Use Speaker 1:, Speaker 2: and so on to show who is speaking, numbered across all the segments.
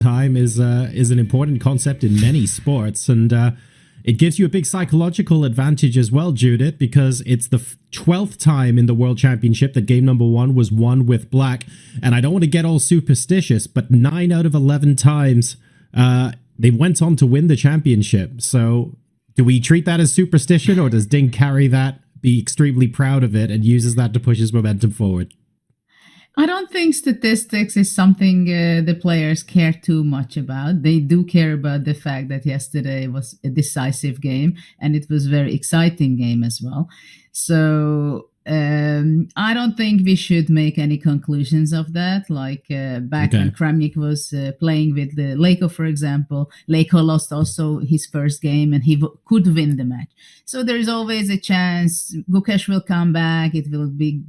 Speaker 1: time is an important concept in many sports, and it gives you a big psychological advantage as well, Judith, because it's the 12th time in the World Championship that game number 1 was won with black. And I don't want to get all superstitious, but 9 out of 11 times they went on to win the championship. So do we treat that as superstition, or does Ding carry that, be extremely proud of it, and uses that to push his momentum forward?
Speaker 2: I don't think statistics is something the players care too much about. They do care about the fact that yesterday was a decisive game, and it was a very exciting game as well. So I don't think we should make any conclusions of that. Like back when Kramnik was playing with the Leko, for example, Leko lost also his first game, and he could win the match. So there is always a chance Gukesh will come back. It will be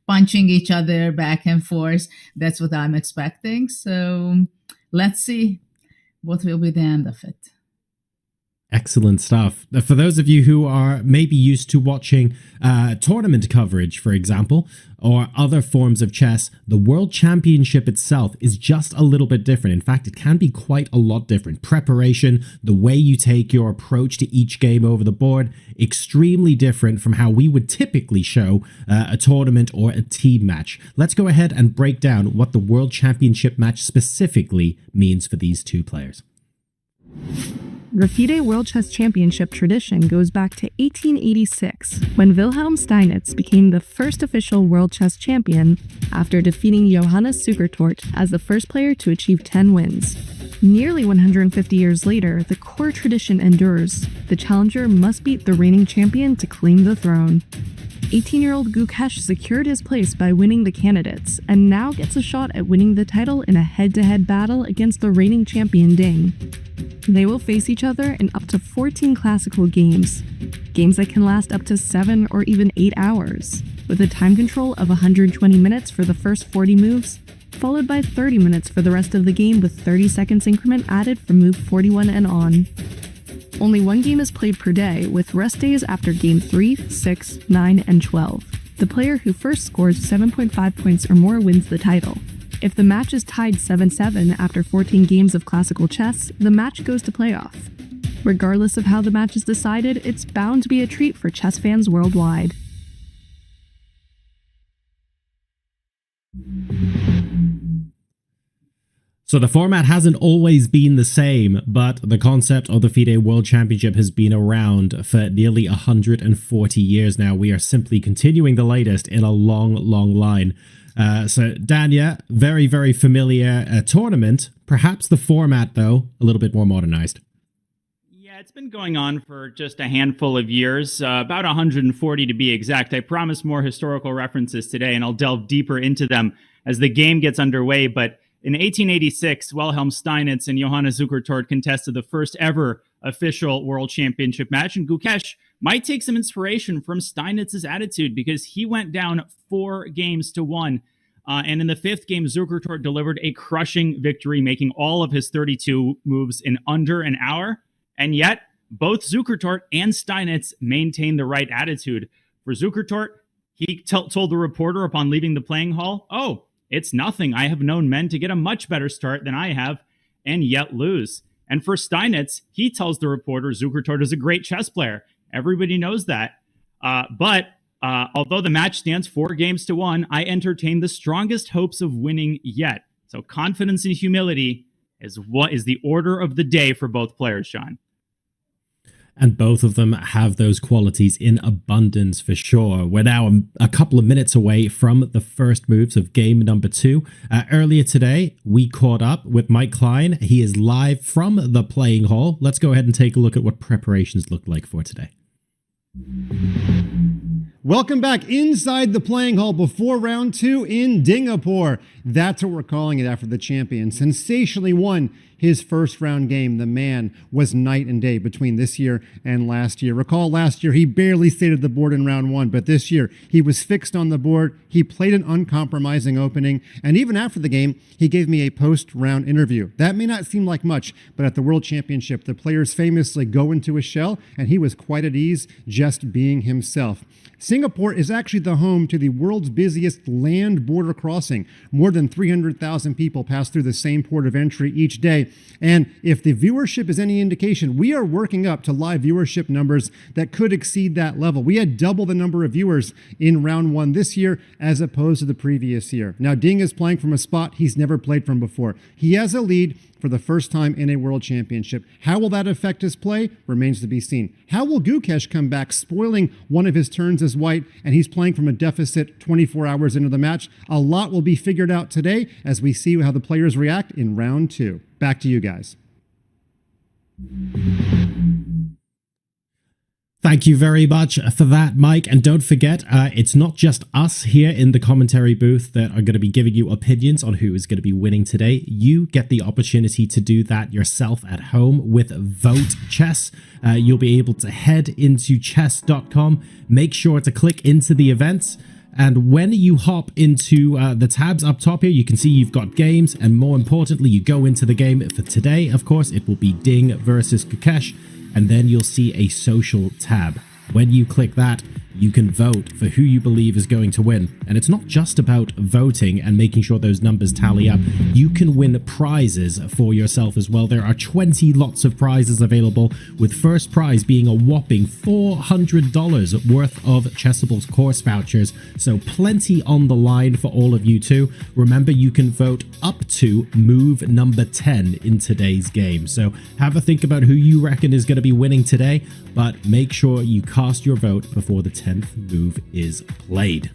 Speaker 2: punching each other back and forth. That's what I'm expecting. So let's see what will be the end of it.
Speaker 1: Excellent stuff. For those of you who are maybe used to watching tournament coverage, for example, or other forms of chess, the World Championship itself is just a little bit different. In fact, it can be quite a lot different. Preparation, the way you take your approach to each game over the board, extremely different from how we would typically show a tournament or a team match. Let's go ahead and break down what the World Championship match specifically means for these two players.
Speaker 3: The Fide World Chess Championship tradition goes back to 1886, when Wilhelm Steinitz became the first official World Chess Champion after defeating Johannes Zukertort as the first player to achieve 10 wins. Nearly 150 years later, the core tradition endures. The challenger must beat the reigning champion to claim the throne. 18-year-old Gukesh secured his place by winning the candidates, and now gets a shot at winning the title in a head-to-head battle against the reigning champion Ding. They will face each other in up to 14 classical games that can last up to 7 or even 8 hours, with a time control of 120 minutes for the first 40 moves, followed by 30 minutes for the rest of the game with 30 seconds increment added from move 41 and on. Only one game is played per day, with rest days after game 3, 6, 9, and 12. The player who first scores 7.5 points or more wins the title. If the match is tied 7-7 after 14 games of classical chess, the match goes to playoff. Regardless of how the match is decided, it's bound to be a treat for chess fans worldwide.
Speaker 1: So the format hasn't always been the same, but the concept of the Fide World Championship has been around for nearly 140 years now. We are simply continuing the latest in a long, long line. So Danya, very, very familiar tournament. Perhaps the format, though, a little bit more modernized.
Speaker 4: Yeah, it's been going on for just a handful of years, about 140 to be exact. I promise more historical references today, and I'll delve deeper into them as the game gets underway. But in 1886, Wilhelm Steinitz and Johannes Zukertort contested the first ever official World Championship match, and Gukesh might take some inspiration from Steinitz's attitude, because he went down 4-1. And in the 5th game, Zukertort delivered a crushing victory, making all of his 32 moves in under an hour. And yet, both Zukertort and Steinitz maintained the right attitude. For Zukertort, he told the reporter upon leaving the playing hall, "Oh, it's nothing. I have known men to get a much better start than I have and yet lose." And for Steinitz, he tells the reporter Zukertort is a great chess player. Everybody knows that. But although the match stands 4-1, I entertain the strongest hopes of winning yet. So confidence and humility is what is the order of the day for both players, John.
Speaker 1: And both of them have those qualities in abundance for sure. We're now a couple of minutes away from the first moves of game number 2. Earlier today, we caught up with Mike Klein. He is live from the playing hall. Let's go ahead and take a look at what preparations look like for today.
Speaker 5: Welcome back inside the playing hall before round 2 in Dingapore. That's what we're calling it after the champion sensationally won his first round game. The man was night and day between this year and last year. Recall last year, he barely stayed at the board in round 1, but this year he was fixed on the board. He played an uncompromising opening, and even after the game, he gave me a post-round interview. That may not seem like much, but at the World Championship, the players famously go into a shell, and he was quite at ease just being himself. Singapore is actually the home to the world's busiest land border crossing. More than 300,000 people pass through the same port of entry each day. And if the viewership is any indication, we are working up to live viewership numbers that could exceed that level. We had double the number of viewers in round one this year as opposed to the previous year. Now, Ding is playing from a spot he's never played from before. He has a lead for the first time in a world championship. How will that affect his play? Remains to be seen. How will Gukesh come back, spoiling one of his turns as white, and he's playing from a deficit 24 hours into the match? A lot will be figured out today as we see how the players react in round two. Back to you guys.
Speaker 1: Thank you very much for that, Mike. And don't forget, it's not just us here in the commentary booth that are going to be giving you opinions on who is going to be winning today. You get the opportunity to do that yourself at home with Vote Chess. You'll be able to head into chess.com. Make sure to click into the events. And when you hop into the tabs up top here, you can see you've got games. And more importantly, you go into the game for today. Of course, it will be Ding versus Gukesh. And then you'll see a social tab. When you click that, you can vote for who you believe is going to win. And it's not just about voting and making sure those numbers tally up. You can win prizes for yourself as well. There are 20 lots of prizes available, with first prize being a whopping $400 worth of Chessable's course vouchers. So plenty on the line for all of you too. Remember, you can vote up to move number 10 in today's game. So have a think about who you reckon is going to be winning today, but make sure you cast your vote before the 10th move is played.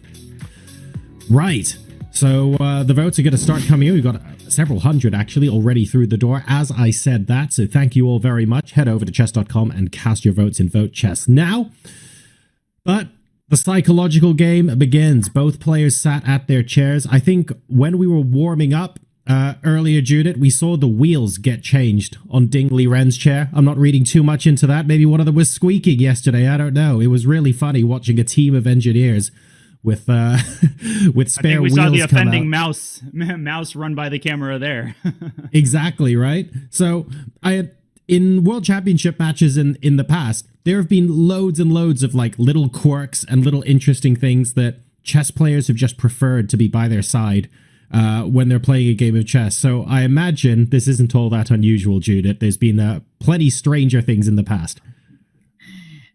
Speaker 1: Right, so the votes are going to start coming in. We've got several hundred actually already through the door as I said that, so thank you all very much. Head over to chess.com and cast your votes in Vote Chess now. But the psychological game begins. Both players sat at their chairs. I think when we were warming up earlier, Judith, we saw the wheels get changed on Dingley Wren's chair. I'm not reading too much into that. Maybe one of them was squeaking yesterday. I don't know. It was really funny watching a team of engineers with spare wheels. I think we saw the offending
Speaker 4: mouse run by the camera there.
Speaker 1: Exactly, right? So in World Championship matches in the past, there have been loads and loads of like little quirks and little interesting things that chess players have just preferred to be by their side when they're playing a game of chess. So I imagine this isn't all that unusual, Judith. There's been plenty stranger things in the past.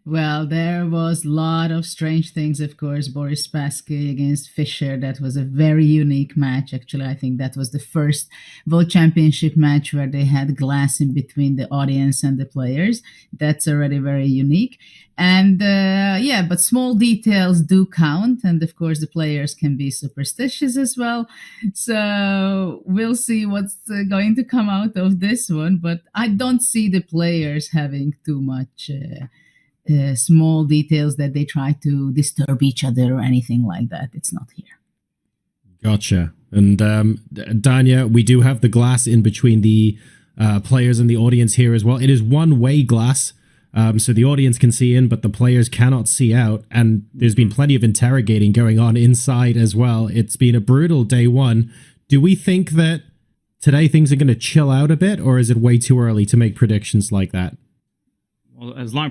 Speaker 2: Well, there was a lot of strange things, of course. Boris Spassky against Fischer. That was a very unique match. Actually, I think that was the first World Championship match where they had glass in between the audience and the players. That's already very unique. And but small details do count. And of course, the players can be superstitious as well. So we'll see what's going to come out of this one. But I don't see the players having too much small details that they try to disturb each other or anything like that. It's not here.
Speaker 1: Gotcha. And Danya, we do have the glass in between the players and the audience here as well. It is one-way glass, so the audience can see in, but the players cannot see out. And there's been plenty of interrogating going on inside as well. It's been a brutal day one. Do we think that today things are going to chill out a bit, or is it way too early to make predictions like that?
Speaker 4: Well, as long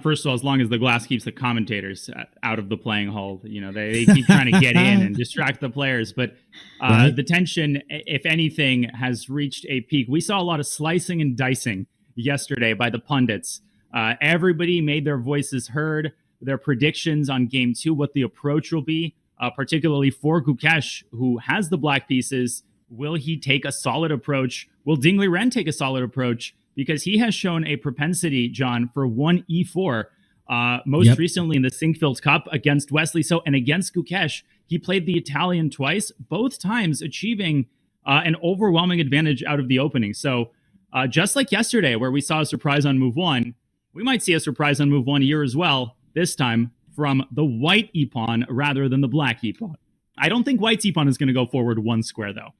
Speaker 4: as the glass keeps the commentators out of the playing hall, they keep trying to get in and distract the players. But right. The tension, if anything, has reached a peak. We saw a lot of slicing and dicing yesterday by the pundits. Everybody made their voices heard, their predictions on game two, what the approach will be, particularly for Gukesh, who has the black pieces. Will he take a solid approach? Will Dingley Wren take a solid approach? Because he has shown a propensity, John, for 1e4, most recently in the Sinkfield Cup against Wesley. So, and against Gukesh, he played the Italian twice, both times achieving an overwhelming advantage out of the opening. So, just like yesterday, where we saw a surprise on move one, we might see a surprise on move one here as well, this time from the white e-pawn rather than the black e-pawn. I don't think white's e-pawn is going to go forward one square, though.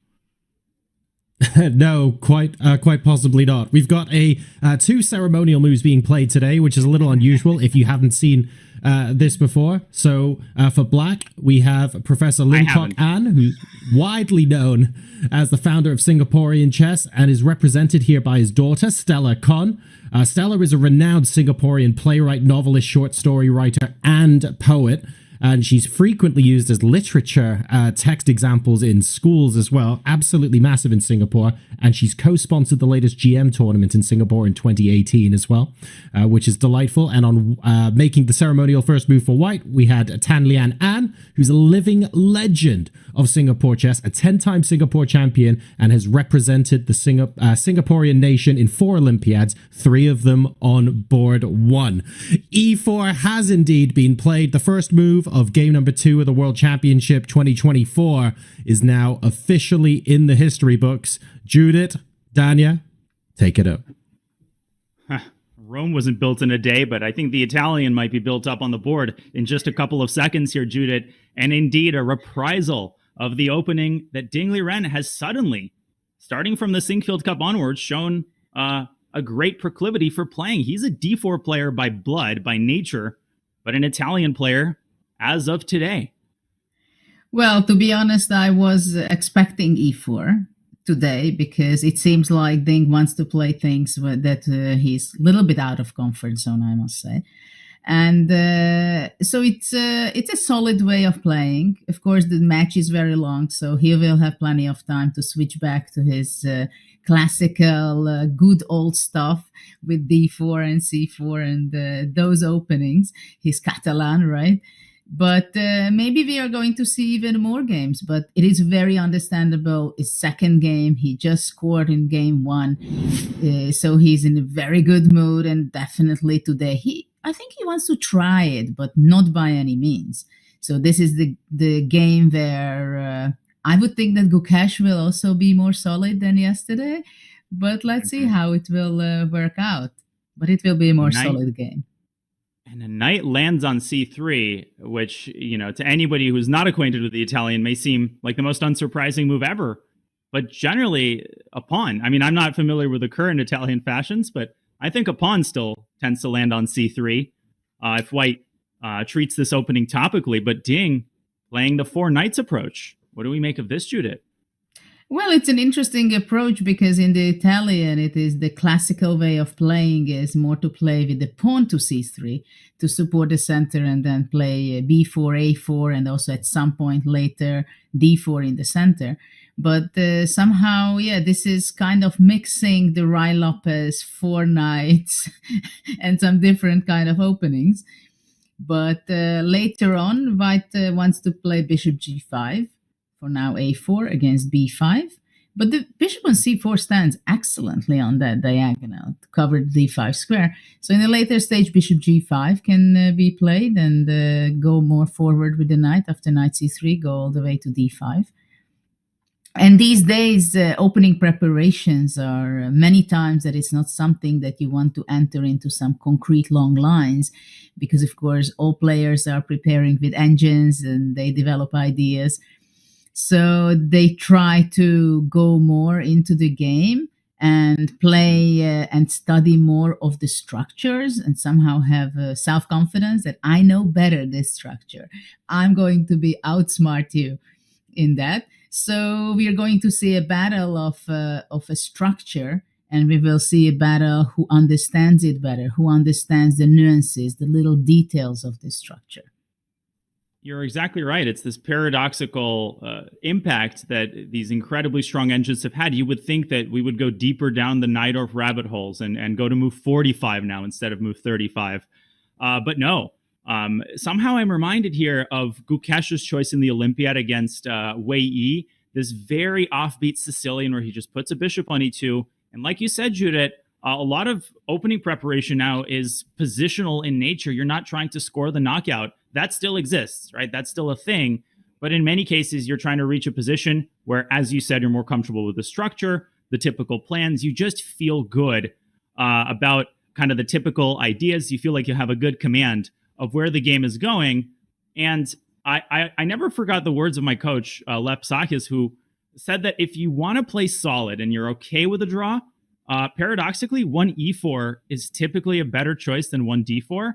Speaker 1: No, quite possibly not. We've got two ceremonial moves being played today, which is a little unusual if you haven't seen this before. So for black, we have Professor Lim Kok An, who's widely known as the founder of Singaporean chess and is represented here by his daughter, Stella Kon. Stella is a renowned Singaporean playwright, novelist, short story writer, and poet. and she's frequently used as literature text examples in schools as well. Absolutely massive in Singapore, and she's co-sponsored the latest GM tournament in Singapore in 2018 as well, which is delightful. And on making the ceremonial first move for white, we had Tan Lian An, who's a living legend of Singapore chess, a 10-time Singapore champion, and has represented the Singaporean nation in 4 Olympiads, 3 of them on board 1. E4 has indeed been played. The first move of game number 2 of the World Championship 2024 is now officially in the history books. Judith, Dania, take it up.
Speaker 4: Rome wasn't built in a day, but I think the Italian might be built up on the board in just a couple of seconds here, Judith. And indeed, a reprisal of the opening that Ding Liren has suddenly, starting from the Sinquefield Cup onwards, shown a great proclivity for playing. He's a D4 player by blood, by nature, but an Italian player as of today.
Speaker 2: Well, to be honest, I was expecting E4 today because it seems like Ding wants to play things that he's a little bit out of comfort zone, I must say. And so it's a solid way of playing. Of course, the match is very long, so he will have plenty of time to switch back to his classical, good old stuff with D4 and C4 and those openings. He's Catalan, right? But maybe we are going to see even more games. But it is very understandable. His second game, he just scored in game 1. So he's in a very good mood. And definitely today, I think he wants to try it, but not by any means. So this is the game where I would think that Gukesh will also be more solid than yesterday. But let's see how it will work out. But it will be a more solid game.
Speaker 4: And a knight lands on c3, which, to anybody who's not acquainted with the Italian may seem like the most unsurprising move ever. But generally, a pawn. I mean, I'm not familiar with the current Italian fashions, but I think a pawn still tends to land on c3 if white treats this opening topically. But Ding playing the 4 knights approach. What do we make of this, Judith?
Speaker 2: Well, it's an interesting approach because in the Italian, it is the classical way of playing is more to play with the pawn to c3 to support the center and then play b4, a4, and also at some point later d4 in the center. But somehow, this is kind of mixing the Rai Lopez 4 knights and some different kind of openings. But later on, white wants to play bishop g5. For now, a4 against b5. But the bishop on c4 stands excellently on that diagonal, covered d5 square. So in a later stage, bishop g5 can be played and go more forward with the knight. After knight c3, go all the way to d5. And these days, opening preparations are many times that it's not something that you want to enter into some concrete long lines because, of course, all players are preparing with engines and they develop ideas. So they try to go more into the game and play and study more of the structures and somehow have self-confidence that I know better this structure. I'm going to outsmart you in that. So we are going to see a battle of a structure, and we will see a battle who understands it better, who understands the nuances, the little details of the structure.
Speaker 4: You're exactly right. It's this paradoxical impact that these incredibly strong engines have had. You would think that we would go deeper down the Najdorf rabbit holes and go to move 45 now instead of move 35. But no. Somehow I'm reminded here of Gukesh's choice in the Olympiad against Wei Yi, this very offbeat Sicilian where he just puts a bishop on e2. And like you said, Judith, a lot of opening preparation now is positional in nature. You're not trying to score the knockout. That still exists, right? That's still a thing. But in many cases, you're trying to reach a position where, as you said, you're more comfortable with the structure, the typical plans. You just feel good about kind of the typical ideas. You feel like you have a good command of where the game is going. And I never forgot the words of my coach, Lep Sakis, who said that if you want to play solid and you're okay with a draw, paradoxically, 1 e4 is typically a better choice than 1 d4.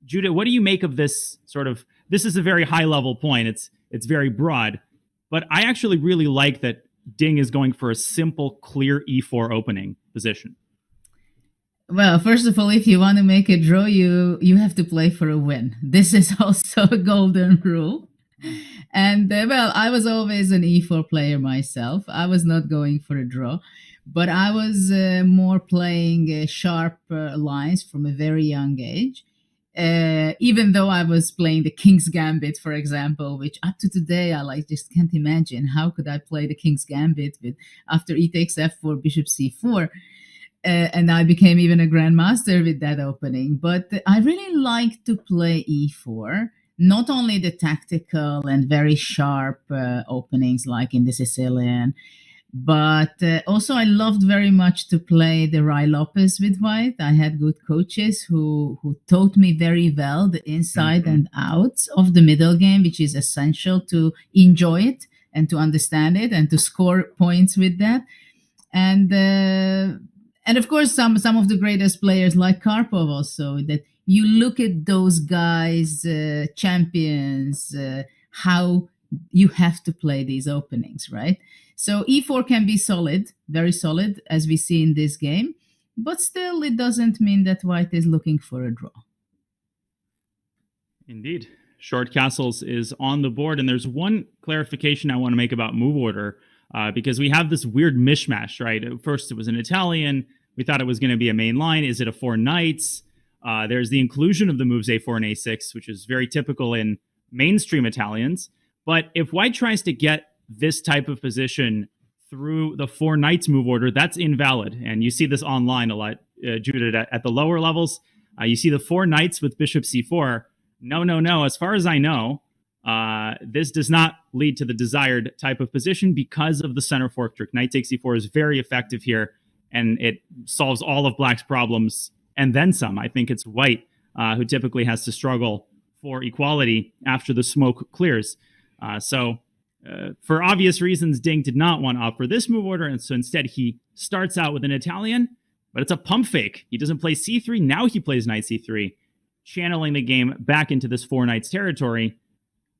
Speaker 4: Judith, what do you make of this sort of, this is a very high level point. It's very broad, but I actually really like that Ding is going for a simple, clear e4 opening position.
Speaker 2: Well, first of all, if you want to make a draw, you have to play for a win. This is also a golden rule. And well, I was always an e4 player myself. I was not going for a draw, but I was more playing sharp lines from a very young age. Even though I was playing the King's Gambit, for example, which up to today I just can't imagine how could I play the King's Gambit with after e takes f4, bishop c4. And I became even a grandmaster with that opening. But I really like to play e4, not only the tactical and very sharp openings like in the Sicilian, but also I loved very much to play the Rai Lopez with white. I had good coaches who taught me very well the inside and outs of the middle game, which is essential to enjoy it and to understand it and to score points with that. And of course, some of the greatest players like Karpov also, that you look at those guys, champions, how you have to play these openings, right? So e4 can be solid, very solid, as we see in this game, but still it doesn't mean that white is looking for a draw.
Speaker 4: Indeed. Short castles is on the board, and there's one clarification I want to make about move order, because we have this weird mishmash, right? First it was an Italian. We thought it was going to be a main line. Is it a 4 knights? There's the inclusion of the moves a4 and a6, which is very typical in mainstream Italians. But if white tries to get this type of position through the 4 knights move order, that's invalid. And you see this online a lot, Judith, at the lower levels. You see the 4 knights with bishop c4. No. As far as I know, this does not lead to the desired type of position because of the center fork trick. Knight takes c4 is very effective here, and it solves all of black's problems and then some. I think it's white who typically has to struggle for equality after the smoke clears. So for obvious reasons, Ding did not want to opt for this move order, and so instead he starts out with an Italian, but it's a pump fake. He doesn't play c3, now he plays knight c3, channeling the game back into this 4 knights territory.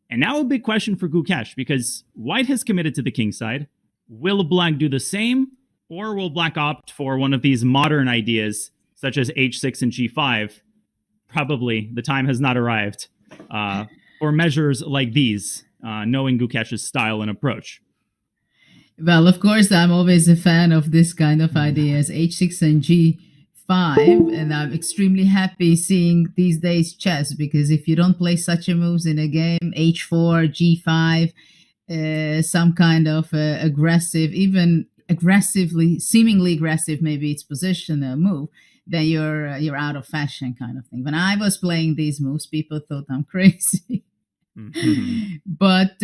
Speaker 4: And now a big question for Gukesh, because white has committed to the king side. Will black do the same, or will black opt for one of these modern ideas, such as h6 and g5? Probably the time has not arrived for measures like these, knowing Gukesh's style and approach.
Speaker 2: Well, of course, I'm always a fan of this kind of ideas, h6 and g5, and I'm extremely happy seeing these days chess, because if you don't play such a moves in a game, h4, g5, some kind of aggressive, even aggressively, seemingly aggressive, maybe it's position move, then you're out of fashion kind of thing. When I was playing these moves, people thought I'm crazy. But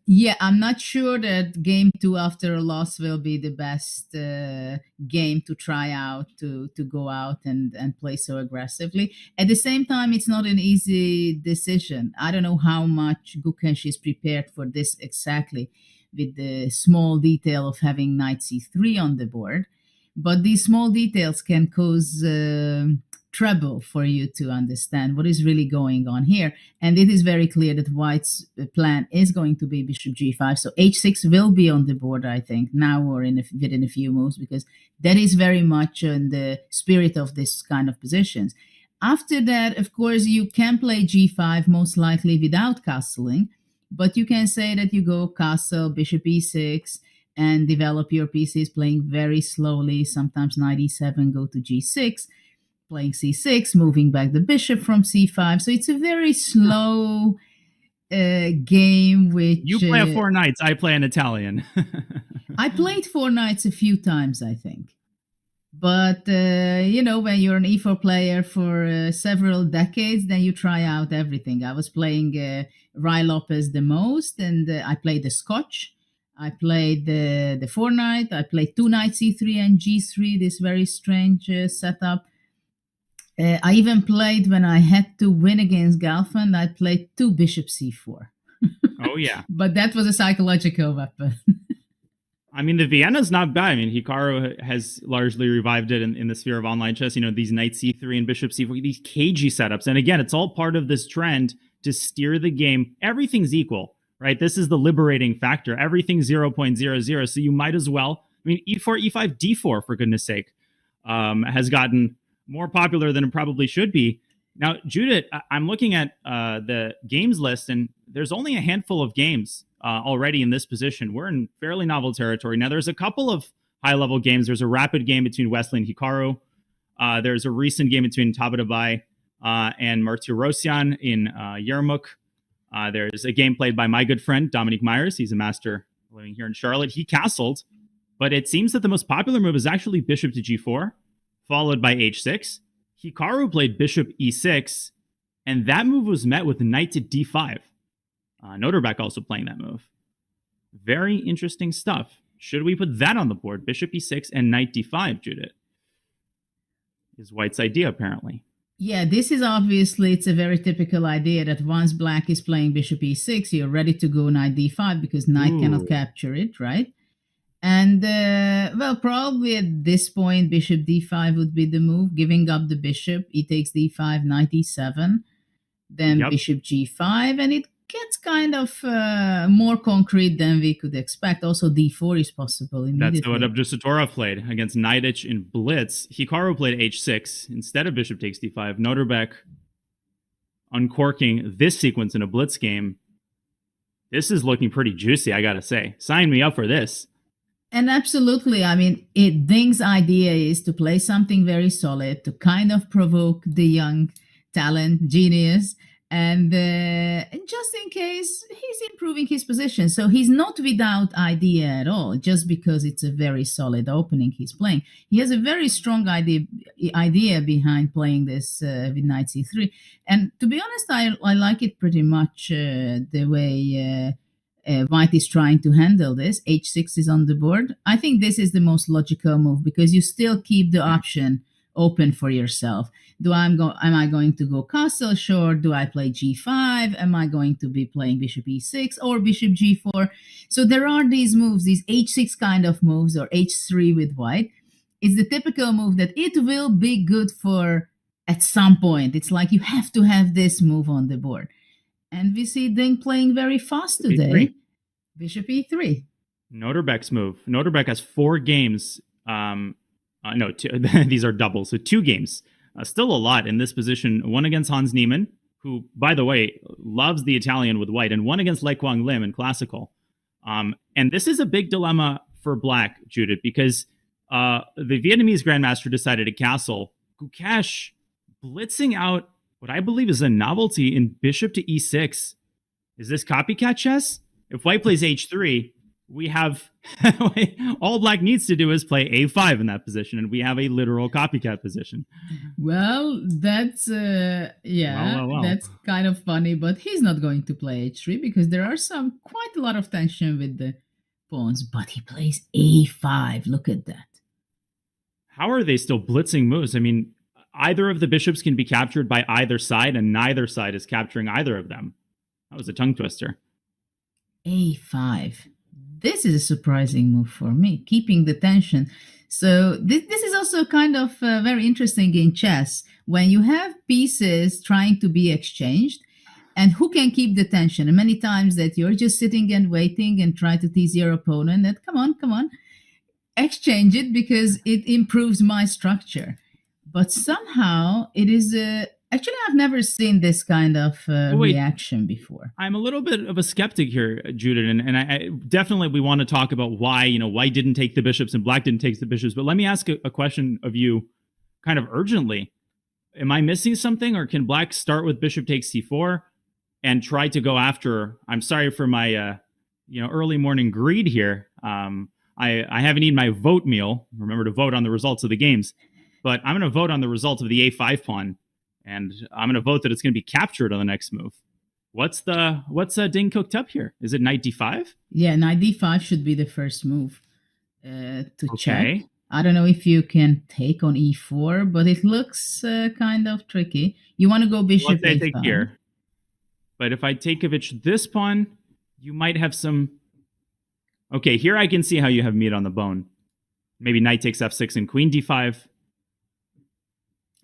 Speaker 2: yeah, I'm not sure that game 2 after a loss will be the best game to try out, to go out and play so aggressively. At the same time, it's not an easy decision. I don't know how much Gukesh is prepared for this exactly, with the small detail of having knight c3 on the board. But these small details can cause trouble for you to understand what is really going on here. And it is very clear that white's plan is going to be bishop g5. So h6 will be on the board, I think, now or within a few moves, because that is very much in the spirit of this kind of positions. After that, of course, you can play g5 most likely without castling, but you can say that you go castle, bishop e6, and develop your pieces playing very slowly. Sometimes knight e7, go to g6, playing c6, moving back the bishop from c5. So it's a very slow game, which...
Speaker 4: You play a 4 knights, I play an Italian.
Speaker 2: I played 4 knights a few times, I think. But, you know, when you're an e4 player for several decades, then you try out everything. I was playing Rai Lopez the most, and I played the Scotch. I played the 4 knight. I played 2 knight c3 and g3, this very strange setup. I even played, when I had to win against Galfand, I played 2 bishop c4.
Speaker 4: Oh, yeah.
Speaker 2: But that was a psychological weapon.
Speaker 4: I mean, the Vienna's not bad. I mean, Hikaru has largely revived it in the sphere of online chess. You know, these knight c3 and bishop c4, these cagey setups. And again, it's all part of this trend to steer the game. Everything's equal, right? This is the liberating factor. Everything's 0.00. So you might as well, I mean, e4, e5, d4, for goodness sake, has gotten more popular than it probably should be. Now, Judith, I'm looking at the games list, and there's only a handful of games already in this position. We're in fairly novel territory. Now, there's a couple of high-level games. There's a rapid game between Wesley and Hikaru. There's a recent game between Tabatabai and Martirosyan in Yermuk. There's a game played by my good friend, Dominique Myers. He's a master living here in Charlotte. He castled, but it seems that the most popular move is actually bishop to g4, followed by h6. Hikaru played bishop e6, and that move was met with knight to d5. Noterbeck also playing that move. Very interesting stuff. Should we put that on the board? Bishop e6 and knight d5, Judith, is White's idea, apparently.
Speaker 2: Yeah, this is obviously, it's a very typical idea that once black is playing bishop e6, you're ready to go knight d5 because knight cannot capture it, right? And, well, probably at this point, bishop d5 would be the move, giving up the bishop. E takes d5, knight e7, then bishop g5, and it gets kind of more concrete than we could expect. Also, d4 is possible immediately.
Speaker 4: That's what Abdusatorov played against Knightic in Blitz. Hikaru played h6 instead of bishop takes d5. Noterbeck uncorking this sequence in a Blitz game. This is looking pretty juicy, I gotta say. Sign me up for this.
Speaker 2: And absolutely, I mean, Ding's idea is to play something very solid, to kind of provoke the young talent, genius, and just in case he's improving his position. So he's not without idea at all, just because it's a very solid opening he's playing. He has a very strong idea behind playing this with knight c3. And to be honest, I like it pretty much the way White is trying to handle this. h6 is on the board. I think this is the most logical move because you still keep the option open for yourself. Am I going to go castle short? Do I play g5? Am I going to be playing bishop e6 or bishop g4? So there are these moves, these h6 kind of moves, or h3 with White. It's the typical move that it will be good for at some point. It's like you have to have this move on the board. And we see Ding playing very fast today.
Speaker 4: E3.
Speaker 2: Bishop e3.
Speaker 4: Noterbeck's move. Noterbeck has 4 games. No, these are doubles. So 2 games. Still a lot in this position. One against Hans Niemann, who, by the way, loves the Italian with White, and one against Lei Kwang Lim in classical. And this is a big dilemma for Black, Judith, because the Vietnamese grandmaster decided to castle. Gukesh blitzing out what I believe is a novelty in bishop to e6. Is this copycat chess? If White plays h3, we have all Black needs to do is play a5 in that position, and we have a literal copycat position.
Speaker 2: Well, that's that's kind of funny, but he's not going to play h3 because there are quite a lot of tension with the pawns. But he plays a5. Look at that.
Speaker 4: How are they still blitzing moves? I mean, either of the bishops can be captured by either side, and neither side is capturing either of them. That was a tongue twister.
Speaker 2: a5. This is a surprising move for me, keeping the tension. So this is also kind of very interesting in chess, when you have pieces trying to be exchanged, and who can keep the tension. And many times that you're just sitting and waiting and try to tease your opponent that, come on, exchange it because it improves my structure. But somehow it is actually, I've never seen this kind of reaction before.
Speaker 4: I'm a little bit of a skeptic here, Judith, and I definitely we want to talk about why White didn't take the bishops and Black didn't take the bishops. But let me ask a question of you, kind of urgently. Am I missing something, or can Black start with bishop takes c4 and try to go after? I'm sorry for my early morning greed here. I haven't eaten my vote meal. Remember to vote on the results of the games, but I'm going to vote on the results of the a5 pawn. And I'm going to vote that it's going to be captured on the next move. What's Ding cooked up here? Is it knight d5?
Speaker 2: Yeah, knight d5 should be the first move to check. I don't know if you can take on e4, but it looks kind of tricky. You want to go bishop a5.
Speaker 4: Take here. But if I take Kavich this pawn, you might have some... Okay, here I can see how you have meat on the bone. Maybe knight takes f6 and queen d5.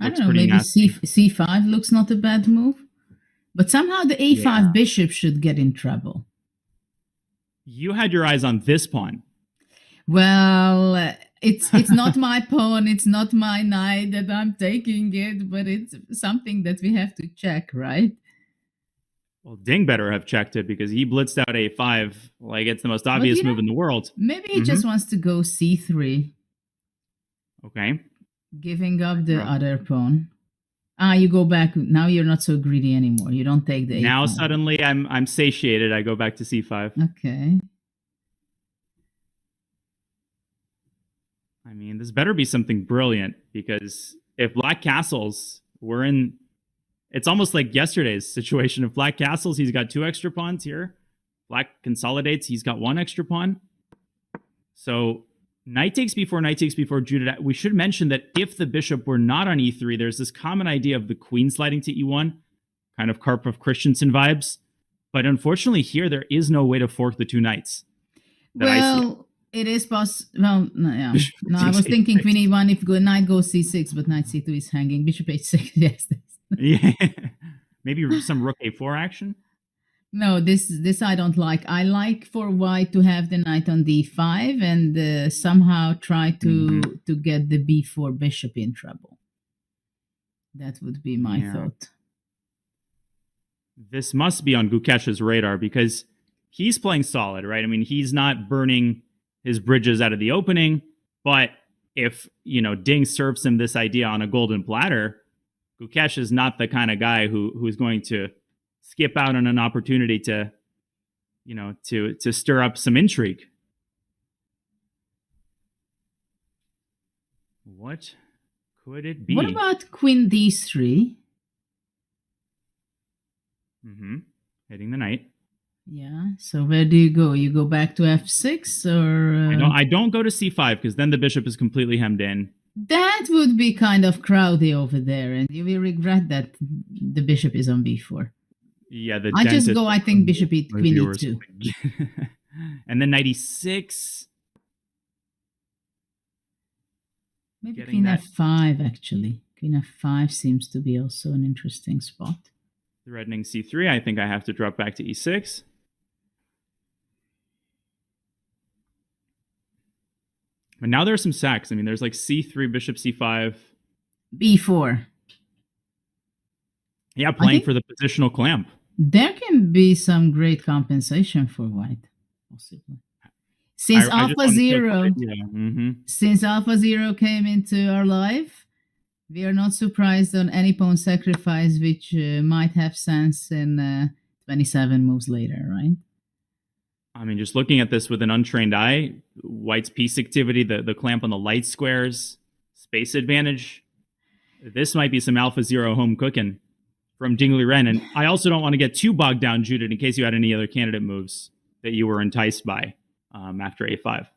Speaker 2: I don't know, maybe c5 looks not a bad move. But somehow the a5 bishop should get in trouble.
Speaker 4: You had your eyes on this pawn.
Speaker 2: Well, it's not my pawn, it's not my knight that I'm taking it, but it's something that we have to check, right?
Speaker 4: Well, Ding better have checked it because he blitzed out a5 like it's the most
Speaker 2: But
Speaker 4: obvious move in the world.
Speaker 2: maybe he just wants to go c3,
Speaker 4: Okay.
Speaker 2: giving up the other pawn. You go back. Now you're not so greedy anymore. You don't take the a5.
Speaker 4: Now suddenly I'm satiated. I go back to c5.
Speaker 2: Okay.
Speaker 4: I mean, this better be something brilliant because if Black Castles, we're in. It's almost like yesterday's situation. If Black Castles, he's got 2 extra pawns here. Black consolidates, he's got 1 extra pawn. So knight takes b4, knight takes b4, Judith. We should mention that if the bishop were not on e3, there's this common idea of the queen sliding to e1, kind of Karpov Christensen vibes. But unfortunately here, there is no way to fork the 2 knights.
Speaker 2: Well, it is possible. Well, no, yeah. No, I was thinking queen e1 if knight goes c6, but knight c2 is hanging. Bishop h6, yes.
Speaker 4: Yeah, maybe some rook a4 action.
Speaker 2: No, this I don't like. I like for white to have the knight on d5 and somehow try to get the b4 bishop in trouble. That would be my thought.
Speaker 4: This must be on Gukesh's radar because he's playing solid, right? I mean, he's not burning his bridges out of the opening, but if, Ding serves him this idea on a golden platter, Gukesh is not the kind of guy who's going to skip out on an opportunity to stir up some intrigue. What could it be?
Speaker 2: What about queen d3?
Speaker 4: Hitting the knight.
Speaker 2: Yeah. So where do you go? You go back to f6 or?
Speaker 4: I don't go to c5 because then the bishop is completely hemmed in.
Speaker 2: That would be kind of crowdy over there, and you will regret that the bishop is on b4.
Speaker 4: Yeah,
Speaker 2: I just go, I think, bishop e, queen e2.
Speaker 4: And then knight e6.
Speaker 2: Maybe queen f5, actually. Queen f5 seems to be also an interesting spot.
Speaker 4: Threatening c3, I think I have to drop back to e6. But now there's some sacks. I mean, there's like c3, bishop c5.
Speaker 2: b4.
Speaker 4: Yeah, playing for the positional clamp.
Speaker 2: There can be some great compensation for white, possibly. Since since Alpha Zero came into our life, we are not surprised on any pawn sacrifice, which might have sense in 27 moves later, right?
Speaker 4: I mean, just looking at this with an untrained eye, white's piece activity, the clamp on the light squares, space advantage. This might be some Alpha Zero home cooking from Ding Liren. And I also don't want to get too bogged down, Judith, in case you had any other candidate moves that you were enticed by after a5.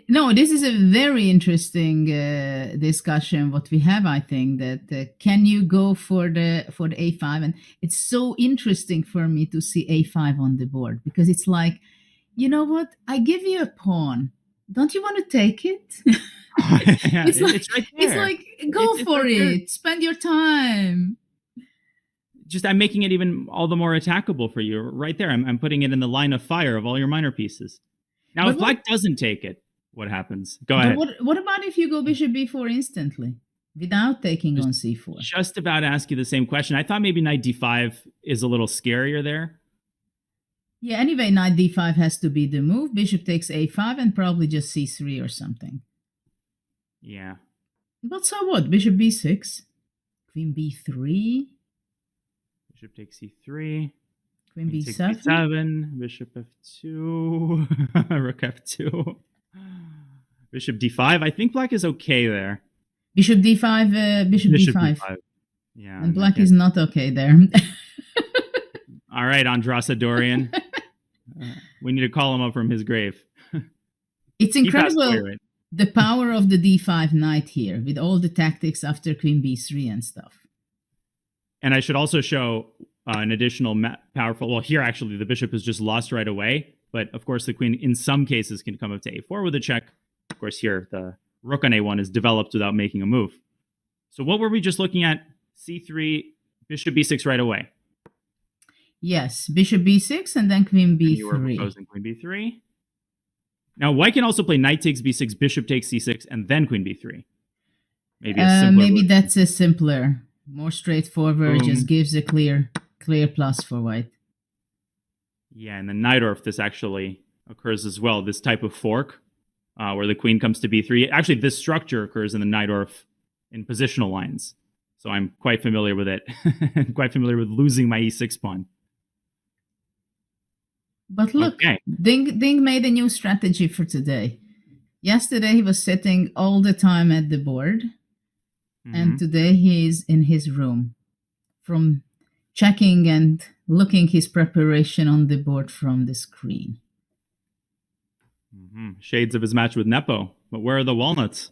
Speaker 2: No, this is a very interesting discussion. What we have, I think, that can you go for the a5? And it's so interesting for me to see a5 on the board because it's like, you know what? I give you a pawn. Don't you want to take it? It's right there. It's like go for it. Spend your time.
Speaker 4: Just I'm making it even all the more attackable for you right there. I'm putting it in the line of fire of all your minor pieces. Now, if black doesn't take it, what happens? Go ahead.
Speaker 2: What about if you go bishop b4 instantly without taking on c4?
Speaker 4: Just about to ask you the same question. I thought maybe knight d5 is a little scarier there.
Speaker 2: Yeah, anyway, knight d5 has to be the move. Bishop takes a5 and probably just c3 or something.
Speaker 4: Yeah.
Speaker 2: But so what? Bishop b6, queen b3.
Speaker 4: Bishop takes c3.
Speaker 2: Queen b7.
Speaker 4: b7, bishop f2, rook f2, bishop d5. I think black is okay there.
Speaker 2: Bishop d5, bishop d5.
Speaker 4: Yeah.
Speaker 2: And black is not okay there.
Speaker 4: All right, Andrasa Dorian. We need to call him up from his grave.
Speaker 2: It's incredible the power of the d5 knight here with all the tactics after queen b3 and stuff.
Speaker 4: And I should also show an additional powerful... Well, here, actually, the bishop is just lost right away. But, of course, the queen, in some cases, can come up to a4 with a check. Of course, here, the rook on a1 is developed without making a move. So what were we just looking at? c3, bishop b6 right away.
Speaker 2: Yes, bishop b6 and then queen b3.
Speaker 4: And you were proposing queen b3. Now, white can also play knight takes b6, bishop takes c6, and then queen b3. Maybe a simpler
Speaker 2: maybe that's a simpler, more straightforward, just gives a clear plus for white.
Speaker 4: Yeah, in the Najdorf, this actually occurs as well, this type of fork where the queen comes to b3. Actually, this structure occurs in the Najdorf in positional lines. So I'm quite familiar with it. I'm quite familiar with losing my e6 pawn.
Speaker 2: But look, Ding made a new strategy for today. Yesterday, he was sitting all the time at the board. And today, he's in his room from checking and looking his preparation on the board from the screen.
Speaker 4: Shades of his match with Nepo. But where are the walnuts?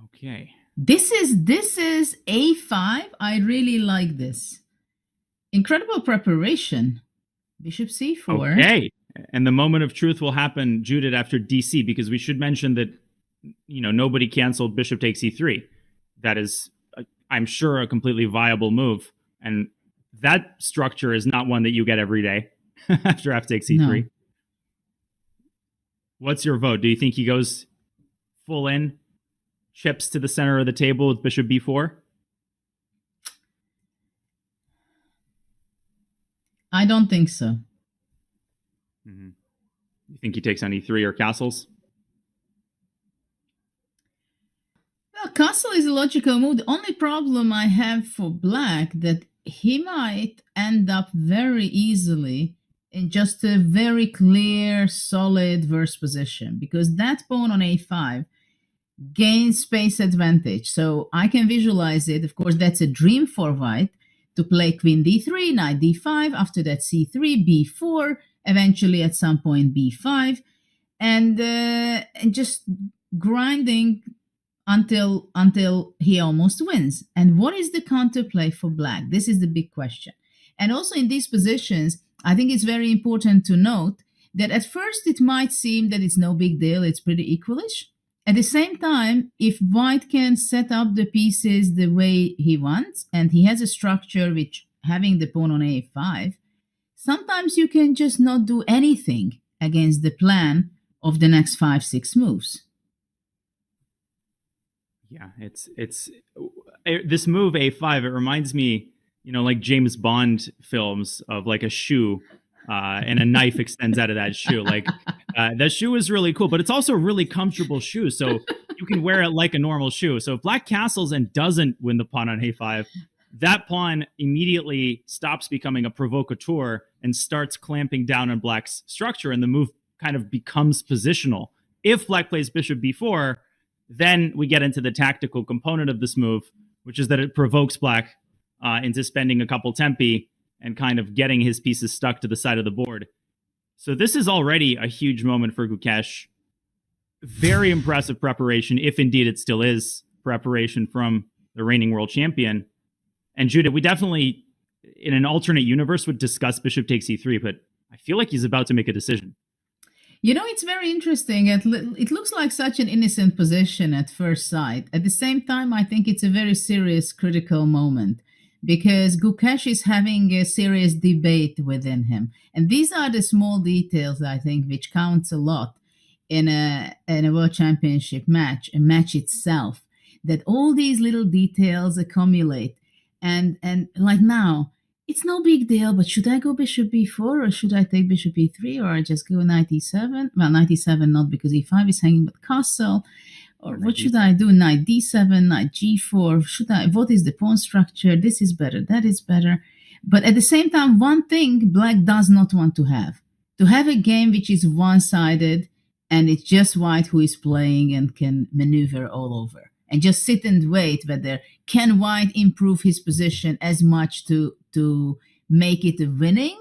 Speaker 4: Okay.
Speaker 2: This is a5. I really like this. Incredible preparation. Bishop c4.
Speaker 4: Okay. And the moment of truth will happen, Judith, after dc, because we should mention that, nobody canceled bishop takes e3. That is, I'm sure, a completely viable move. And that structure is not one that you get every day after f takes e3. No. What's your vote? Do you think he goes full in, chips to the center of the table with bishop b4?
Speaker 2: I don't think so.
Speaker 4: You think he takes on e3 or castles?
Speaker 2: Well, castle is a logical move. The only problem I have for black that he might end up very easily in just a very clear, solid verse position, because that pawn on a5 gains space advantage. So I can visualize it. Of course, that's a dream for white to play queen d3, knight d5, after that c3, b4, eventually at some point b5, and just grinding until he almost wins. And what is the counterplay for black? This is the big question. And also in these positions, I think it's very important to note that at first it might seem that it's no big deal, it's pretty equalish. At the same time, if white can set up the pieces the way he wants, and he has a structure which, having the pawn on a5, sometimes you can just not do anything against the plan of the next 5-6 moves.
Speaker 4: Yeah, it's this move a5. It reminds me, like James Bond films of like a shoe, and a knife extends out of that shoe. Like that shoe is really cool, but it's also a really comfortable shoe, so you can wear it like a normal shoe. So if black castles and doesn't win the pawn on a5, that pawn immediately stops becoming a provocateur and starts clamping down on black's structure, and the move kind of becomes positional. If black plays bishop b4, then we get into the tactical component of this move, which is that it provokes black into spending a couple tempi and kind of getting his pieces stuck to the side of the board. So this is already a huge moment for Gukesh. Very impressive preparation, if indeed it still is preparation from the reigning world champion. And Judith, we definitely, in an alternate universe, would discuss bishop takes e3, but I feel like he's about to make a decision.
Speaker 2: It's very interesting. It looks like such an innocent position at first sight. At the same time, I think it's a very serious, critical moment, because Gukesh is having a serious debate within him. And these are the small details, I think, which counts a lot in a World Championship match, a match itself, that all these little details accumulate. And like now, it's no big deal, but should I go bishop b4 or should I take bishop e3 or I just go knight e7? Well, knight e7 not, because e5 is hanging, but castle. Or what should I do? Knight d7, knight g4. What is the pawn structure? This is better, that is better. But at the same time, one thing black does not want to have a game which is one-sided and it's just white who is playing and can maneuver all over. And just sit and wait whether can white improve his position as much to make it a winning,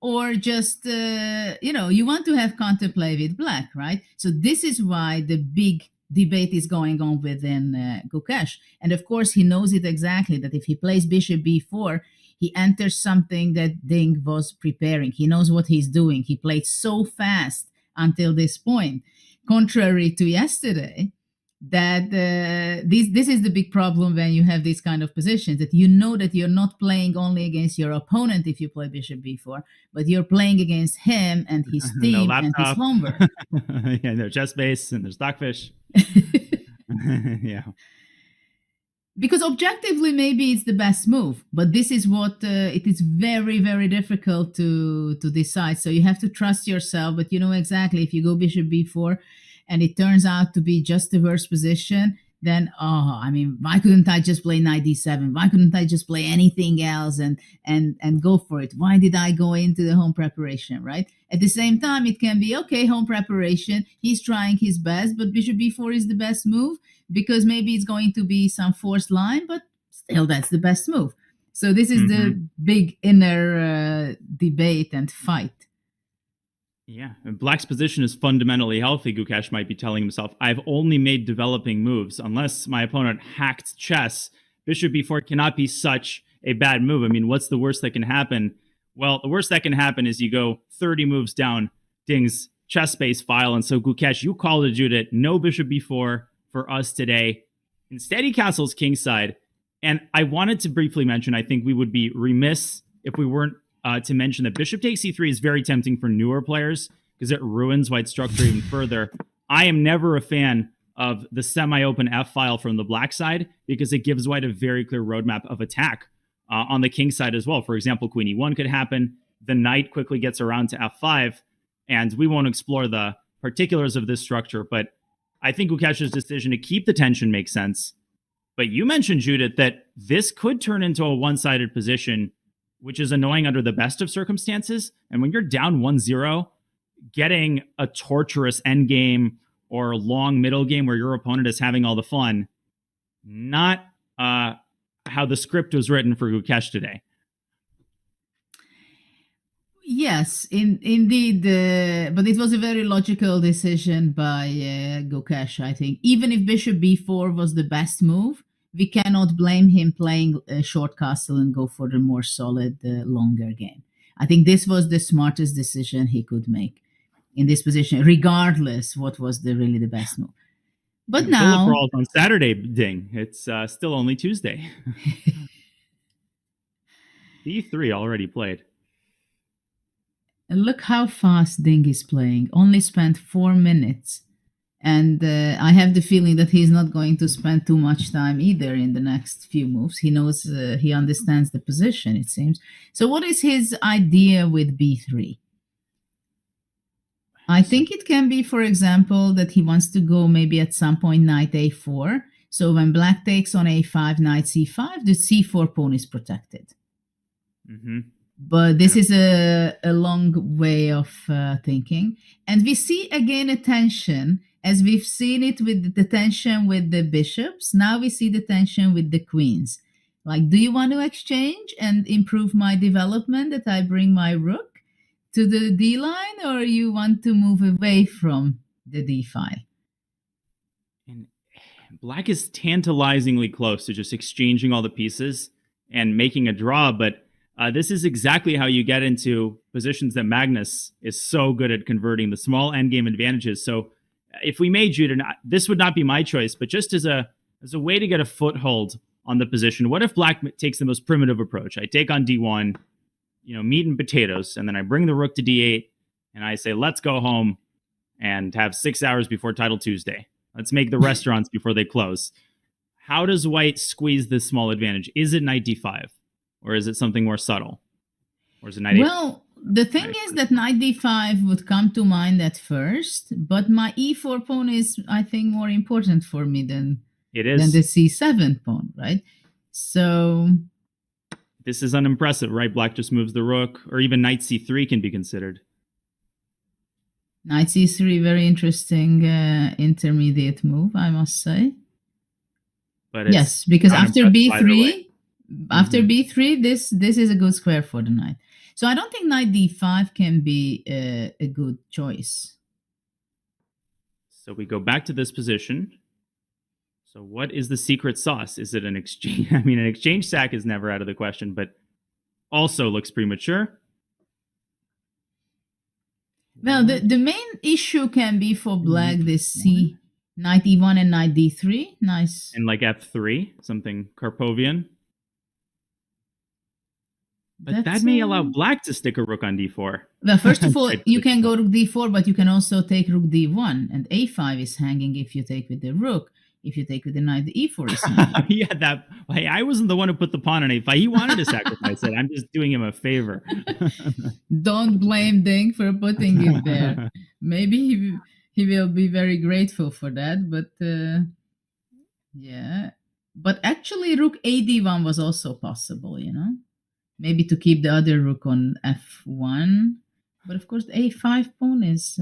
Speaker 2: or just, you want to have counterplay with black, right? So this is why the big debate is going on within Gukesh. And of course, he knows it exactly, that if he plays bishop b4, he enters something that Ding was preparing. He knows what he's doing. He played so fast until this point. Contrary to yesterday, that this is the big problem when you have these kind of positions, that you know that you're not playing only against your opponent if you play bishop b4, but you're playing against him and his
Speaker 4: No
Speaker 2: team and his
Speaker 4: laptop.
Speaker 2: homework.
Speaker 4: Yeah, there's chess base and there's stockfish. Yeah.
Speaker 2: Because objectively, maybe it's the best move, but this is what it is very, very difficult to decide. So you have to trust yourself, but you know exactly if you go bishop b4 and it turns out to be just the worst position, then why couldn't I just play knight d7? Why couldn't I just play anything else and go for it? Why did I go into the home preparation, right? At the same time, it can be okay, home preparation. He's trying his best, but bishop b4 is the best move, because maybe it's going to be some forced line, but still that's the best move. So this is the big inner debate and fight.
Speaker 4: Yeah, and Black's position is fundamentally healthy. Gukesh might be telling himself, I've only made developing moves. Unless my opponent hacked chess, bishop b4 cannot be such a bad move. I mean, what's the worst that can happen? Well, the worst that can happen is you go 30 moves down Ding's chess space file. And so Gukesh, you called it, Judith, no bishop b4 for us today. Instead, he castles kingside. And I wanted to briefly mention, I think we would be remiss if we weren't to mention that bishop takes c3 is very tempting for newer players because it ruins white's structure even further. I am never a fan of the semi-open f file from the black side because it gives white a very clear roadmap of attack on the king side as well. For example, queen e1 could happen. The knight quickly gets around to f5, and we won't explore the particulars of this structure, but I think Gukesh's decision to keep the tension makes sense. But you mentioned, Judith, that this could turn into a one-sided position, which is annoying under the best of circumstances. And when you're down 1-0, getting a torturous endgame or long middle game where your opponent is having all the fun, not how the script was written for Gukesh today.
Speaker 2: Yes, indeed, but it was a very logical decision by Gukesh, I think. Even if bishop b4 was the best move, we cannot blame him playing a short castle and go for the more solid, longer game. I think this was the smartest decision he could make in this position, regardless what was really the best move. But now...
Speaker 4: on Saturday, Ding. It's still only Tuesday. d3 already played.
Speaker 2: Look how fast Ding is playing. Only spent 4 minutes. And I have the feeling that he's not going to spend too much time either in the next few moves. He knows, he understands the position, it seems. So what is his idea with b3? I think it can be, for example, that he wants to go maybe at some point knight a4. So when black takes on a5, knight c5, the c4 pawn is protected. Mm-hmm. But this is a long way of thinking. And we see again a tension, as we've seen it with the tension with the bishops. Now we see the tension with the queens. Like, do you want to exchange and improve my development that I bring my rook to the d line, or you want to move away from the d file?
Speaker 4: And black is tantalizingly close to just exchanging all the pieces and making a draw, but this is exactly how you get into positions that Magnus is so good at converting, the small endgame advantages. So if we made Judah, this would not be my choice, but just as a way to get a foothold on the position, what if black takes the most primitive approach? I take on d1, meat and potatoes, and then I bring the rook to d8, and I say, let's go home and have 6 hours before Title Tuesday. Let's make the restaurants before they close. How does white squeeze this small advantage? Is it knight d5? Or is it something more subtle? Or is it knight
Speaker 2: Well, the thing is that knight d5 would come to mind at first, but my e4 pawn is, I think, more important for me than the c7 pawn, right? So...
Speaker 4: this is unimpressive, right? Black just moves the rook, or even knight c3 can be considered.
Speaker 2: Knight c3, very interesting intermediate move, I must say.
Speaker 4: But
Speaker 2: yes, because after b3... After b3, this is a good square for the knight. So I don't think knight d5 can be a good choice.
Speaker 4: So we go back to this position. So what is the secret sauce? Is it an exchange? I mean, an exchange sack is never out of the question, but also looks premature.
Speaker 2: Well, the main issue can be for black this c9 Knight e1 and knight d3. Nice.
Speaker 4: And like f3, something Karpovian. But that may allow black to stick a rook on d4.
Speaker 2: Well, first of all, you can go rook d4, but you can also take rook d1. And a5 is hanging if you take with the rook. If you take with the knight, the e4 is hanging.
Speaker 4: Yeah, hey, I wasn't the one who put the pawn on a5. He wanted to sacrifice it. I'm just doing him a favor.
Speaker 2: Don't blame Ding for putting it there. Maybe he will be very grateful for that. But yeah. But actually, rook a d1 was also possible, Maybe to keep the other rook on f1. But of course, the a5 pawn is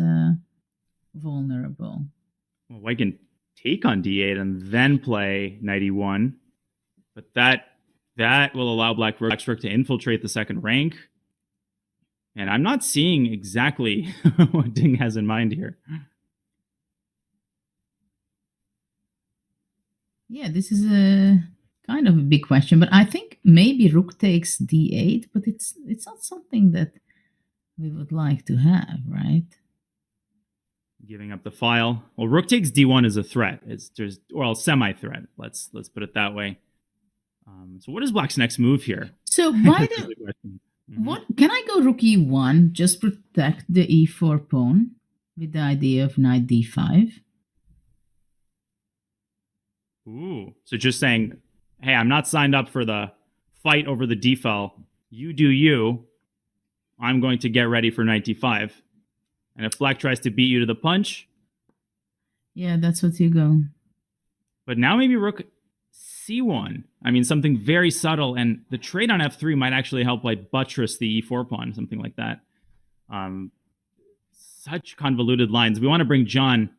Speaker 2: vulnerable.
Speaker 4: Well, I can take on d8 and then play knight e1. But that will allow black's rook to infiltrate the second rank. And I'm not seeing exactly what Ding has in mind here.
Speaker 2: Yeah, this is a kind of a big question, but I think maybe rook takes d8, but it's not something that we would like to have, right?
Speaker 4: Giving up the file. Well, rook takes d1 is a threat. Semi-threat. Let's put it that way. So what is black's next move here?
Speaker 2: So why what can I go rook e1, just protect the e4 pawn with the idea of knight d5?
Speaker 4: Ooh, so just saying, hey, I'm not signed up for the fight over the d-file. You do you. I'm going to get ready for knight d5. And if black tries to beat you to the punch...
Speaker 2: Yeah, that's what you go.
Speaker 4: But now maybe rook c1. I mean, something very subtle. And the trade on f3 might actually help like buttress the e4 pawn, something like that. Such convoluted lines. We want to bring John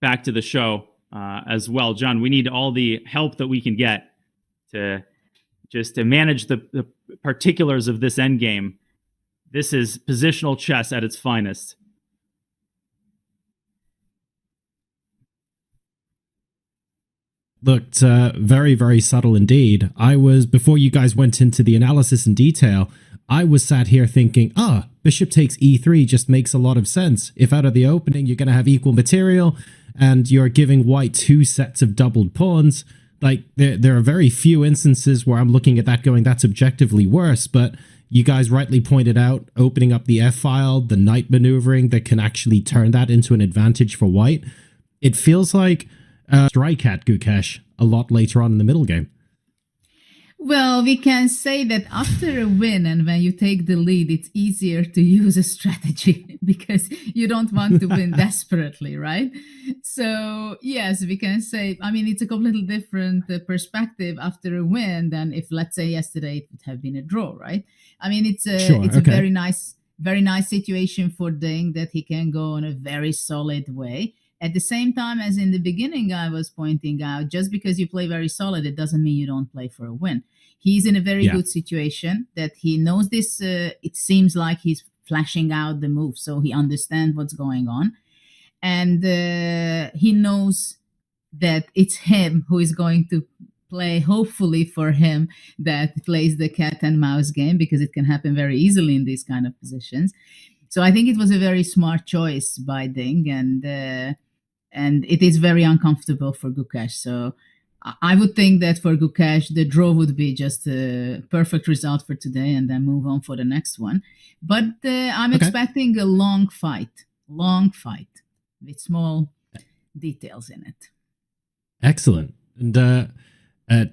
Speaker 4: back to the show as well. John, we need all the help that we can get to manage the particulars of this endgame. This is positional chess at its finest.
Speaker 1: Looked very, very subtle indeed. Before you guys went into the analysis in detail, I was sat here thinking, bishop takes e3 just makes a lot of sense. If out of the opening you're going to have equal material and you're giving white two sets of doubled pawns, like there are very few instances where I'm looking at that going, that's objectively worse, but you guys rightly pointed out opening up the f-file, the knight maneuvering that can actually turn that into an advantage for white. It feels like strike at Gukesh a lot later on in the middle game.
Speaker 2: Well, we can say that after a win and when you take the lead, it's easier to use a strategy because you don't want to win desperately, right? So, yes, we can say, I mean, it's a completely different perspective after a win than if, let's say, yesterday it would have been a draw, right? I mean, it's a very nice situation for Ding that he can go in a very solid way. At the same time, as in the beginning, I was pointing out, just because you play very solid, it doesn't mean you don't play for a win. He's in a very good situation that he knows this. It seems like he's flashing out the move, so he understands what's going on. And he knows that it's him who is going to play, hopefully for him, that plays the cat and mouse game, because it can happen very easily in these kind of positions. So I think it was a very smart choice by Ding, and it is very uncomfortable for Gukesh. So I would think that for Gukesh, the draw would be just a perfect result for today and then move on for the next one. But I'm expecting a long fight with small details in it.
Speaker 1: Excellent. And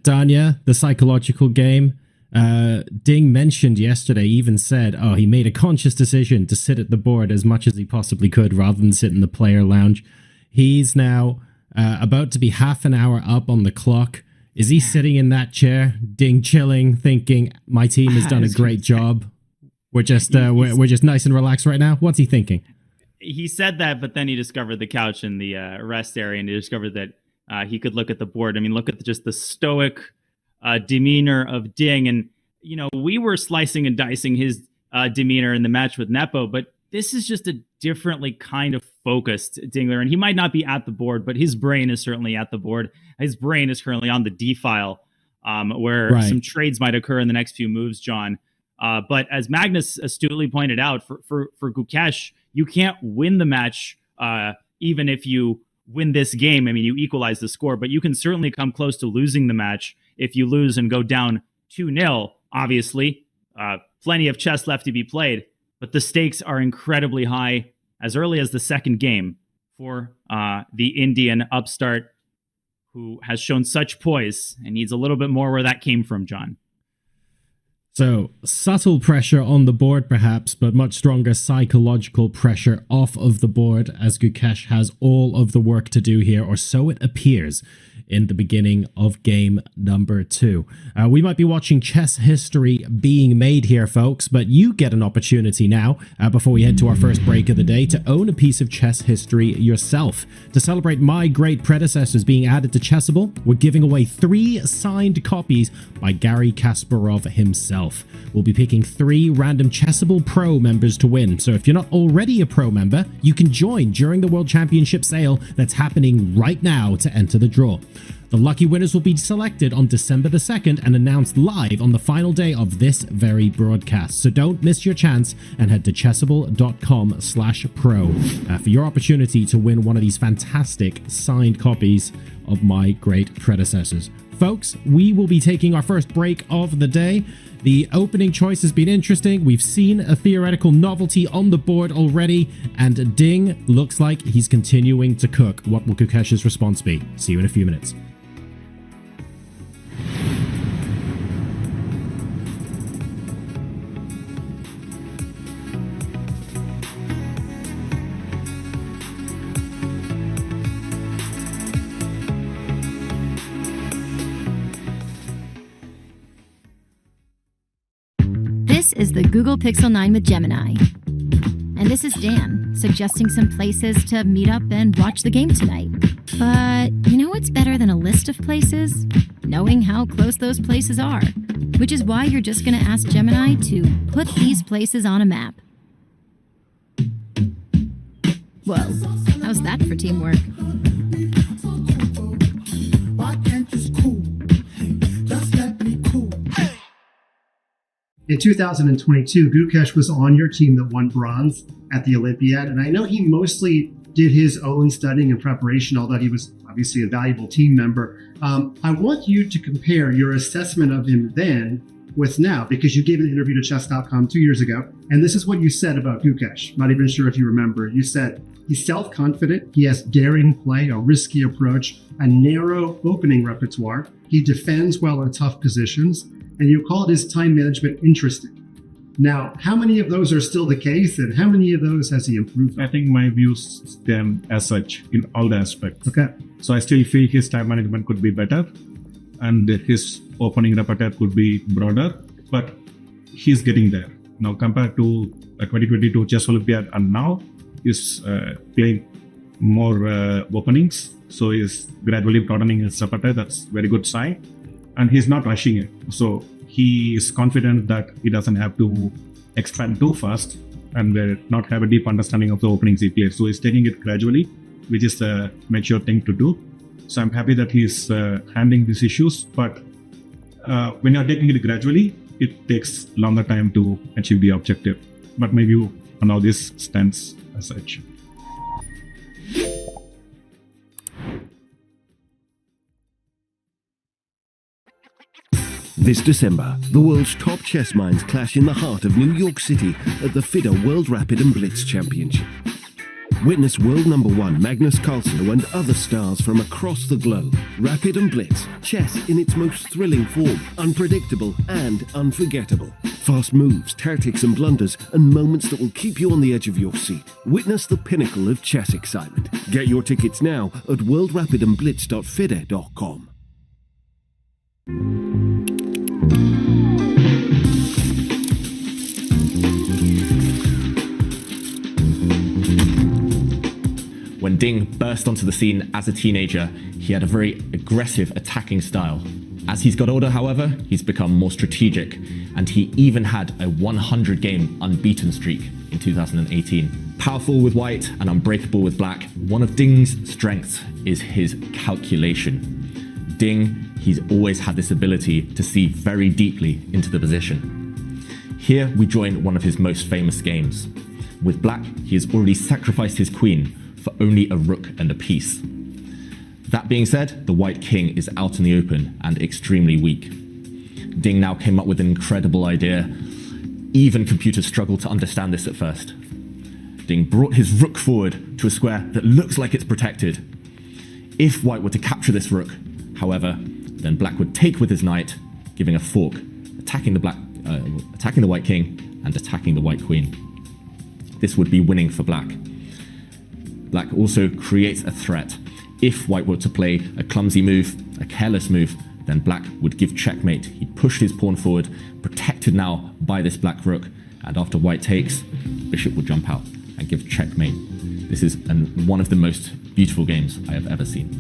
Speaker 1: Danya, the psychological game, Ding mentioned yesterday, even said, he made a conscious decision to sit at the board as much as he possibly could rather than sit in the player lounge. He's now about to be half an hour up on the clock. Is he sitting in that chair, Ding, chilling, thinking, my team has done a great job? We're just nice and relaxed right now. What's he thinking?
Speaker 4: He said that, but then he discovered the couch in the rest area, and he discovered that he could look at the board. I mean, look at just the stoic demeanor of Ding. And, we were slicing and dicing his demeanor in the match with Nepo, but this is just a differently kind of focused Dingler. And he might not be at the board, but his brain is certainly at the board. His brain is currently on the D-file, where some trades might occur in the next few moves, John. But as Magnus astutely pointed out, for Gukesh, you can't win the match even if you win this game. I mean, you equalize the score, but you can certainly come close to losing the match if you lose and go down 2-0. Obviously, plenty of chess left to be played, but the stakes are incredibly high as early as the second game for the Indian upstart who has shown such poise and needs a little bit more where that came from, John.
Speaker 1: So, subtle pressure on the board perhaps, but much stronger psychological pressure off of the board as Gukesh has all of the work to do here, or so it appears in the beginning of game number 2. We might be watching chess history being made here, folks, but you get an opportunity now, before we head to our first break of the day, to own a piece of chess history yourself. To celebrate my great predecessors being added to Chessable, we're giving away 3 signed copies by Garry Kasparov himself. We'll be picking 3 random Chessable Pro members to win, so if you're not already a Pro member, you can join during the World Championship sale that's happening right now to enter the draw. The lucky winners will be selected on December the 2nd and announced live on the final day of this very broadcast. So don't miss your chance and head to chessable.com/pro for your opportunity to win one of these fantastic signed copies of my great predecessors. Folks, we will be taking our first break of the day. The opening choice has been interesting. We've seen a theoretical novelty on the board already, and Ding looks like he's continuing to cook. What will Gukesh's response be? See you in a few minutes.
Speaker 6: This is the Google Pixel 9 with Gemini. And this is Dan, suggesting some places to meet up and watch the game tonight. But you know what's better than a list of places? Knowing how close those places are. Which is why you're just going to ask Gemini to put these places on a map. Whoa, how's that for teamwork?
Speaker 7: In 2022, Gukesh was on your team that won bronze at the Olympiad, and I know he mostly did his own studying and preparation, although he was obviously a valuable team member. I want you to compare your assessment of him then with now, because you gave an interview to chess.com 2 years ago, and this is what you said about Gukesh. Not even sure if you remember. You said, he's self-confident, he has daring play, a risky approach, a narrow opening repertoire, he defends well in tough positions, and you called his time management interesting. Now, how many of those are still the case, and how many of those has he improved?
Speaker 8: I think my views stand as such in all the aspects.
Speaker 7: Okay.
Speaker 8: So I still feel his time management could be better, and his opening repertoire could be broader, but he's getting there. Now, compared to 2022 Chess Olympiad, and now he's playing more openings, so he's gradually broadening his repertoire. That's very good sign. And he's not rushing it. So he is confident that he doesn't have to expand too fast and not have a deep understanding of the openings he plays. So he's taking it gradually, which is a mature thing to do. So I'm happy that he's handling these issues. But when you're taking it gradually, it takes longer time to achieve the objective. But maybe now this stands as such.
Speaker 9: This December, the world's top chess minds clash in the heart of New York City at the Fide World Rapid and Blitz Championship. Witness world number 1 Magnus Carlsen and other stars from across the globe. Rapid and Blitz, chess in its most thrilling form, unpredictable and unforgettable. Fast moves, tactics and blunders, and moments that will keep you on the edge of your seat. Witness the pinnacle of chess excitement. Get your tickets now at worldrapidandblitz.fide.com.
Speaker 10: When Ding burst onto the scene as a teenager, he had a very aggressive attacking style. As he's got older, however, he's become more strategic, and he even had a 100-game unbeaten streak in 2018. Powerful with white and unbreakable with black, one of Ding's strengths is his calculation. Ding, he's always had this ability to see very deeply into the position. Here we join one of his most famous games. With black, he has already sacrificed his queen for only a rook and a piece. That being said, the white king is out in the open and extremely weak. Ding now came up with an incredible idea. Even computers struggle to understand this at first. Ding brought his rook forward to a square that looks like it's protected. If white were to capture this rook, however, then black would take with his knight, giving a fork, attacking the white king and attacking the white queen. This would be winning for black. Black also creates a threat. If white were to play a clumsy move, a careless move, then black would give checkmate. He'd push his pawn forward, protected now by this black rook, and after white takes, bishop would jump out and give checkmate. This is one of the most beautiful games I have ever seen.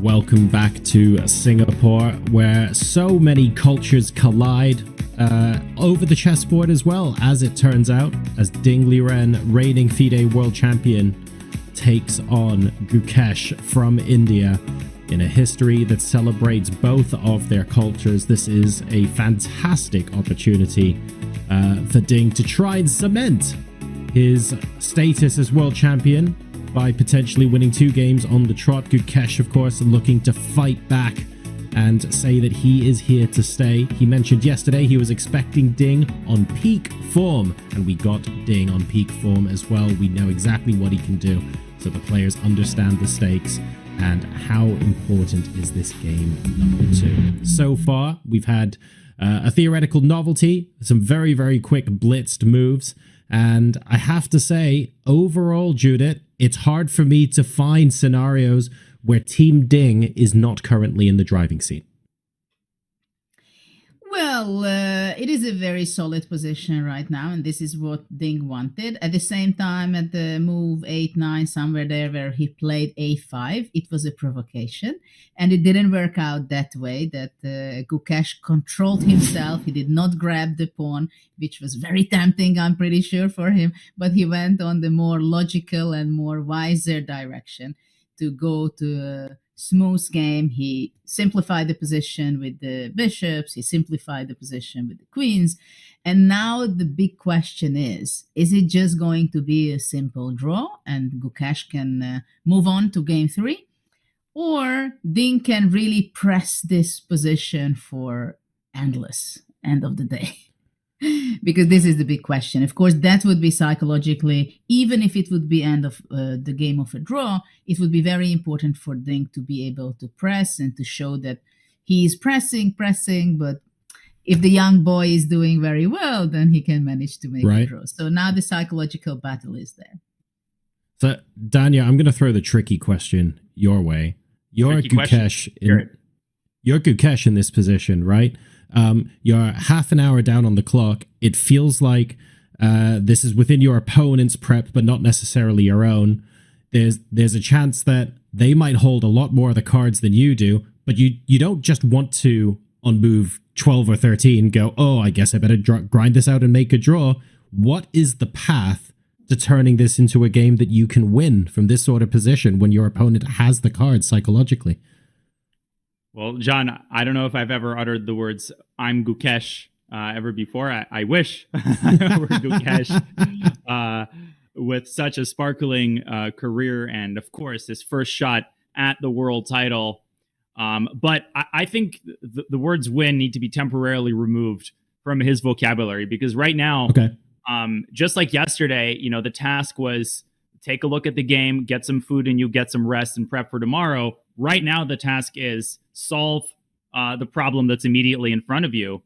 Speaker 1: Welcome back to Singapore, where so many cultures collide over the chessboard as well, as it turns out, as Ding Liren, reigning Fide world champion, takes on Gukesh from India in a history that celebrates both of their cultures. This is a fantastic opportunity for Ding to try and cement his status as world champion by potentially winning 2 games on the trot. Gukesh, of course, looking to fight back and say that he is here to stay. He mentioned yesterday he was expecting Ding on peak form, and we got Ding on peak form as well. We know exactly what he can do, so the players understand the stakes and how important is this game number 2. So far, we've had a theoretical novelty, some very, very quick blitzed moves, and I have to say, overall, Judith, it's hard for me to find scenarios where Team Ding is not currently in the driving seat.
Speaker 2: Well, it is a very solid position right now, and this is what Ding wanted. At the same time, at the move 8-9, somewhere there where he played a5, it was a provocation, and it didn't work out that way, that Gukesh controlled himself. He did not grab the pawn, which was very tempting, I'm pretty sure, for him, but he went on the more logical and more wiser direction to go to smooth game. He simplified the position with the bishops, he simplified the position with the queens, and now the big question is it just going to be a simple draw and Gukesh can move on to game 3, or Ding can really press this position for end of the day? Because this is the big question. Of course, that would be psychologically, even if it would be end of the game of a draw, it would be very important for Ding to be able to press and to show that he is pressing, but if the young boy is doing very well, then he can manage to make a draw. So now the psychological battle is there.
Speaker 1: So, Danya, I'm going to throw the tricky question your way. You're Gukesh in this position, right? You're half an hour down on the clock. It feels like this is within your opponent's prep, but not necessarily your own. There's a chance that they might hold a lot more of the cards than you do, but you don't just want to, on move 12 or 13, go, oh, I guess I better grind this out and make a draw. What is the path to turning this into a game that you can win from this sort of position when your opponent has the cards psychologically?
Speaker 4: Well, John, I don't know if I've ever uttered the words "I'm Gukesh" ever before. I wish I were Gukesh with such a sparkling career, and of course, his first shot at the world title. But I think the words "win" need to be temporarily removed from his vocabulary, because right now, just like yesterday, the task was take a look at the game, get some food and you get some rest and prep for tomorrow. Right now, the task is solve the problem that's immediately in front of you.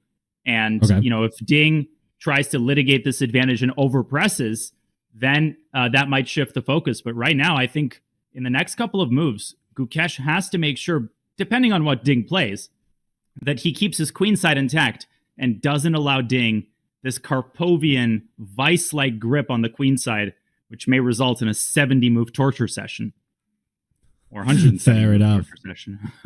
Speaker 4: And, if Ding tries to litigate this advantage and overpresses, then that might shift the focus. But right now, I think in the next couple of moves, Gukesh has to make sure, depending on what Ding plays, that he keeps his queenside intact and doesn't allow Ding this Karpovian vice-like grip on the queenside, which may result in a 70-move torture session. Or 100.
Speaker 1: Fair enough.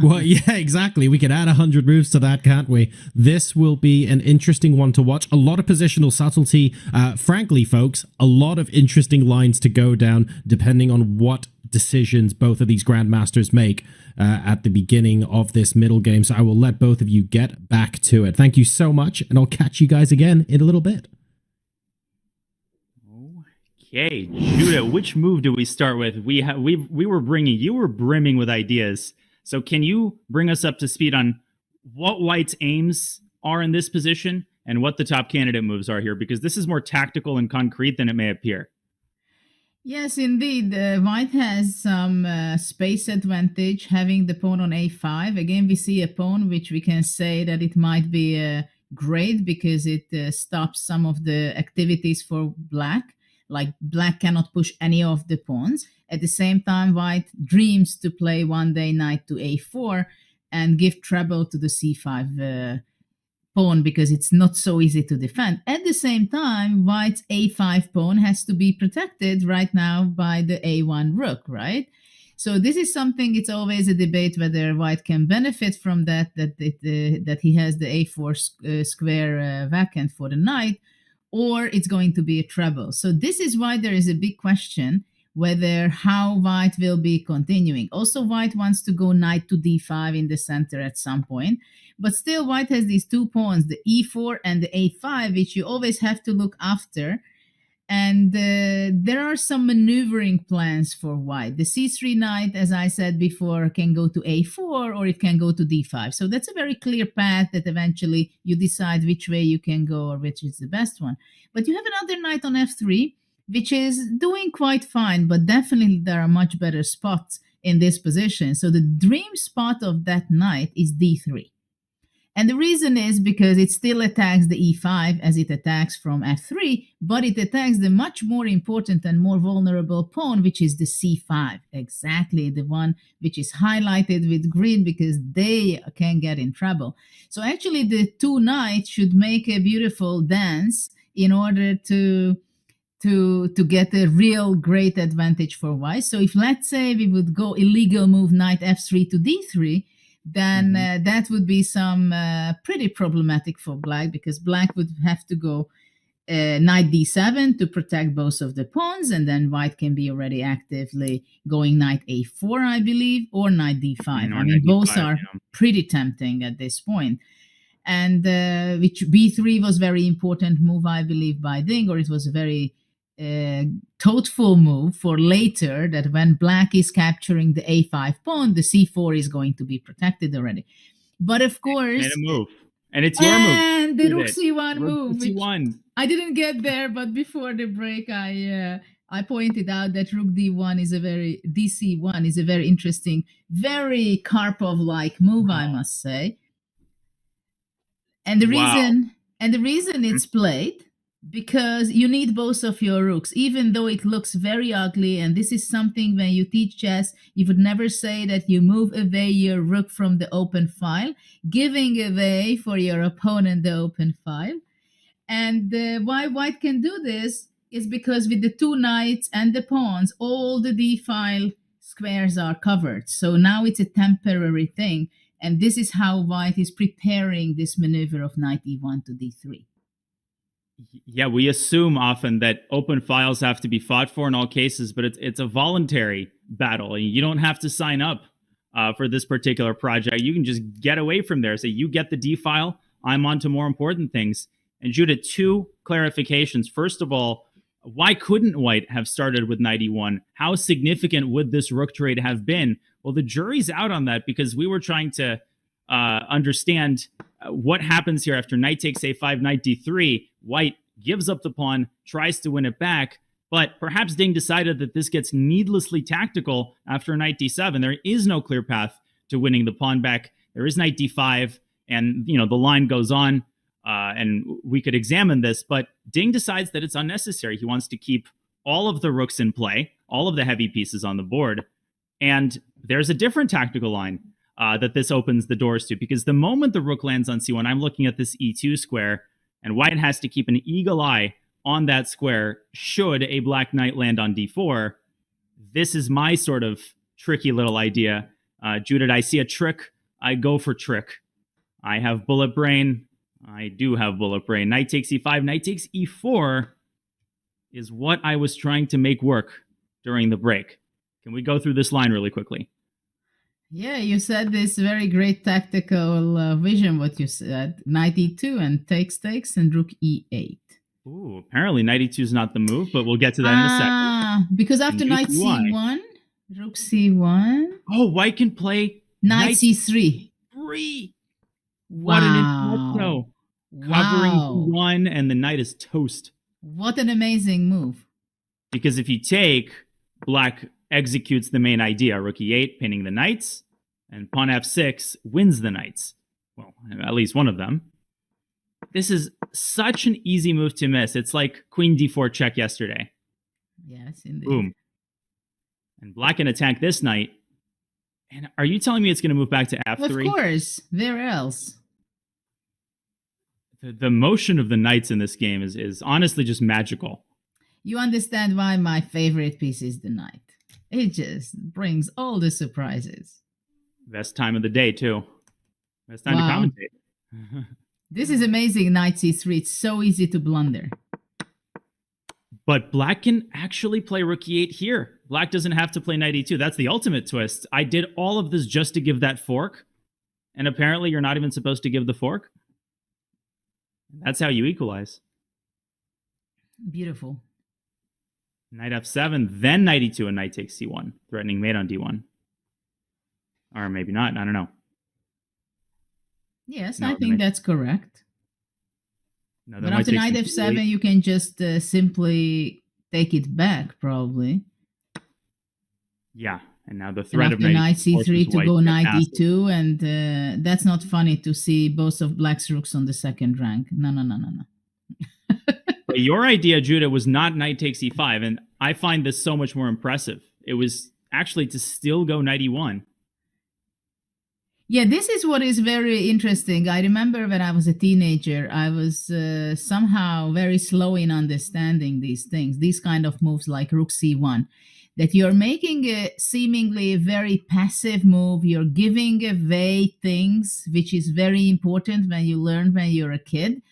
Speaker 1: Well, yeah, exactly. We could add 100 moves to that, can't we? This will be an interesting one to watch. A lot of positional subtlety. Frankly, folks, a lot of interesting lines to go down, depending on what decisions both of these grandmasters make at the beginning of this middle game. So I will let both of you get back to it. Thank you so much, and I'll catch you guys again in a little bit.
Speaker 4: Okay, Judah, which move do we start with? You were brimming with ideas. So can you bring us up to speed on what White's aims are in this position and what the top candidate moves are here? Because this is more tactical and concrete than it may appear.
Speaker 2: Yes, indeed. White has some space advantage having the pawn on a5. Again, we see a pawn which we can say that it might be great because it stops some of the activities for black. Like black cannot push any of the pawns. At the same time, White dreams to play one day knight to a4 and give trouble to the c5 pawn because it's not so easy to defend. At the same time, White's a5 pawn has to be protected right now by the a1 rook, right? So this is something, it's always a debate whether White can benefit from that he has the a4 square vacant for the knight, or it's going to be a trouble. So this is why there is a big question whether how White will be continuing. Also, White wants to go knight to d5 in the center at some point. But still, White has these two pawns, the e4 and the a5, which you always have to look after. And there are some maneuvering plans for White. The c3 knight, as I said before, can go to a4 or it can go to d5. So that's a very clear path that eventually you decide which way you can go or which is the best one. But you have another knight on f3, which is doing quite fine, but definitely there are much better spots in this position. So the dream spot of that knight is d3. And the reason is because it still attacks the e5 as it attacks from f3, but it attacks the much more important and more vulnerable pawn, which is the c5. Exactly, the one which is highlighted with green because they can get in trouble. So actually the two knights should make a beautiful dance in order to get a real great advantage for White. So if, let's say, we would go illegal move knight f3 to d3, then that would be some pretty problematic for black, because black would have to go knight d7 to protect both of the pawns, and then White can be already actively going knight a4, I believe, or knight d5. I mean, both are pretty tempting at this point. And which b3 was very important move, I believe, by Ding, or it was a very thoughtful move for later, that when black is capturing the a5 pawn, the c4 is going to be protected already. But of course,
Speaker 4: and a move, and it's your move,
Speaker 2: and the rook c1 move,
Speaker 4: which
Speaker 2: I didn't get there, but before the break I pointed out that rook d1 is dc1 is a very interesting, very Karpov-like move, I must say. And the reason it's played, because you need both of your rooks, even though it looks very ugly. And this is something, when you teach chess, you would never say that you move away your rook from the open file, giving away for your opponent the open file. And why White can do this is because with the two knights and the pawns, all the d-file squares are covered. So now it's a temporary thing. And this is how White is preparing this maneuver of knight e1 to d3.
Speaker 4: Yeah, we assume often that open files have to be fought for in all cases, but it's a voluntary battle. You don't have to sign up for this particular project. You can just get away from there. Say, you get the D file, I'm on to more important things. And Judah, two clarifications. First of all, why couldn't White have started with knight e1? How significant would this rook trade have been? Well, the jury's out on that, because we were trying to understand what happens here after knight takes a5, knight d3. White gives up the pawn, tries to win it back. But perhaps Ding decided that this gets needlessly tactical after knight d7. There is no clear path to winning the pawn back. There is knight d5, and the line goes on, and we could examine this. But Ding decides that it's unnecessary. He wants to keep all of the rooks in play, all of the heavy pieces on the board. And there's a different tactical line that this opens the doors to, because the moment the rook lands on c1, I'm looking at this e2 square, and white has to keep an eagle eye on that square should a black knight land on d4. This is my sort of tricky little idea. Judith, I see a trick, I go for trick. I have bullet brain. I do have bullet brain. Knight takes e5, knight takes e4 is what I was trying to make work during the break. Can we go through this line really quickly?
Speaker 2: Yeah, you said this very great tactical vision, what you said. Knight e2 and takes, and rook e8.
Speaker 4: Ooh, apparently knight e2 is not the move, but we'll get to that in a second.
Speaker 2: Because after knight c1, rook c1.
Speaker 4: Oh, white can play
Speaker 2: knight c3.
Speaker 4: What an intellecto. Covering c1, and the knight is toast.
Speaker 2: What an amazing move.
Speaker 4: Because if you take, black executes the main idea. Rook e8, pinning the knights, and pawn f6 wins the knights. Well, at least one of them. This is such an easy move to miss. It's like queen d4 check yesterday.
Speaker 2: Yes, indeed.
Speaker 4: Boom. And black can attack this knight. And are you telling me it's going to move back to f3?
Speaker 2: Of course. Where else?
Speaker 4: The motion of the knights in this game is honestly just magical.
Speaker 2: You understand why my favorite piece is the knight. It just brings all the surprises.
Speaker 4: Best time of the day, too. Best time to commentate.
Speaker 2: This is amazing, knight c3. It's so easy to blunder.
Speaker 4: But black can actually play rook e8 here. Black doesn't have to play knight e2. That's the ultimate twist. I did all of this just to give that fork. And apparently you're not even supposed to give the fork. That's how you equalize.
Speaker 2: Beautiful.
Speaker 4: Knight f7, then knight e2 and knight takes c1, threatening mate on d1. Or maybe not, I don't know.
Speaker 2: Yes, no, I think that's correct.
Speaker 4: No,
Speaker 2: but after knight f7, you can just simply take it back, probably.
Speaker 4: Yeah, and now the threat of
Speaker 2: knight c3 to go knight e2, and that's not funny to see both of black's rooks on the second rank. No.
Speaker 4: But your idea, Judah, was not knight takes e5, and I find this so much more impressive. It was actually to still go knight e1.
Speaker 2: Yeah, this is what is very interesting. I remember when I was a teenager, I was somehow very slow in understanding these things, these kind of moves like rook c1, that you're making a seemingly very passive move. You're giving away things, which is very important when you learn when you're a kid,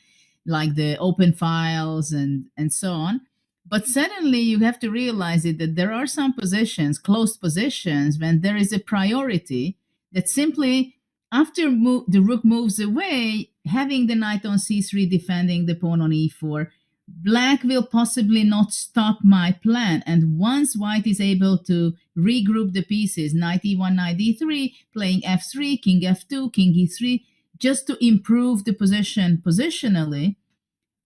Speaker 2: like the open files and so on. But suddenly you have to realize that there are some positions, closed positions, when there is a priority that simply after the rook moves away, having the knight on c3 defending the pawn on e4, black will possibly not stop my plan. And once white is able to regroup the pieces, knight e1, knight e3, playing f3, king f2, king e3, just to improve the position positionally,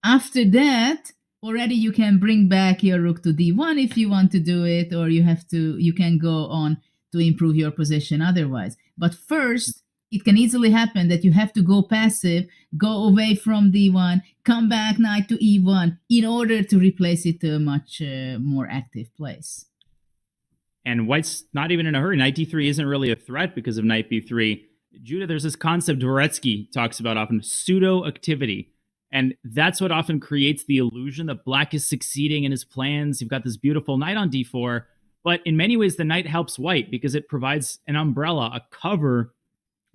Speaker 2: after that, already you can bring back your rook to d1 if you want to do it, or you can go on to improve your position otherwise. But first, it can easily happen that you have to go passive, go away from d1, come back knight to e1 in order to replace it to a much more active place.
Speaker 4: And white's not even in a hurry. Knight d3 isn't really a threat because of knight b3. Judah, there's this concept Dvoretsky talks about often, pseudo-activity. And that's what often creates the illusion that black is succeeding in his plans. You've got this beautiful knight on d4, but in many ways the knight helps white because it provides an umbrella, a cover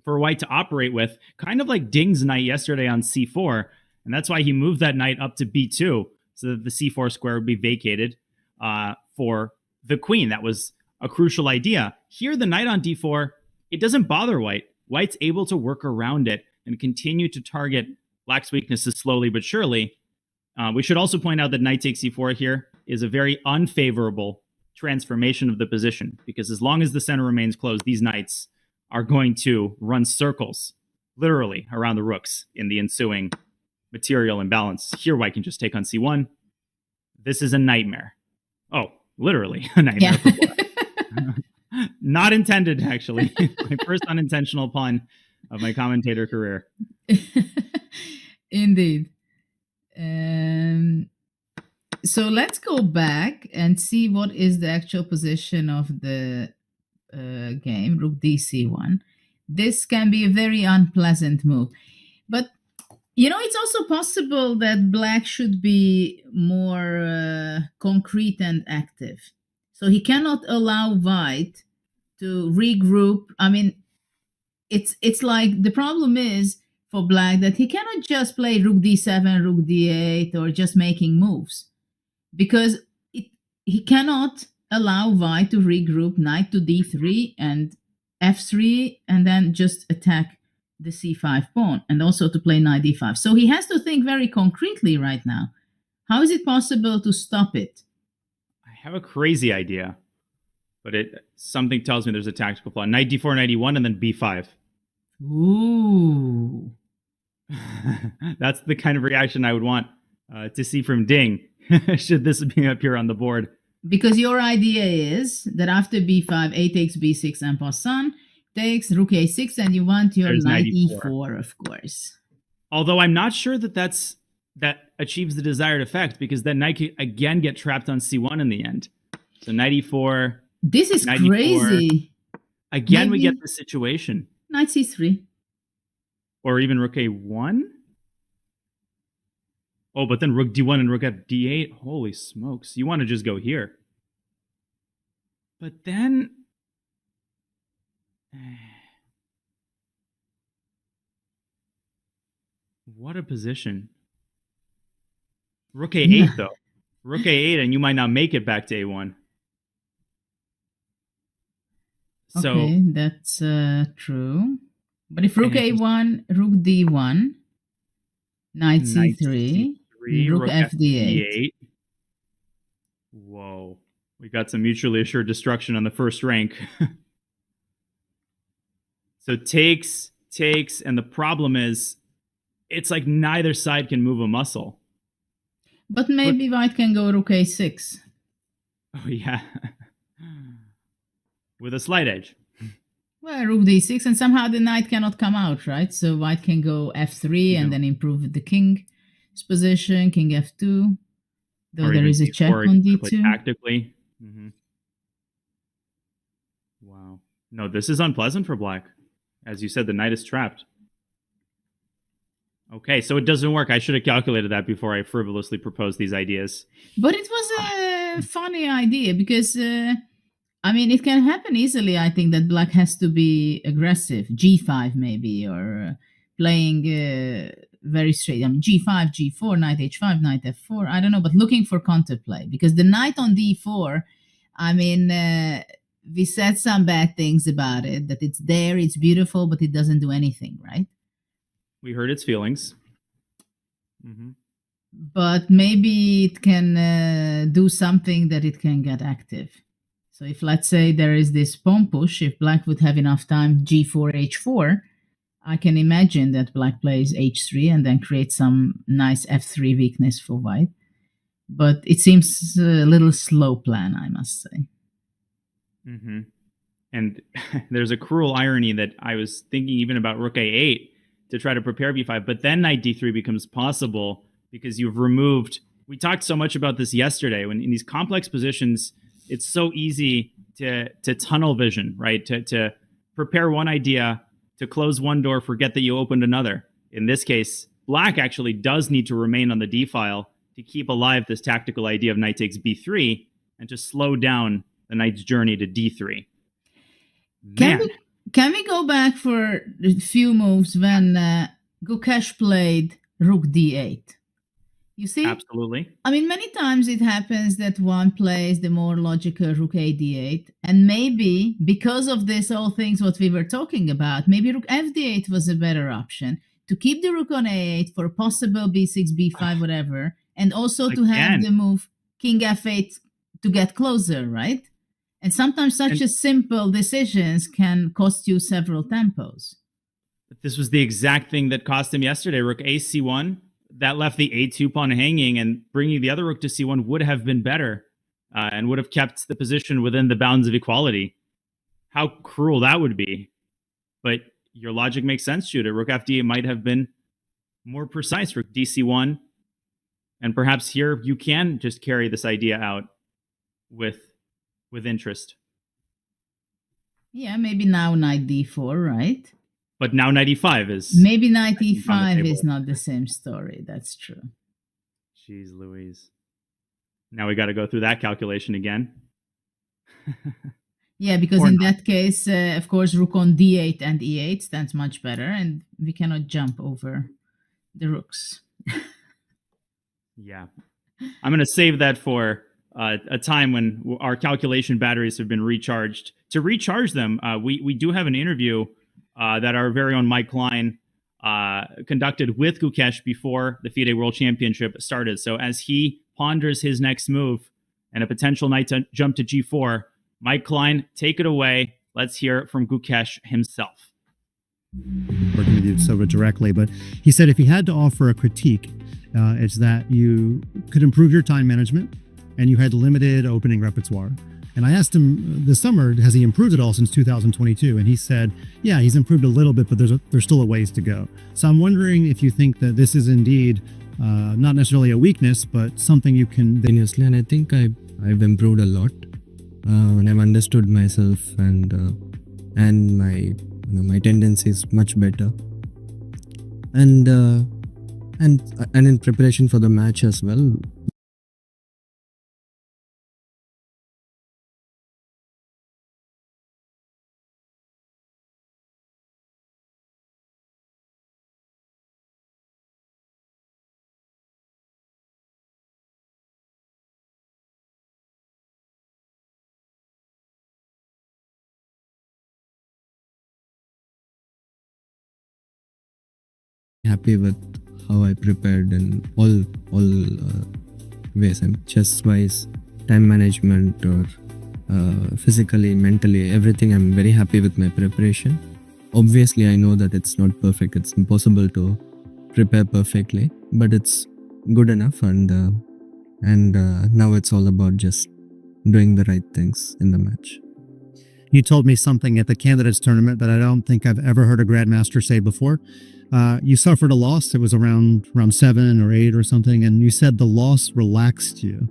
Speaker 4: for white to operate with, kind of like Ding's knight yesterday on c4. And that's why he moved that knight up to b2, so that the c4 square would be vacated for the queen. That was a crucial idea. Here, the knight on d4, it doesn't bother white. White's able to work around it and continue to target black's weaknesses slowly but surely. We should also point out that knight takes c4 here is a very unfavorable transformation of the position, because as long as the center remains closed, these knights are going to run circles, literally, around the rooks in the ensuing material imbalance. Here, white can just take on c1. This is a nightmare. Oh, literally a nightmare
Speaker 2: Yeah.
Speaker 4: for Black. Not intended, actually. My first unintentional pun of my commentator career.
Speaker 2: Indeed. So let's go back and see what is the actual position of the game, rook dc1. This can be a very unpleasant move. But, it's also possible that black should be more concrete and active. So he cannot allow white to regroup. I mean, it's like the problem is for black that he cannot just play rook d7, rook d8, or just making moves, because he cannot allow white to regroup knight to d3 and f3 and then just attack the c5 pawn, and also to play knight d5. So he has to think very concretely right now. How is it possible to stop it?
Speaker 4: I have a crazy idea, but something tells me there's a tactical flaw. Knight d4, knight e1, and then b5.
Speaker 2: Ooh.
Speaker 4: That's the kind of reaction I would want to see from Ding, should this appear on the board.
Speaker 2: Because your idea is that after b5, a takes b6 en passant, takes rook a6, and you want your
Speaker 4: There's
Speaker 2: knight
Speaker 4: knight
Speaker 2: e4, of course.
Speaker 4: Although I'm not sure that achieves the desired effect, because then knight could again get trapped on c1 in the end. So knight e4.
Speaker 2: This is
Speaker 4: knight
Speaker 2: crazy.
Speaker 4: E4. Again, we
Speaker 2: Maybe
Speaker 4: get this situation.
Speaker 2: knight c3.
Speaker 4: Or even rook a1. Oh, but then rook d1 and rook d8. Holy smokes. You want to just go here. But then... What a position. Rook a8, though. Rook a8, and you might not make it back to a1. So,
Speaker 2: Okay, that's true. But if rook a1, rook d1, knight c3, rook f d8.
Speaker 4: Whoa. We got some mutually assured destruction on the first rank. So takes, and the problem is, it's like neither side can move a muscle.
Speaker 2: But maybe white can go rook a6.
Speaker 4: Oh, yeah. With a slight edge.
Speaker 2: Well, rook d6, and somehow the knight cannot come out, right? So white can go f3 and then improve the king's position, king f2. Though
Speaker 4: Or
Speaker 2: there
Speaker 4: even
Speaker 2: is a
Speaker 4: d4,
Speaker 2: check on d2.
Speaker 4: Tactically. Mm-hmm. Wow. No, this is unpleasant for black. As you said, the knight is trapped. Okay, so it doesn't work. I should have calculated that before I frivolously proposed these ideas.
Speaker 2: But it was a funny idea because, it can happen easily, I think, that black has to be aggressive. G5 maybe, or playing very straight. G5, G4, knight H5, knight F4. I don't know, but looking for counterplay. Because the knight on D4, we said some bad things about it, that it's there, it's beautiful, but it doesn't do anything, right?
Speaker 4: We heard its feelings. Mm-hmm.
Speaker 2: But maybe it can do something that it can get active. So if, let's say, there is this pawn push, if black would have enough time, G4, H4, I can imagine that black plays H3 and then creates some nice F3 weakness for white. But it seems a little slow plan, I must say.
Speaker 4: Mm-hmm. And there's a cruel irony that I was thinking even about rook a8 to try to prepare b5, but then knight d3 becomes possible because you've removed... We talked so much about this yesterday, when in these complex positions, it's so easy to tunnel vision, right? To prepare one idea, to close one door, forget that you opened another. In this case, black actually does need to remain on the d file to keep alive this tactical idea of knight takes b3 and to slow down the knight's journey to d3.
Speaker 2: Can we go back for a few moves when Gukesh played rook d8? You see?
Speaker 4: Absolutely.
Speaker 2: Many times it happens that one plays the more logical rook a d8, and maybe because of this all things what we were talking about, maybe rook f d8 was a better option to keep the rook on a8 for possible b6, b5, whatever, and also to have the move king f8 to get closer, right? And sometimes such a simple decisions can cost you several tempos.
Speaker 4: This was the exact thing that cost him yesterday. Rook a c1. That left the a2 pawn hanging, and bringing the other rook to c1 would have been better. and would have kept the position within the bounds of equality. How cruel that would be. But your logic makes sense, Judah. Rook FD might have been more precise. Rook DC1. And perhaps here you can just carry this idea out with interest.
Speaker 2: Yeah, maybe now knight d4, right?
Speaker 4: But now knight e5 is...
Speaker 2: Maybe knight e5 is not the same story. That's true.
Speaker 4: Jeez Louise. Now we got to go through that calculation again.
Speaker 2: Yeah, because in that case, of course, rook on d8 and e8 stands much better, and we cannot jump over the rooks.
Speaker 4: Yeah. I'm going to save that for a time when our calculation batteries have been recharged. To recharge them, we do have an interview that our very own Mike Klein conducted with Gukesh before the FIDE World Championship started. So as he ponders his next move and a potential knight jump to g4, Mike Klein, take it away. Let's hear it from Gukesh himself.
Speaker 5: Working with you so directly, but he said if he had to offer a critique, it's that you could improve your time management and you had limited opening repertoire. And I asked him this summer, has he improved at all since 2022? And he said, yeah, he's improved a little bit, but there's still a ways to go. So I'm wondering if you think that this is indeed not necessarily a weakness, but something you can...
Speaker 11: Continuously, and I think I've improved a lot when I've understood myself and my tendencies much better. And in preparation for the match as well. Happy with how I prepared in all ways. I'm chess-wise, time management, or physically, mentally, everything. I'm very happy with my preparation. Obviously, I know that it's not perfect. It's impossible to prepare perfectly, but it's good enough. And now it's all about just doing the right things in the match.
Speaker 5: You told me something at the candidates tournament that I don't think I've ever heard a grandmaster say before. You suffered a loss. It was around 7 or 8 or something, and you said the loss relaxed you.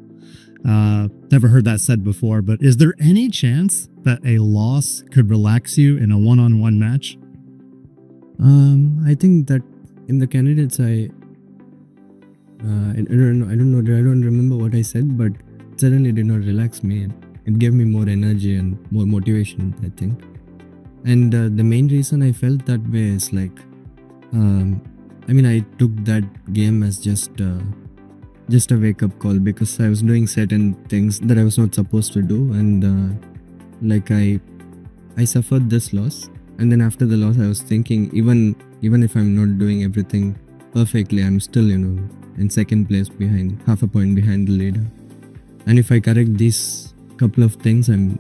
Speaker 5: Never heard that said before, but is there any chance that a loss could relax you in a one-on-one match?
Speaker 11: I think that in the candidates, I don't remember what I said, but it certainly did not relax me. It gave me more energy and more motivation, I think. And the main reason I felt that way is like, I took that game as just a wake-up call because I was doing certain things that I was not supposed to do, and I suffered this loss. And then after the loss, I was thinking, even if I'm not doing everything perfectly, I'm still in second place, behind half a point behind the leader. And if I correct these couple of things, I will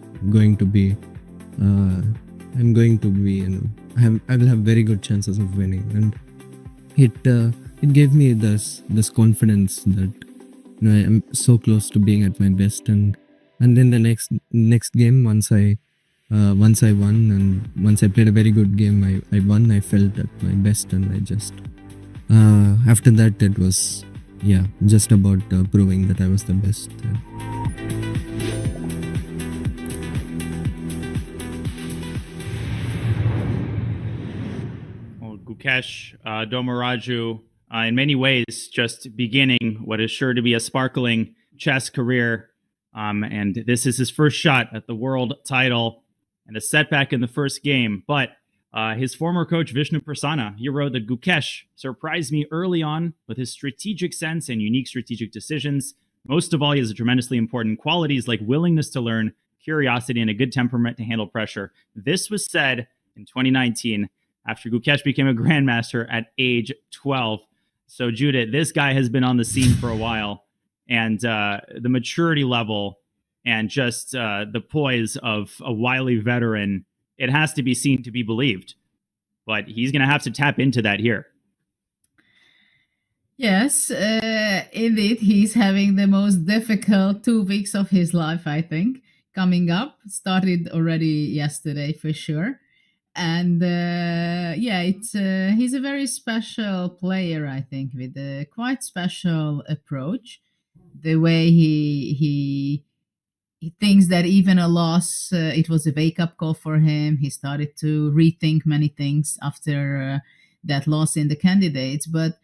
Speaker 11: have very good chances of winning. And it gave me this confidence that I am so close to being at my best. And then the next game, once I won, and once I played a very good game, I won. I felt at my best, and I just after that it was just about proving that I was the best.
Speaker 4: Gukesh Domoraju, in many ways, just beginning what is sure to be a sparkling chess career. And this is his first shot at the world title and a setback in the first game. But his former coach, Vishnu Prasanna, he wrote that Gukesh surprised me early on with his strategic sense and unique strategic decisions. Most of all, he has tremendously important qualities like willingness to learn, curiosity, and a good temperament to handle pressure. This was said in 2019 after Gukesh became a grandmaster at age 12. So, Judith, this guy has been on the scene for a while, and the maturity level and just the poise of a wily veteran, it has to be seen to be believed. But he's going to have to tap into that here.
Speaker 2: Yes, indeed, he's having the most difficult 2 weeks of his life, I think, coming up. Started already yesterday for sure. And yeah, it's he's a very special player, I think, with a quite special approach. The way he thinks that even a loss, it was a wake up call for him. He started to rethink many things after that loss in the candidates. But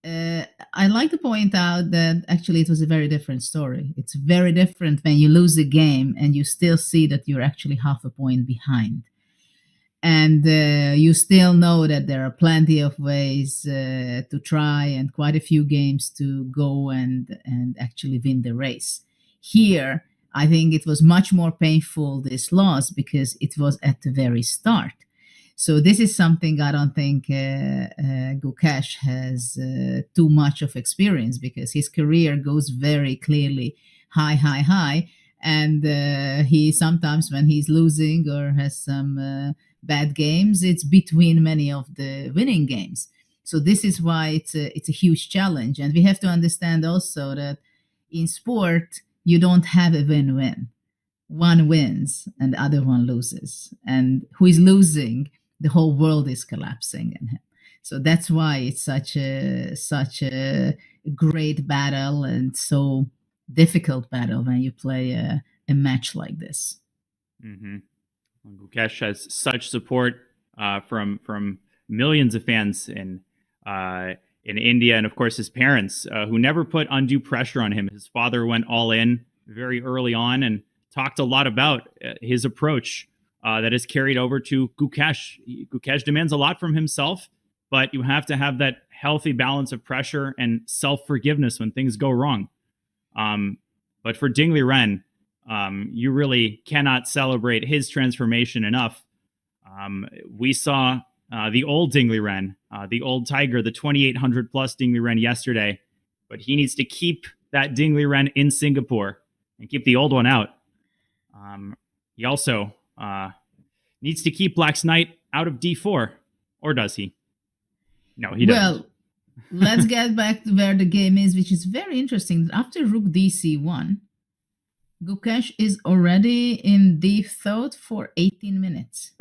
Speaker 2: I like to point out that actually it was a very different story. It's very different when you lose a game and you still see that you're actually half a point behind. And you still know that there are plenty of ways to try and quite a few games to go and actually win the race. Here, I think it was much more painful, this loss, because it was at the very start. So this is something I don't think Gukesh has too much of experience, because his career goes very clearly high, high, high. And he sometimes, when he's losing or has some bad games, it's between many of the winning games. So this is why it's a huge challenge. And we have to understand also that in sport, you don't have a win-win. One wins and the other one loses. And who is losing, the whole world is collapsing in him. So that's why it's such a great battle and so difficult battle when you play a match like this.
Speaker 4: Mm-hmm. Gukesh has such support from millions of fans in India, and of course his parents, who never put undue pressure on him. His father went all in very early on and talked a lot about his approach that is carried over to Gukesh. Gukesh demands a lot from himself, but you have to have that healthy balance of pressure and self-forgiveness when things go wrong. But for Ding Liren, you really cannot celebrate his transformation enough. We saw the old Ding Liren, the old Tiger, the 2,800 plus Ding Liren yesterday, but he needs to keep that Ding Liren in Singapore and keep the old one out. He also needs to keep Black's Knight out of D4, or does he? No, he doesn't.
Speaker 2: Well, let's get back to where the game is, which is very interesting. After Rook DC1, Gukesh is already in deep thought for 18 minutes.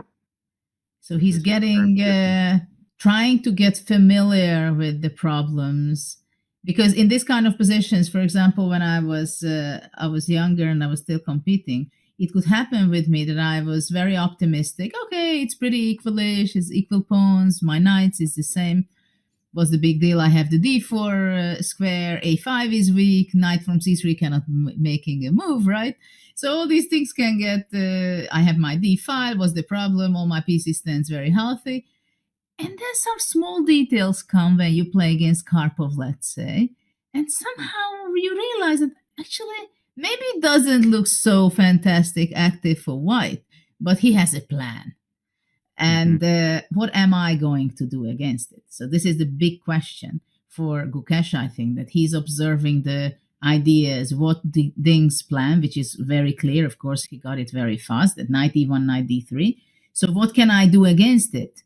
Speaker 2: So he's trying to get familiar with the problems, because in this kind of positions, for example, when I was younger and I was still competing, it could happen with me that I was very optimistic. Okay, it's pretty equalish, it's equal pawns, my knights is the same. What's the big deal? I have the d4 square, a5 is weak, knight from c3 cannot making a move, right? So all these things can get, I have my d5, what's the problem? All my pieces stands very healthy. And then some small details come when you play against Karpov, let's say, and somehow you realize that actually maybe it doesn't look so fantastic active for white, but he has a plan. And what am I going to do against it? So this is the big question for Gukesh, I think, that he's observing the ideas, what Ding's plan, which is very clear. Of course, he got it very fast, at knight e1, knight d3. So what can I do against it?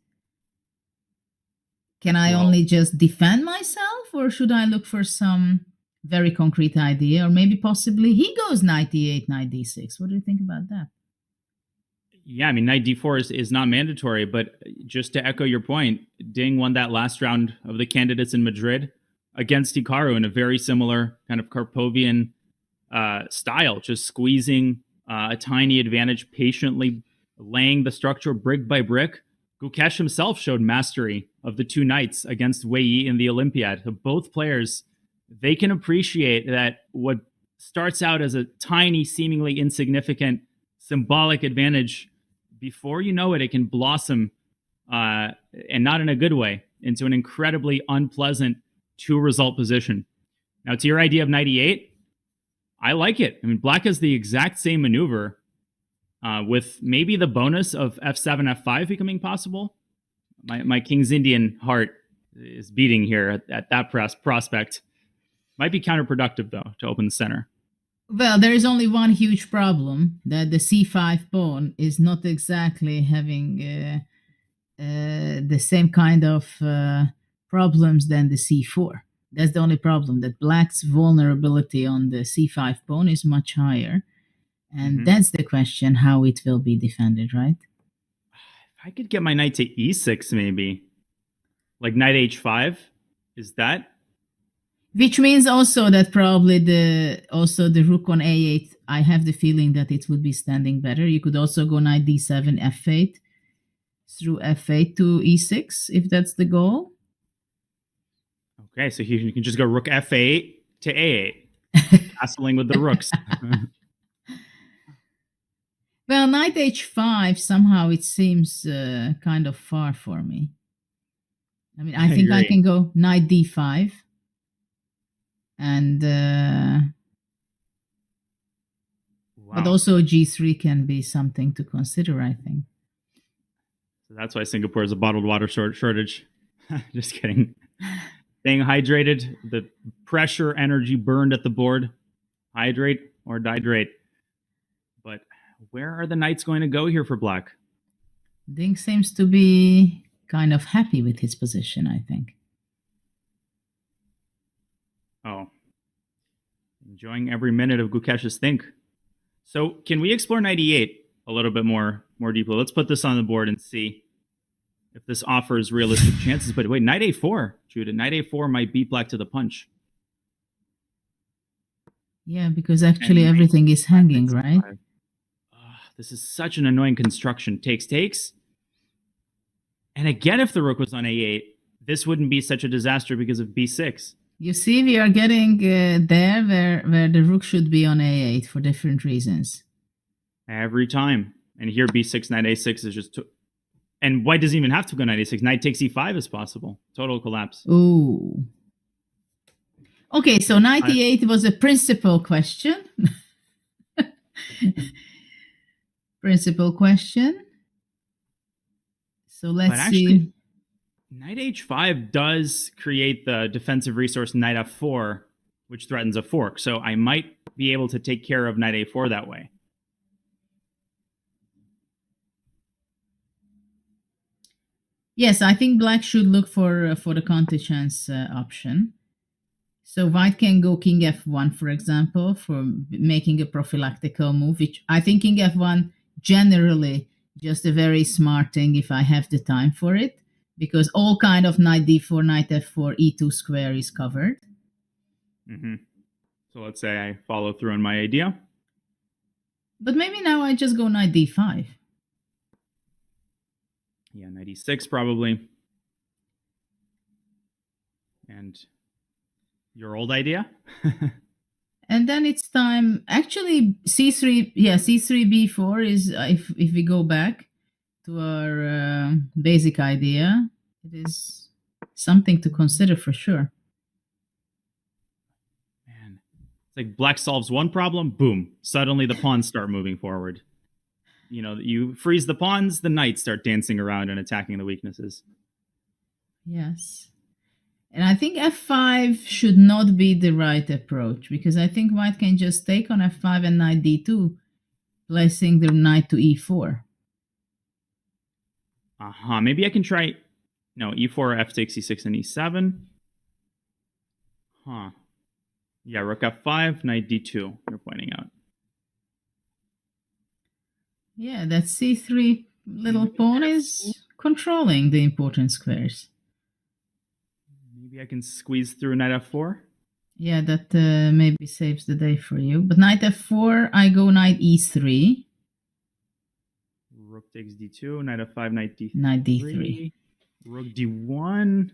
Speaker 2: Can I only just defend myself, or should I look for some very concrete idea? Or maybe possibly he goes knight e8, knight d6. What do you think about that?
Speaker 4: Yeah, I mean, knight d4 is not mandatory, but just to echo your point, Ding won that last round of the candidates in Madrid against Hikaru in a very similar kind of Karpovian style, just squeezing a tiny advantage, patiently laying the structure brick by brick. Gukesh himself showed mastery of the two knights against Wei Yi in the Olympiad. So both players, they can appreciate that what starts out as a tiny, seemingly insignificant symbolic advantage, before you know it, it can blossom, and not in a good way, into an incredibly unpleasant two-result position. Now, to your idea of knight e8, I like it. I mean, Black has the exact same maneuver, with maybe the bonus of f7, f5 becoming possible. My King's Indian heart is beating here at that prospect. Might be counterproductive, though, to open the center.
Speaker 2: Well, there is only one huge problem, that the c5 pawn is not exactly having the same kind of problems than the c4. That's the only problem, that black's vulnerability on the c5 pawn is much higher. And that's the question, how it will be defended, right?
Speaker 4: If I could get my knight to e6, maybe. Like knight h5, is that?
Speaker 2: Which means also that probably the rook on a8, I have the feeling that it would be standing better. You could also go knight d7, f8, through f8 to e6, if that's the goal.
Speaker 4: Okay, so you can just go rook f8 to a8, castling with the rooks.
Speaker 2: Well, knight h5, somehow it seems kind of far for me. I mean, I think I can go knight d5. And but also g3 can be something to consider, I think.
Speaker 4: So that's why Singapore is a bottled water shortage. Just kidding. Staying hydrated, the pressure energy burned at the board. Hydrate or dihydrate. But where are the knights going to go here for black?
Speaker 2: Ding seems to be kind of happy with his position, I think.
Speaker 4: Oh. Enjoying every minute of Gukesh's think. So can we explore knight e8 a little bit more deeply? Let's put this on the board and see if this offers realistic chances. But wait, knight a4, Judah. Knight a4 might beat black to the punch.
Speaker 2: Yeah, because actually everything is hanging, right?
Speaker 4: This is such an annoying construction. Takes. And again, if the rook was on a8, this wouldn't be such a disaster because of b6.
Speaker 2: You see, we are getting there where the rook should be on a8 for different reasons.
Speaker 4: Every time. And here b6, knight a6 is just... And white doesn't even have to go knight a6. Knight takes e5 is possible. Total collapse.
Speaker 2: Ooh. Okay, so knight e8 was a principal question. Principal question. So let's see.
Speaker 4: Knight h5 does create the defensive resource knight f4, which threatens a fork. So I might be able to take care of knight a4 that way.
Speaker 2: Yes, I think black should look for the counter chance option. So white can go king f1, for example, for making a prophylactical move, which I think king f1 generally just a very smart thing if I have the time for it, because all kind of knight d4, knight f4, e2 square is covered.
Speaker 4: So let's say I follow through on my idea.
Speaker 2: But maybe now I just go knight d5.
Speaker 4: Yeah, knight e6 probably. And your old idea?
Speaker 2: And then it's time, actually c3, c3, b4 is, if we go back to our basic idea, it is something to consider for sure.
Speaker 4: Man, it's like black solves one problem, boom, suddenly the pawns start moving forward. You know, you freeze the pawns, the knights start dancing around and attacking the weaknesses.
Speaker 2: Yes. And I think f5 should not be the right approach, because I think white can just take on f5 and knight d2, placing the knight to e4.
Speaker 4: Maybe I can try, e4, f takes e6 and e7. Yeah, rook f5, knight d2, you're pointing out.
Speaker 2: Yeah, that c3 little pawn is controlling the important squares.
Speaker 4: Maybe I can squeeze through knight f4?
Speaker 2: Yeah, that maybe saves the day for you. But knight f4, I go knight e3.
Speaker 4: Rook takes d2, knight f5, knight d3.
Speaker 2: Knight d3.
Speaker 4: Rook d1.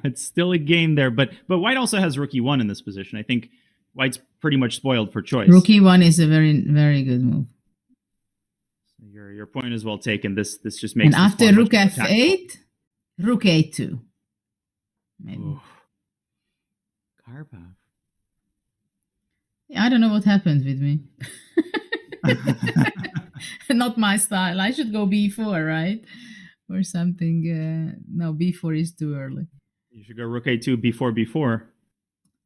Speaker 4: It's still a game there, but white also has rook e1 in this position. I think white's pretty much spoiled for choice.
Speaker 2: Rook e1 is a very, very good move.
Speaker 4: Your point is well taken. This just makes.
Speaker 2: And after rook f8, rook a2. Maybe.
Speaker 4: Karpov.
Speaker 2: Yeah, I don't know what happened with me. Not my style. I should go b4, right? Or something. No, b4 is too early.
Speaker 4: You should go rook a2, b4, b4.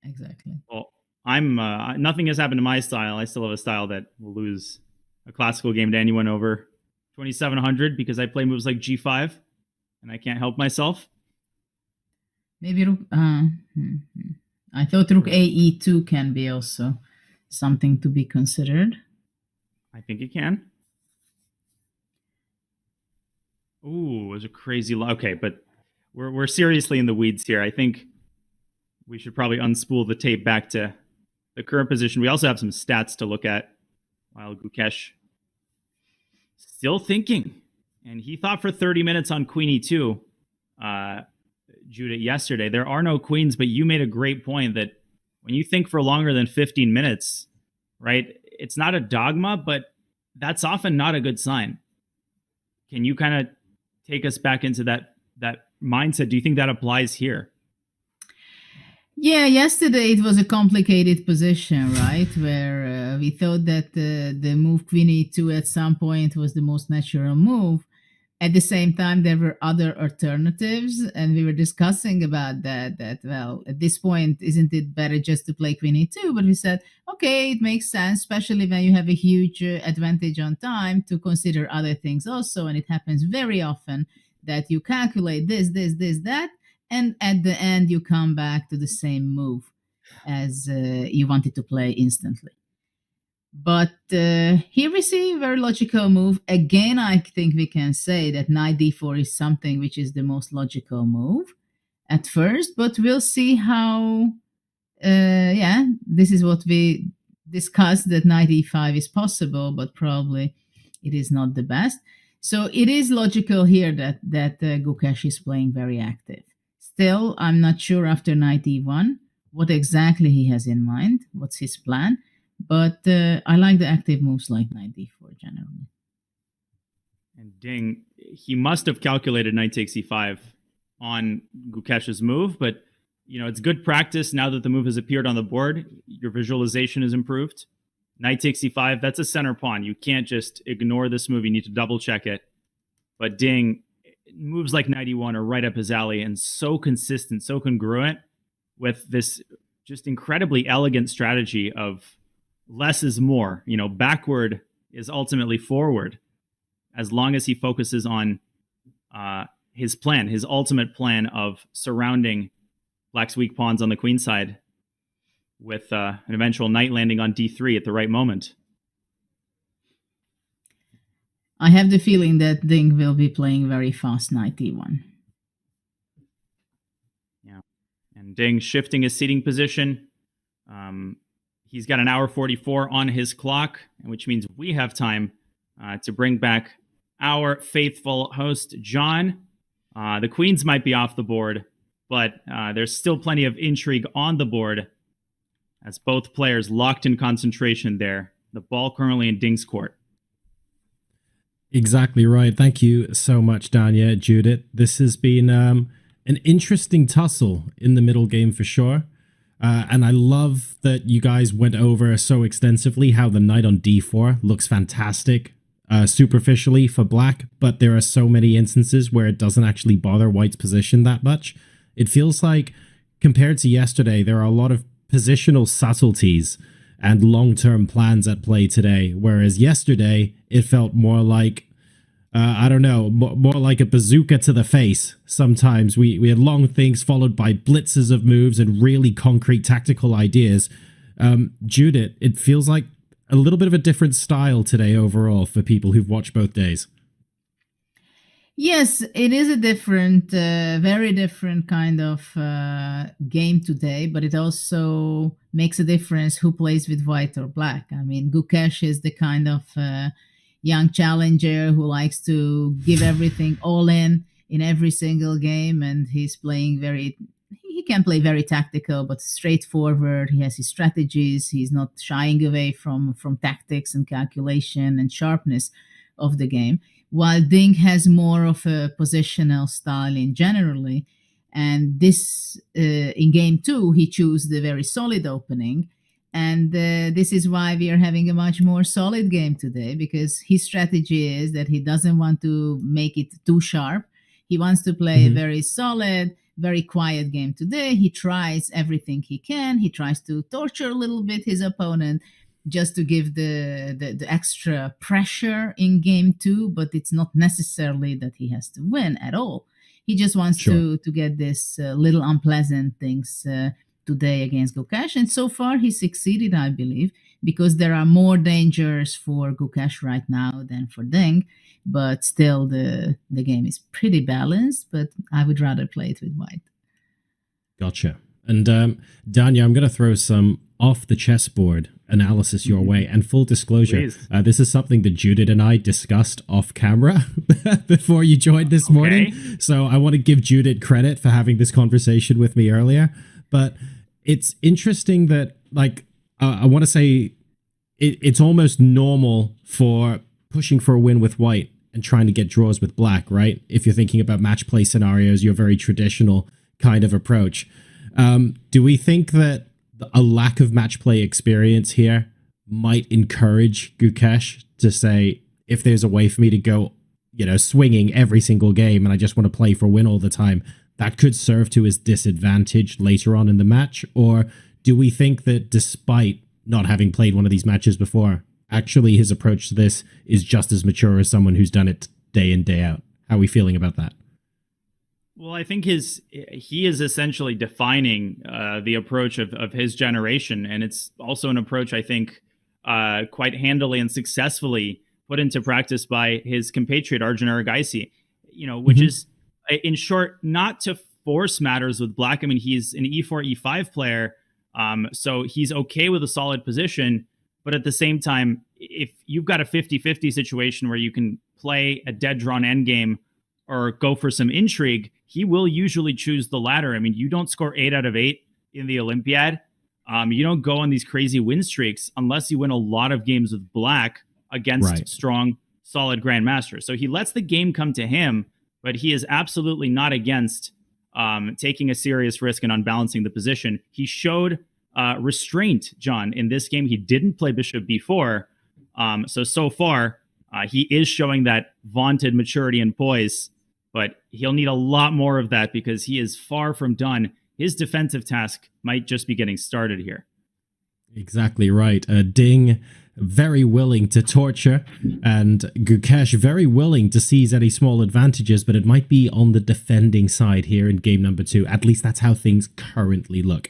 Speaker 2: Exactly.
Speaker 4: Well, I'm nothing has happened to my style. I still have a style that will lose a classical game to anyone over 2700 because I play moves like g5 and I can't help myself.
Speaker 2: Maybe rook. I thought rook AE2 can be also something to be considered.
Speaker 4: I think it can. Ooh, it was a crazy. Okay, but we're seriously in the weeds here. I think we should probably unspool the tape back to the current position. We also have some stats to look at while Gukesh still thinking. And he thought for 30 minutes on Queen E2, Judith, yesterday. There are no queens, but you made a great point that when you think for longer than 15 minutes, right, it's not a dogma, but that's often not a good sign. Can you kind of take us back into that mindset? Do you think that applies here?
Speaker 2: Yeah, yesterday it was a complicated position, right? Where we thought that the move Queen E2 at some point was the most natural move. At the same time, there were other alternatives, and we were discussing about that, well, at this point, isn't it better just to play Queen E2? But we said, okay, it makes sense, especially when you have a huge advantage on time, to consider other things also. And it happens very often that you calculate this, that, and at the end, you come back to the same move as you wanted to play instantly. But here we see a very logical move. Again, I think we can say that knight d4 is something which is the most logical move at first, but we'll see how, this is what we discussed, that knight e5 is possible, but probably it is not the best. So it is logical here that Gukesh is playing very active. Still, I'm not sure after knight e1 what exactly he has in mind, what's his plan. But I like the active moves like knight d4 generally.
Speaker 4: And ding, he must have calculated knight takes e5 on Gukesh's move, but it's good practice now that the move has appeared on the board. Your visualization is improved. Knight takes e5, that's a center pawn. You can't just ignore this move. You need to double check it. But ding, moves like knight e1 are right up his alley and so consistent, so congruent with this just incredibly elegant strategy of less is more. Backward is ultimately forward, as long as he focuses on his plan, his ultimate plan of surrounding black's weak pawns on the queen side with an eventual knight landing on d3 at the right moment.
Speaker 2: I have the feeling that Ding will be playing very fast knight e1.
Speaker 4: Yeah, and Ding shifting his seating position. He's got an hour 44 on his clock, which means we have time to bring back our faithful host, John. The queens might be off the board, but there's still plenty of intrigue on the board as both players locked in concentration there. The ball currently in Ding's court.
Speaker 1: Exactly right. Thank you so much, Danya, Judith. This has been an interesting tussle in the middle game for sure. And I love that you guys went over so extensively how the knight on d4 looks fantastic superficially for black, but there are so many instances where it doesn't actually bother white's position that much. It feels like, compared to yesterday, there are a lot of positional subtleties and long-term plans at play today, whereas yesterday it felt more like more like a bazooka to the face. Sometimes we had long things followed by blitzes of moves and really concrete tactical ideas. Judith, it feels like a little bit of a different style today overall for people who've watched both days.
Speaker 2: Yes, it is a different, very different kind of game today, but it also makes a difference who plays with white or black. I mean, Gukesh is the kind of young challenger who likes to give everything all in every single game, and he's playing he can play very tactical but straightforward. He has his strategies. He's not shying away from tactics and calculation and sharpness of the game, while Ding has more of a positional style in generally. And this in game 2 he chose the very solid opening. And this is why we are having a much more solid game today, because his strategy is that he doesn't want to make it too sharp. He wants to play a very solid, very quiet game today. He tries everything he can. He tries to torture a little bit his opponent just to give the extra pressure in game 2, but it's not necessarily that he has to win at all. He just wants
Speaker 1: Sure.
Speaker 2: to get this little unpleasant things today against Gukesh. And so far he succeeded, I believe, because there are more dangers for Gukesh right now than for Ding. But still, the game is pretty balanced, but I would rather play it with white.
Speaker 1: Gotcha. And Danya, I'm going to throw some off the chessboard analysis your way. And full disclosure, this is something that Judith and I discussed off camera before you joined this morning. So I want to give Judith credit for having this conversation with me earlier. But it's interesting that, like, I want to say it's almost normal for pushing for a win with white and trying to get draws with black, right? If you're thinking about match play scenarios, your very traditional kind of approach. Do we think that a lack of match play experience here might encourage Gukesh to say, if there's a way for me to go, swinging every single game and I just want to play for a win all the time, that could serve to his disadvantage later on in the match? Or do we think that despite not having played one of these matches before, actually his approach to this is just as mature as someone who's done it day in, day out? How are we feeling about that?
Speaker 4: Well, I think he is essentially defining the approach of his generation, and it's also an approach I think quite handily and successfully put into practice by his compatriot Arjun Aragaisi, which is, in short, not to force matters with black. I mean, he's an e4, e5 player, so he's okay with a solid position, but at the same time, if you've got a 50-50 situation where you can play a dead drawn endgame or go for some intrigue, he will usually choose the latter. I mean, you don't score 8 out of 8 in the Olympiad. You don't go on these crazy win streaks unless you win a lot of games with black against strong, solid grandmasters. So he lets the game come to him, but he is absolutely not against taking a serious risk and unbalancing the position. He showed restraint, John, in this game. He didn't play bishop b4. So far, he is showing that vaunted maturity and poise, but he'll need a lot more of that because he is far from done. His defensive task might just be getting started here.
Speaker 1: Exactly right. Ding very willing to torture, and Gukesh very willing to seize any small advantages, but it might be on the defending side here in game number 2. At least that's how things currently look.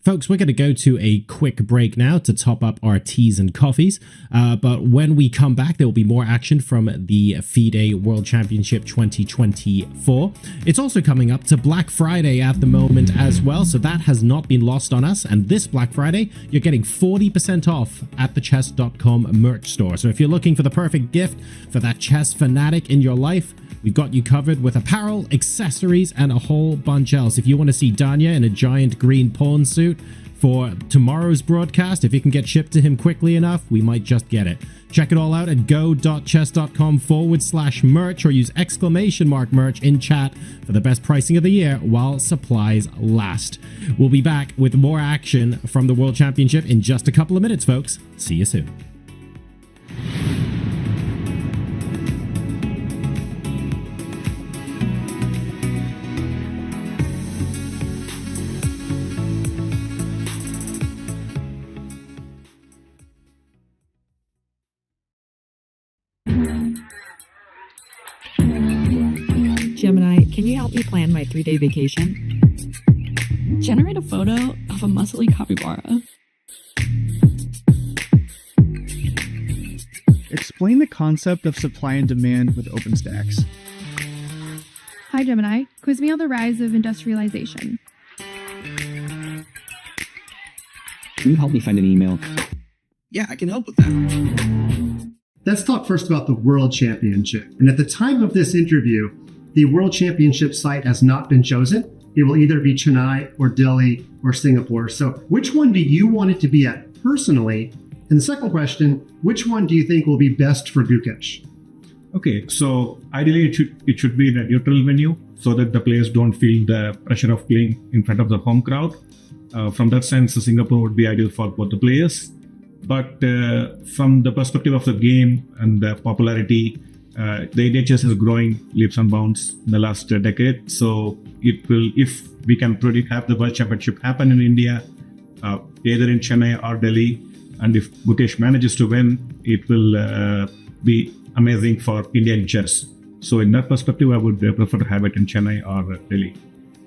Speaker 1: Folks, we're going to go to a quick break now to top up our teas and coffees. But when we come back, there will be more action from the Fide World Championship 2024. It's also coming up to Black Friday at the moment as well, so that has not been lost on us. And this Black Friday, you're getting 40% off at the chess.com merch store. So if you're looking for the perfect gift for that chess fanatic in your life, we've got you covered with apparel, accessories, and a whole bunch else. If you want to see Danya in a giant green pawn suit for tomorrow's broadcast, if it can get shipped to him quickly enough, we might just get it. Check it all out at go.chess.com/merch or use !merch in chat for the best pricing of the year while supplies last. We'll be back with more action from the World Championship in just a couple of minutes, folks. See you soon.
Speaker 12: Gemini, can you help me plan my 3-day vacation? Generate a photo of a muscly capybara.
Speaker 13: Explain the concept of supply and demand with OpenStax.
Speaker 3: Hi Gemini, quiz me on the rise of industrialization.
Speaker 14: Can you help me find an email?
Speaker 13: Yeah, I can help with that.
Speaker 7: Let's talk first about the World Championship. And at the time of this interview, the World Championship site has not been chosen. It will either be Chennai or Delhi or Singapore. So which one do you want it to be at personally? And the second question, which one do you think will be best for Gukesh?
Speaker 8: Okay, so ideally it should be in a neutral venue so that the players don't feel the pressure of playing in front of the home crowd. From that sense, Singapore would be ideal for both the players. But from the perspective of the game and the popularity, the India chess is growing leaps and bounds in the last decade. So it will, if we can have the World Championship happen in India, either in Chennai or Delhi, and if Gukesh manages to win, it will be amazing for Indian chess. So in that perspective, I would prefer to have it in Chennai or Delhi.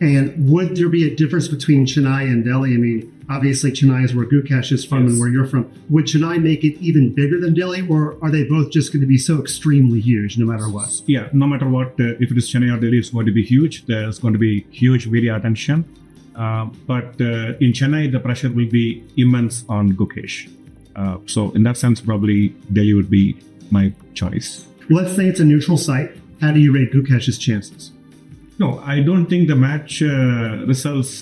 Speaker 7: And would there be a difference between Chennai and Delhi? I mean, obviously Chennai is where Gukesh is from, yes, and where you're from. Would Chennai make it even bigger than Delhi, or are they both just going to be so extremely huge no matter what?
Speaker 8: Yeah, no matter what, if it is Chennai or Delhi, it's going to be huge. There's going to be huge media attention. But in Chennai, the pressure will be immense on Gukesh. So in that sense, probably Delhi would be my choice.
Speaker 7: Let's say it's a neutral site. How do you rate Gukesh's chances?
Speaker 8: No, I don't think the match results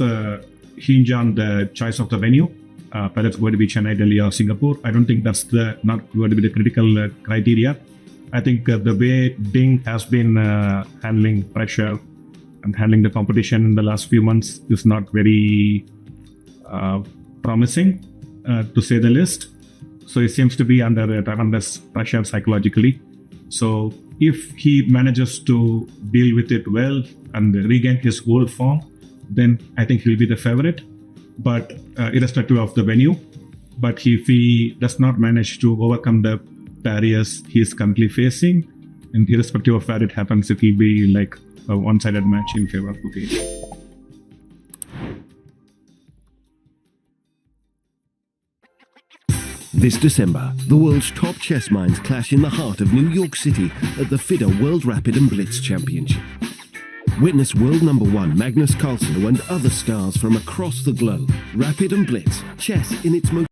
Speaker 8: hinge on the choice of the venue, whether it's going to be Chennai, Delhi, or Singapore. I don't think that's not going to be the critical criteria. I think the way Ding has been handling pressure and handling the competition in the last few months is not very promising, to say the least. So he seems to be under tremendous pressure psychologically. So if he manages to deal with it well and regain his old form, then I think he'll be the favorite, but irrespective of the venue. But if he does not manage to overcome the barriers he's currently facing, and irrespective of where it happens, it will be like a one-sided match in favor of Gukesh.
Speaker 9: This December, the world's top chess minds clash in the heart of New York City at the Fide World Rapid and Blitz Championship. Witness world number one Magnus Carlsen and other stars from across the globe. Rapid and Blitz, chess in its most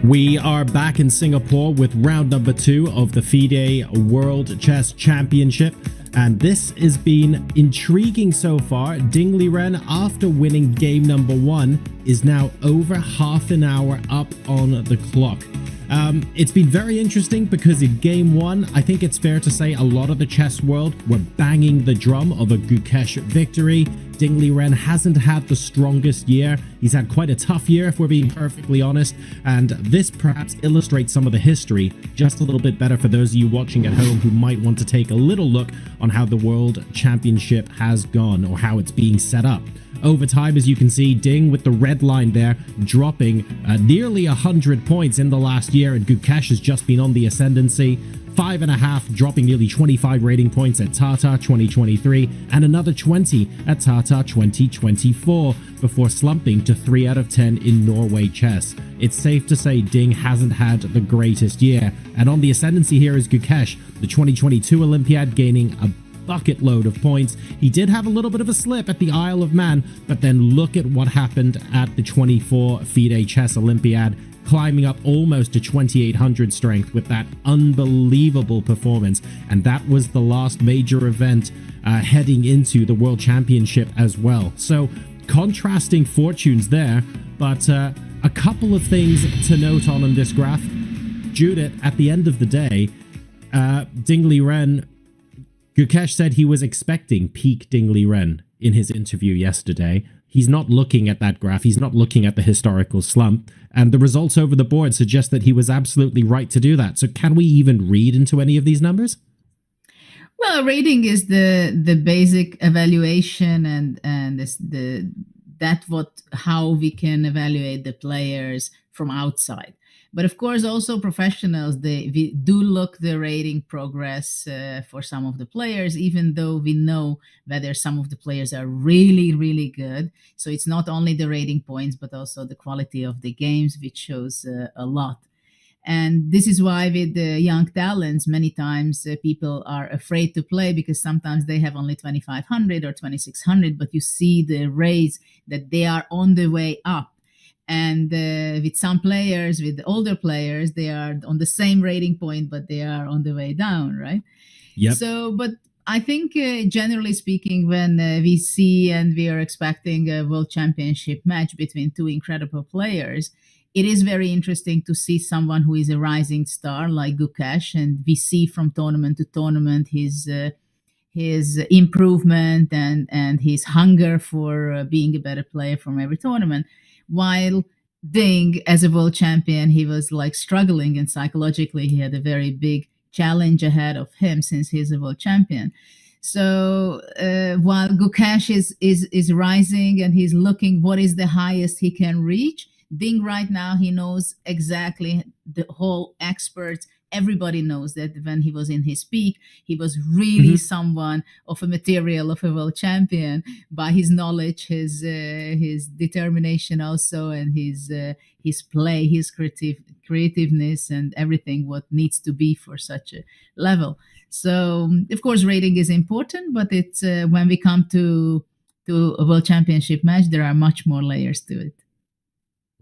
Speaker 1: We are back in Singapore with round number 2 of the Fide World Chess Championship, and this has been intriguing so far. Ding Liren, after winning game number 1, is now over half an hour up on the clock. It's been very interesting because in game 1, I think it's fair to say a lot of the chess world were banging the drum of a Gukesh victory. Ding Liren hasn't had the strongest year. He's had quite a tough year, if we're being perfectly honest, and this perhaps illustrates some of the history just a little bit better for those of you watching at home who might want to take a little look on how the World Championship has gone or how it's being set up. Over time, as you can see, Ding with the red line there, dropping nearly 100 points in the last year, and Gukesh has just been on the ascendancy. 5.5, dropping nearly 25 rating points at Tata 2023, and another 20 at Tata 2024, before slumping to 3 out of 10 in Norway chess. It's safe to say Ding hasn't had the greatest year, and on the ascendancy here is Gukesh, the 2022 Olympiad, gaining a bucket load of points. He did have a little bit of a slip at the Isle of Man, but then look at what happened at the 24 FIDE Chess Olympiad, climbing up almost to 2800 strength with that unbelievable performance. And that was the last major event heading into the World Championship as well. So contrasting fortunes there, but a couple of things to note on this graph. Judith, at the end of the day, Ding Liren, Gukesh said he was expecting peak Dingley Ren in his interview yesterday. He's not looking at that graph. He's not looking at the historical slump. And the results over the board suggest that he was absolutely right to do that. So can we even read into any of these numbers?
Speaker 2: Well, rating is the basic evaluation and how we can evaluate the players from outside. But of course, also professionals, we do look the rating progress for some of the players, even though we know whether some of the players are really, really good. So it's not only the rating points, but also the quality of the games, which shows a lot. And this is why with the young talents, many times people are afraid to play because sometimes they have only 2,500 or 2,600, but you see the rates that they are on the way up. And with some players, with the older players, they are on the same rating point, but they are on the way down, right?
Speaker 1: Yep.
Speaker 2: So, but I think generally speaking, when we see and we are expecting a world championship match between two incredible players, it is very interesting to see someone who is a rising star like Gukesh, and we see from tournament to tournament his improvement and his hunger for being a better player from every tournament. While Ding, as a world champion, he was like struggling, and psychologically he had a very big challenge ahead of him since he's a world champion. So while Gukesh is rising and he's looking what is the highest he can reach, Ding right now, he knows exactly the whole experts. Everybody knows that when he was in his peak, he was really someone of a material of a world champion by his knowledge, his determination also, and his play, his creativeness, and everything what needs to be for such a level. So, of course, rating is important, but it's when we come to a world championship match, there are much more layers to it.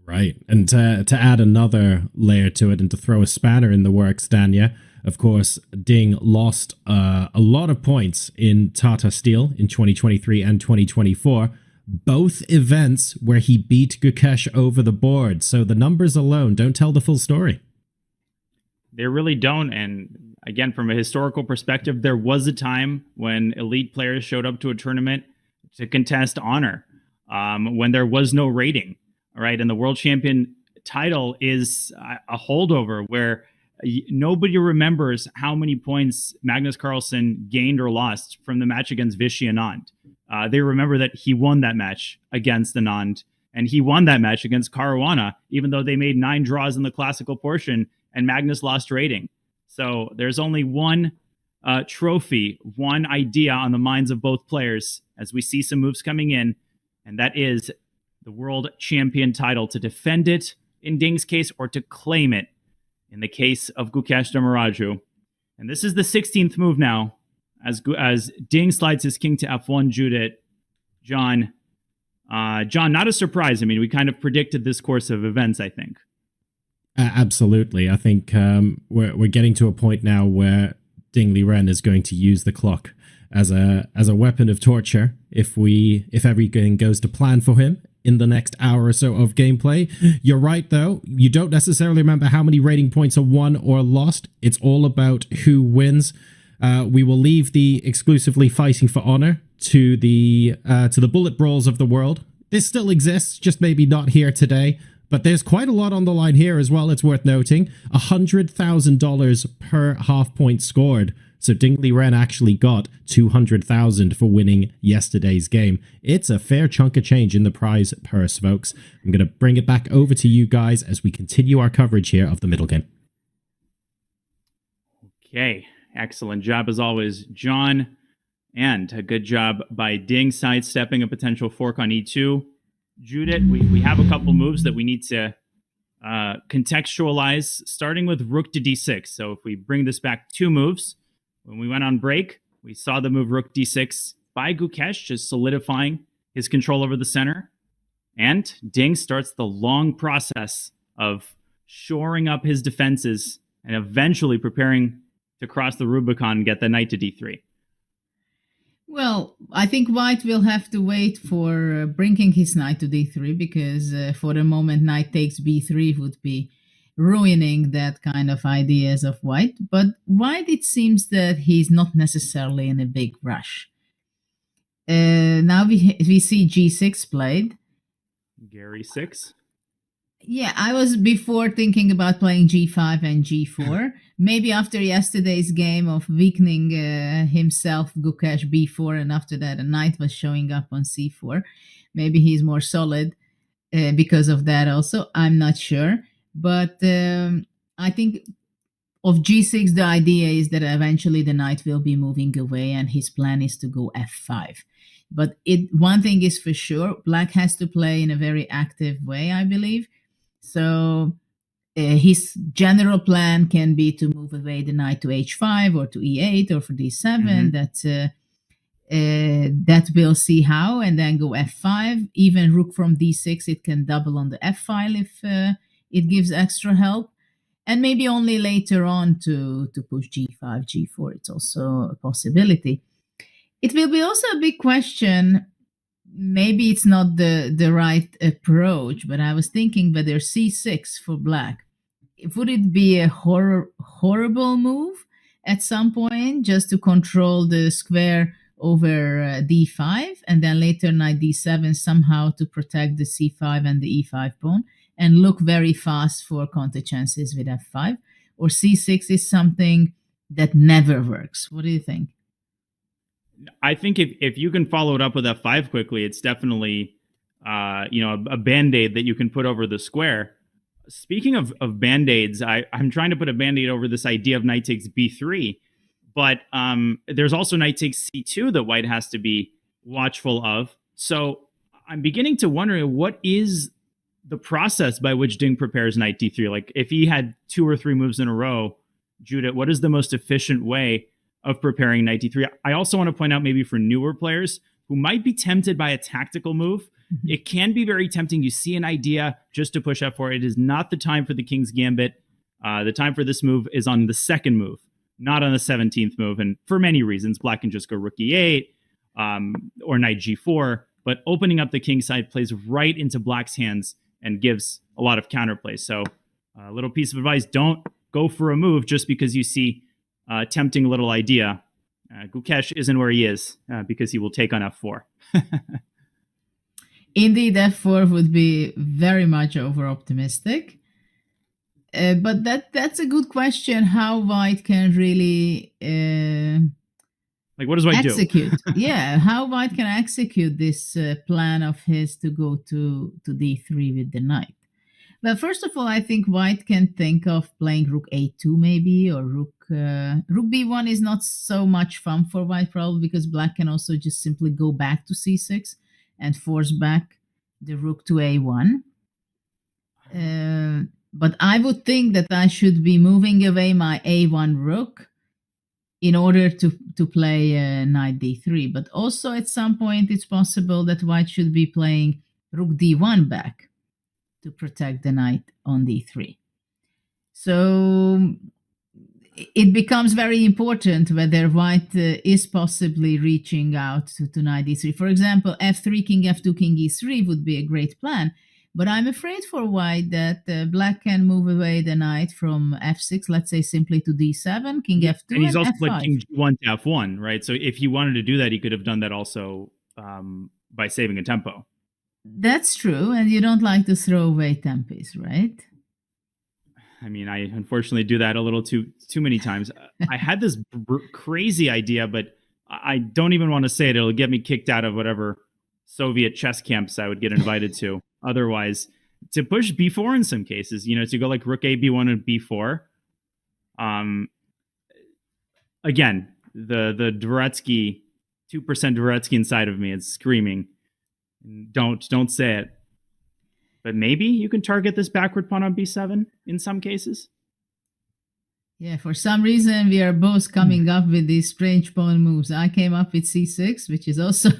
Speaker 1: Right. And to add another layer to it and to throw a spanner in the works, Danya, of course, Ding lost a lot of points in Tata Steel in 2023 and 2024, both events where he beat Gukesh over the board. So the numbers alone don't tell the full story.
Speaker 4: They really don't. And again, from a historical perspective, there was a time when elite players showed up to a tournament to contest honor, when there was no rating. All right. And the world champion title is a holdover where nobody remembers how many points Magnus Carlsen gained or lost from the match against Vishy Anand. They remember that he won that match against Anand, and he won that match against Caruana, even though they made 9 draws in the classical portion and Magnus lost rating. So there's only one trophy, one idea on the minds of both players as we see some moves coming in, and that is the world champion title, to defend it in Ding's case or to claim it in the case of Gukesh Damaraju. And this is the 16th move now as Ding slides his king to F1. Judith, John, not a surprise. I mean, we kind of predicted this course of events, I think.
Speaker 1: Absolutely. I think we're getting to a point now where Dingley Ren is going to use the clock as a weapon of torture if everything goes to plan for him in the next hour or so of gameplay. You're right, though. You don't necessarily remember how many rating points are won or lost. It's all about who wins. We will leave the exclusively fighting for honor to the bullet brawls of the world. This still exists, just maybe not here today. But there's quite a lot on the line here as well, it's worth noting. $100,000 per half point scored. So Dingley Ren actually got $200,000 for winning yesterday's game. It's a fair chunk of change in the prize purse, folks. I'm going to bring it back over to you guys as we continue our coverage here of the middle game.
Speaker 4: Okay, excellent job as always, John. And a good job by Ding sidestepping a potential fork on E2. Judith, we have a couple moves that we need to contextualize, starting with rook to d6. So if we bring this back 2 moves, when we went on break, we saw the move rook d6 by Gukesh, just solidifying his control over the center. And Ding starts the long process of shoring up his defenses and eventually preparing to cross the Rubicon and get the knight to d3.
Speaker 2: Well, I think White will have to wait for bringing his knight to d3 because for the moment knight takes b3 would be ruining that kind of ideas of white. But white, it seems that he's not necessarily in a big rush. Now we see g6 played.
Speaker 4: Gary 6.
Speaker 2: Yeah, I was before thinking about playing g5 and g4. Maybe after yesterday's game of weakening himself, Gukesh b4, and after that a knight was showing up on c4. Maybe he's more solid because of that also. I'm not sure. But I think of g6, the idea is that eventually the knight will be moving away and his plan is to go f5. But one thing is for sure, black has to play in a very active way, I believe. So his general plan can be to move away the knight to h5 or to e8 or for d7. That we'll see how, and then go f5. Even rook from d6, it can double on the f file if it gives extra help. And maybe only later on to push g5, g4. It's also a possibility. It will be also a big question. Maybe it's not the right approach, but I was thinking whether c6 for black, would it be a horrible move at some point just to control the square over d5, and then later knight d7 somehow to protect the c5 and the e5 pawn and look very fast for counter chances with f5? Or c6 is something that never works? What do you think?
Speaker 4: I think if you can follow it up with f5 quickly, it's definitely a band-aid that you can put over the square. Speaking of band-aids, I'm trying to put a band-aid over this idea of knight takes b3, but there's also knight takes c2 that white has to be watchful of. So I'm beginning to wonder, what is the process by which Ding prepares knight d3? Like, if he had 2 or 3 moves in a row, Judith, what is the most efficient way of preparing knight d3? I also want to point out, maybe for newer players who might be tempted by a tactical move, it can be very tempting. You see an idea just to push f4. It is not the time for the king's gambit. The time for this move is on the second move, not on the 17th move. And for many reasons, black can just go rook e8 or knight g4. But opening up the king side plays right into black's hands and gives a lot of counterplay. So a little piece of advice: don't go for a move just because you see tempting little idea. Gukesh isn't where he is because he will take on f4.
Speaker 2: Indeed, f4 would be very much over-optimistic. But that's a good question, how white can really
Speaker 4: what does white
Speaker 2: execute.
Speaker 4: do?
Speaker 2: Yeah, how white can execute this plan of his to go to d3 with the knight. Well, first of all, I think white can think of playing rook a2 maybe, or rook b1 is not so much fun for white, probably because black can also just simply go back to c6 and force back the rook to a1. But I would think that I should be moving away my a1 rook in order to play knight d3. But also at some point it's possible that white should be playing rook d1 back to protect the knight on d3. So it becomes very important whether white is possibly reaching out to knight d3. For example, f3, king f2, king e3 would be a great plan. But I'm afraid for white that black can move away the knight from f6, let's say simply to d7, king f2,
Speaker 4: and he's also
Speaker 2: f5.
Speaker 4: played king g1 to f1, right? So if he wanted to do that, he could have done that also by saving a tempo.
Speaker 2: That's true, and you don't like to throw away tempos, right?
Speaker 4: I mean, I unfortunately do that a little too many times. I had this crazy idea, but I don't even want to say it. It'll get me kicked out of whatever Soviet chess camps I would get invited to. Otherwise, to push b4 in some cases, to go like rook a, b1, and b4. Again, the Dvoretsky, 2% Dvoretsky inside of me is screaming, don't say it. But maybe you can target this backward pawn on b7 in some cases.
Speaker 2: Yeah, for some reason we are both coming up with these strange pawn moves. I came up with c6, which is also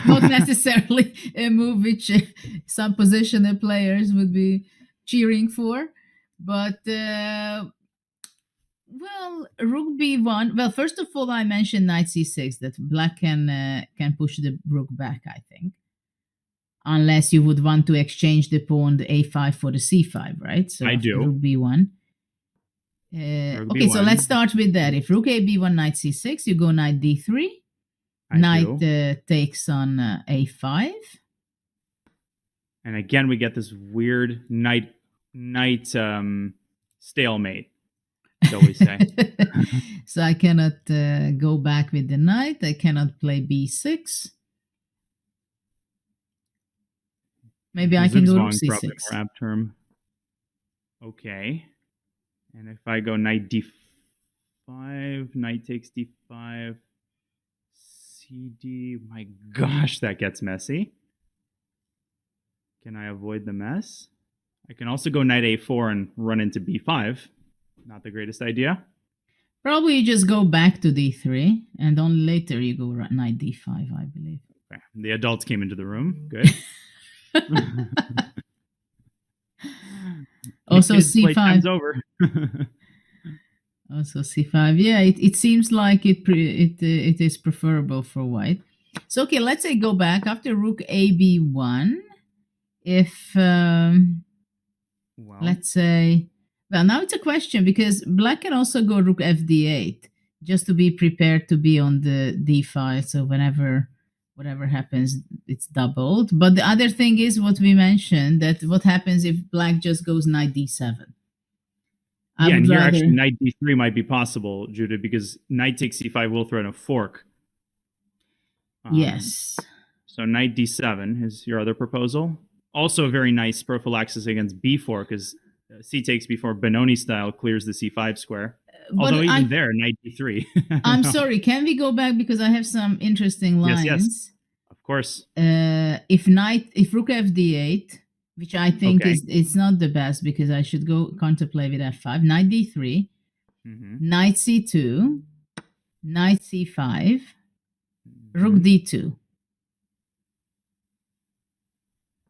Speaker 2: not necessarily a move which some positional players would be cheering for. But, rook b1. Well, first of all, I mentioned knight c6, that black can push the rook back, I think. unless you would want to exchange the pawn the a5 for the c5, right? So
Speaker 4: I
Speaker 2: after
Speaker 4: do.
Speaker 2: rook b1. Okay, so let's start with that. If rook a b1, knight c6, you go knight d3. Knight takes on a5.
Speaker 4: And again, we get this weird knight stalemate, shall we say.
Speaker 2: So I cannot go back with the knight. I cannot play b6. Maybe I can go rook c6.
Speaker 4: More apt term. Okay. And if I go knight d5, knight takes d5, cd. My gosh, that gets messy. Can I avoid the mess? I can also go knight a4 and run into b5. Not the greatest idea.
Speaker 2: Probably you just go back to d3, and then later you go knight d5, I believe.
Speaker 4: Okay. The adults came into the room. Good.
Speaker 2: Also c5.
Speaker 4: Over.
Speaker 2: Also c5. Yeah, it seems like it is preferable for white. So okay, let's say go back after rook a b1. If let's say, well, now it's a question because black can also go rook fd8 just to be prepared to be on the d5. So whatever happens, it's doubled. But the other thing is what we mentioned, that what happens if black just goes knight d7.
Speaker 4: And here actually knight d3 might be possible, Judah, because knight takes c5 will threaten a fork.
Speaker 2: Yes.
Speaker 4: So knight d7 is your other proposal. Also a very nice prophylaxis against b4, because c takes b4 Benoni style clears the c5 square. Although even there, knight d3.
Speaker 2: I'm sorry, can we go back because I have some interesting lines?
Speaker 4: Yes. Of course.
Speaker 2: If rook fd8, which I think is it's not the best because I should go counterplay with f5, knight d3, knight c2, knight c5, rook d2.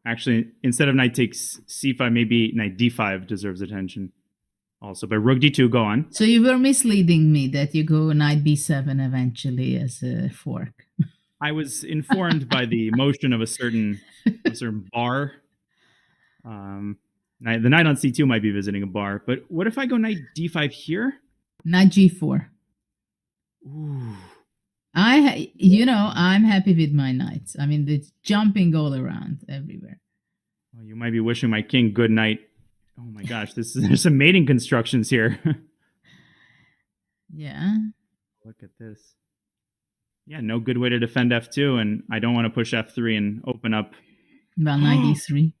Speaker 4: Actually, instead of knight takes c5, maybe knight d5 deserves attention also. But rook d2, go on.
Speaker 2: So you were misleading me that you go knight b7 eventually as a fork.
Speaker 4: I was informed by the motion of a certain bar. The knight on c2 might be visiting a bar. But what if I go knight d5 here?
Speaker 2: Knight g4.
Speaker 4: Ooh.
Speaker 2: I'm happy with my knights. I mean, it's jumping all around everywhere.
Speaker 4: Well, you might be wishing my king good night. Oh my gosh, there's some mating constructions here.
Speaker 2: Yeah.
Speaker 4: Look at this. Yeah, no good way to defend f2, and I don't want to push f3 and open up.
Speaker 2: Well, knight d3.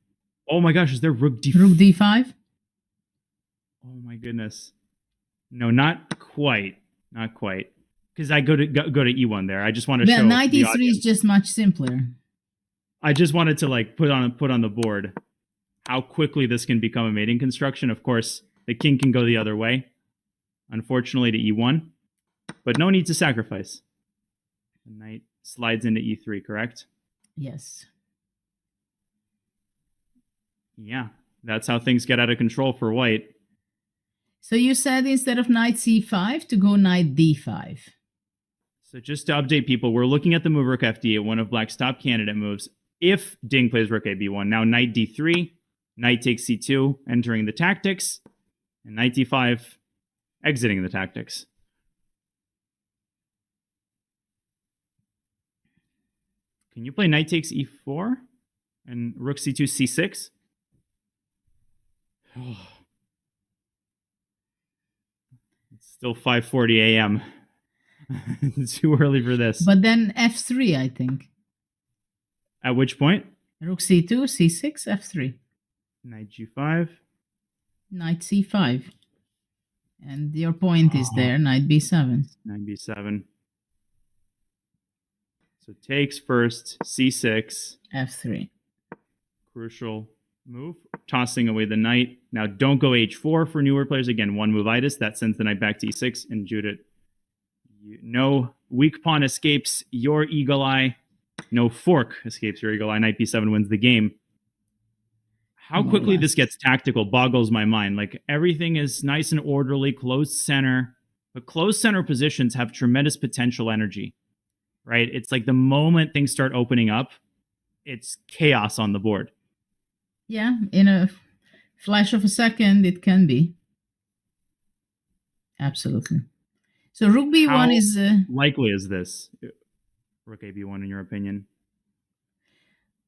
Speaker 4: Oh my gosh, is there rook d5?
Speaker 2: Rook d5?
Speaker 4: Oh my goodness. No, not quite. Not quite. Because I go to e1 there. I just want to show.
Speaker 2: Knight d3 is just much simpler.
Speaker 4: I just wanted to put on the board how quickly this can become a mating construction. Of course, the king can go the other way. Unfortunately, to e1, but no need to sacrifice. The knight slides into e3. Correct?
Speaker 2: Yes.
Speaker 4: Yeah, that's how things get out of control for white.
Speaker 2: So you said instead of knight c5 to go knight d5.
Speaker 4: So just to update people, we're looking at the move rook fd8, one of black's top candidate moves. If Ding plays rook ab1, now knight d3, knight takes c2, entering the tactics, and knight d5, exiting the tactics. Can you play knight takes e4 and rook c2 c6? It's still 5:40 a.m. It's too early for this.
Speaker 2: But then f3, I think.
Speaker 4: At which point?
Speaker 2: Rook c2, c6, f3.
Speaker 4: Knight g5.
Speaker 2: Knight c5. And your point is there, knight b7.
Speaker 4: Knight b7. So takes first, c6.
Speaker 2: f3.
Speaker 4: Crucial move. Tossing away the knight. Now don't go h4 for newer players. Again, one move-itis. That sends the knight back to e6. And Judith, no weak pawn escapes your eagle eye. No fork escapes your eagle eye. Knight b7 wins the game. How quickly this gets tactical boggles my mind. Like, everything is nice and orderly, closed center. But closed center positions have tremendous potential energy, right? It's like the moment things start opening up, it's chaos on the board.
Speaker 2: Yeah, in a flash of a second, it can be. Absolutely. So rook b1 is...
Speaker 4: likely is this? Rook ab1, in your opinion?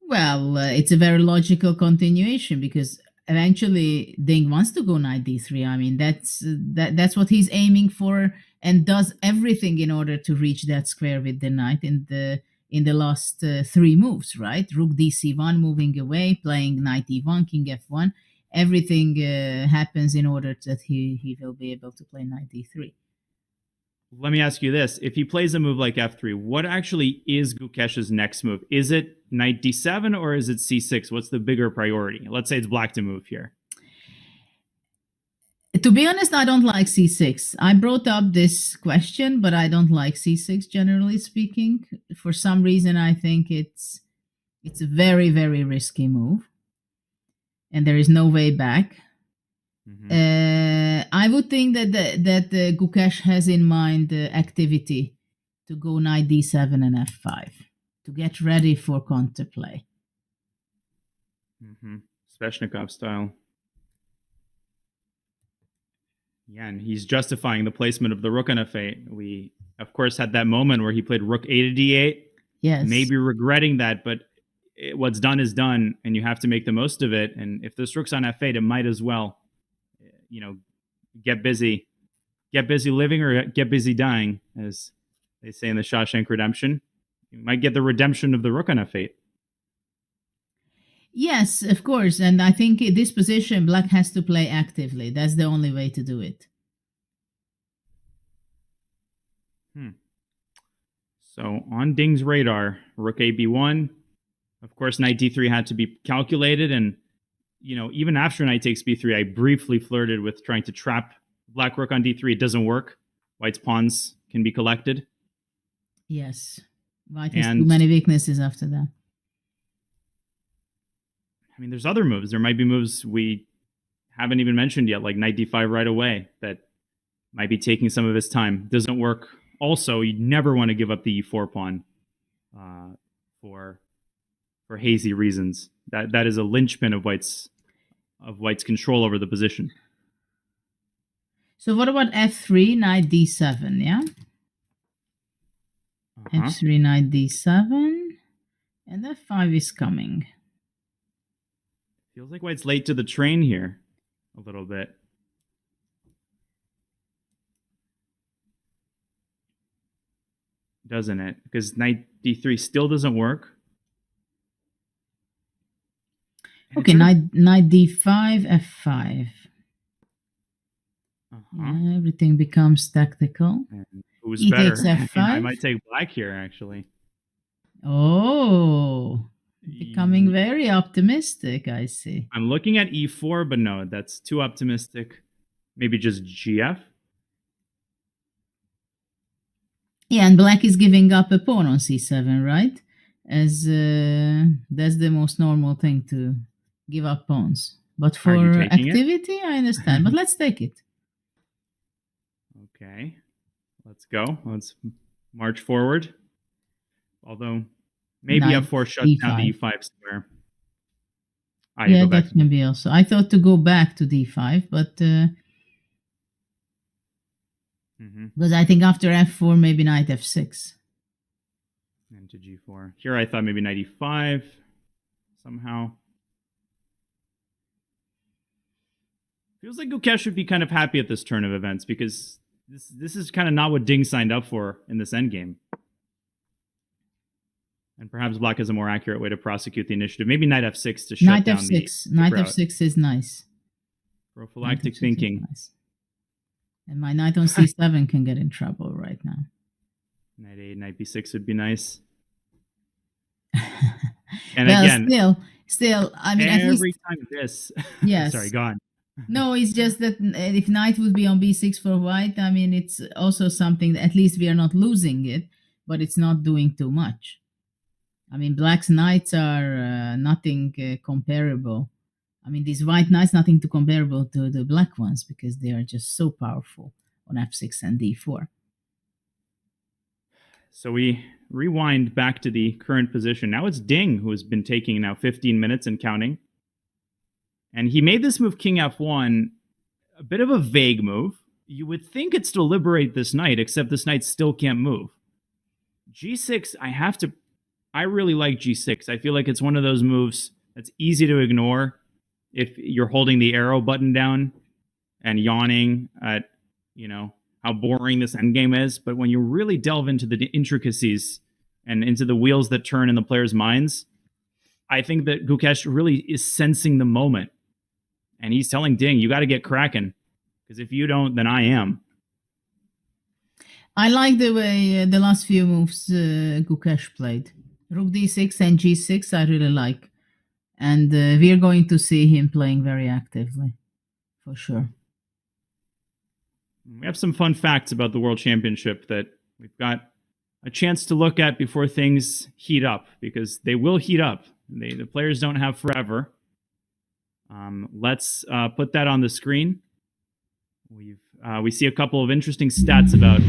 Speaker 2: Well, it's a very logical continuation because eventually Ding wants to go knight d3. I mean, that's what he's aiming for and does everything in order to reach that square with the knight in the last three moves, right? Rook dc1 moving away, playing knight e1, king f1. Everything happens in order that he will be able to play knight d3.
Speaker 4: Let me ask you this. If he plays a move like f3, what actually is Gukesh's next move? Is it knight d7 or is it c6? What's the bigger priority? Let's say it's black to move here.
Speaker 2: To be honest, I don't like c6. I brought up this question, but I don't like c6, generally speaking. For some reason, I think it's a very, very risky move. And there is no way back. I would think that Gukesh has in mind activity to go knight d7 and f5 to get ready for counterplay.
Speaker 4: Sveshnikov style. Yeah, and he's justifying the placement of the rook on f8. We, of course, had that moment where he played rook a to d8.
Speaker 2: Yes.
Speaker 4: Maybe regretting that, but what's done is done, and you have to make the most of it. And if this rook's on f8, it might as well, get busy living or get busy dying, as they say in the Shawshank Redemption. You might get the redemption of the rook on f8.
Speaker 2: Yes, of course. And I think in this position, black has to play actively. That's the only way to do it.
Speaker 4: So on Ding's radar, rook ab1. Of course, knight d3 had to be calculated. And, even after knight takes b3, I briefly flirted with trying to trap black rook on d3. It doesn't work. White's pawns can be collected.
Speaker 2: Yes. White has too many weaknesses after that.
Speaker 4: I mean, there's other moves. There might be moves we haven't even mentioned yet, like knight d5 right away, that might be taking some of his time. Doesn't work. Also, you never want to give up the e4 pawn for hazy reasons. That is a linchpin of White's control over the position.
Speaker 2: So what about f3, knight d7, yeah? f3, knight d7, and f5 is coming.
Speaker 4: Feels like White's late to the train here a little bit. Doesn't it? Because knight d3 still doesn't work.
Speaker 2: Okay, knight d5, f5. Yeah, everything becomes tactical.
Speaker 4: And who's
Speaker 2: he
Speaker 4: better?
Speaker 2: Takes f5.
Speaker 4: I might take black here, actually.
Speaker 2: Oh, becoming very optimistic, I see.
Speaker 4: I'm looking at e4, but no, that's too optimistic. Maybe just gf.
Speaker 2: Yeah, and black is giving up a pawn on c7, right? As that's the most normal thing, to give up pawns. But for activity, I understand. But let's take it.
Speaker 4: Okay, let's go. Let's march forward. Although maybe f4 shuts down the e5 square.
Speaker 2: Yeah, that can be also. I thought to go back to d5, but because I think after f4, maybe knight f6.
Speaker 4: And to g4. Here I thought maybe knight e5 somehow. Feels like Gukesh should be kind of happy at this turn of events, because this is kind of not what Ding signed up for in this endgame. And perhaps black is a more accurate way to prosecute the initiative. Maybe knight f6 to shut down the
Speaker 2: Knight f6 is nice.
Speaker 4: Prophylactic thinking.
Speaker 2: Nice. And my knight on c7 can get in trouble right now.
Speaker 4: Knight a, knight b6 would be nice. And
Speaker 2: well,
Speaker 4: again,
Speaker 2: still, I mean,
Speaker 4: every time this.
Speaker 2: Yes.
Speaker 4: Sorry, go on.
Speaker 2: No, it's just that if knight would be on b6 for white, I mean, it's also something that at least we are not losing it, but it's not doing too much. I mean, black's knights are nothing comparable. I mean, these white knights, nothing too comparable to the black ones, because they are just so powerful on f6 and d4.
Speaker 4: So we rewind back to the current position. Now it's Ding who has been taking now 15 minutes and counting. And he made this move King F1, a bit of a vague move. You would think it's to liberate this knight, except this knight still can't move. G6, I really like G6. I feel like it's one of those moves that's easy to ignore if you're holding the arrow button down and yawning at, how boring this endgame is. But when you really delve into the intricacies and into the wheels that turn in the players' minds, I think that Gukesh really is sensing the moment. And he's telling Ding, you got to get cracking. Because if you don't, then I am.
Speaker 2: I like the way the last few moves Gukesh played. Rook d6 and g6 I really like. And we are going to see him playing very actively, for sure.
Speaker 4: We have some fun facts about the World Championship that we've got a chance to look at before things heat up, because they will heat up. The players don't have forever. Let's put that on the screen. We see a couple of interesting stats about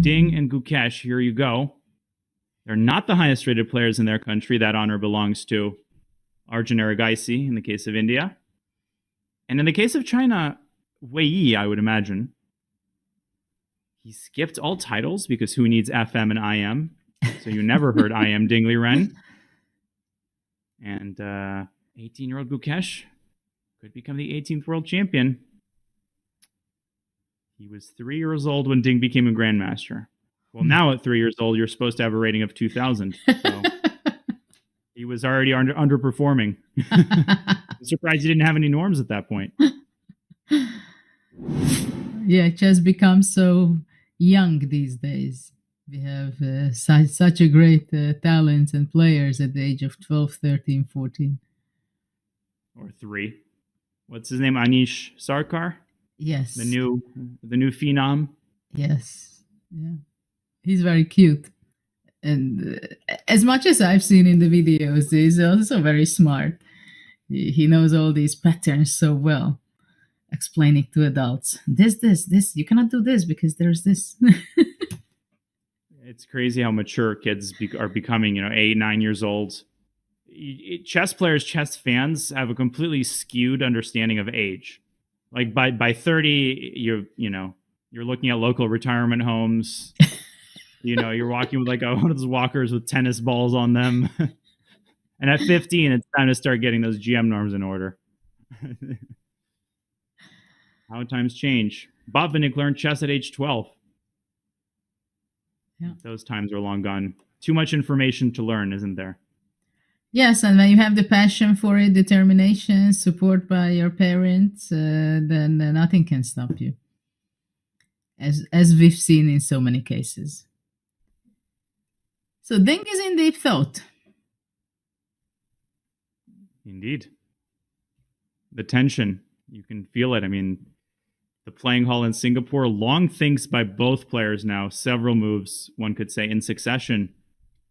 Speaker 4: Ding and Gukesh. Here you go. They're not the highest rated players in their country. That honor belongs to Arjun Erigaisi in the case of India. And in the case of China, Wei Yi, I would imagine. He skipped all titles because who needs FM and IM? So you never heard IM Ding Liren. And 18-year-old Gukesh could become the 18th world champion. He was 3 years old when Ding became a grandmaster. Well, now at 3 years old, you're supposed to have a rating of 2,000. So he was already underperforming. I'm surprised he didn't have any norms at that point.
Speaker 2: Yeah, chess becomes so young these days. We have such a great talents and players at the age of 12, 13, 14.
Speaker 4: Or 3. What's his name? Anish Sarkar?
Speaker 2: Yes.
Speaker 4: The new phenom?
Speaker 2: Yes. Yeah. He's very cute. And as much as I've seen in the videos, he's also very smart. He knows all these patterns so well, explaining to adults, this, you cannot do this because there's this.
Speaker 4: It's crazy how mature kids are becoming, 8, 9 years old. Chess players, chess fans have a completely skewed understanding of age. Like by 30, you're looking at local retirement homes. You're walking with one of those walkers with tennis balls on them. And at 15, it's time to start getting those GM norms in order. How times change. Bob Vinnick learned chess at age 12.
Speaker 2: Yeah.
Speaker 4: Those times are long gone. Too much information to learn, isn't there?
Speaker 2: Yes, and when you have the passion for it, determination, support by your parents, then nothing can stop you. As we've seen in so many cases. So Ding is in deep thought.
Speaker 4: Indeed. The tension, you can feel it. I mean, the playing hall in Singapore, long thinks by both players now, several moves, one could say, in succession.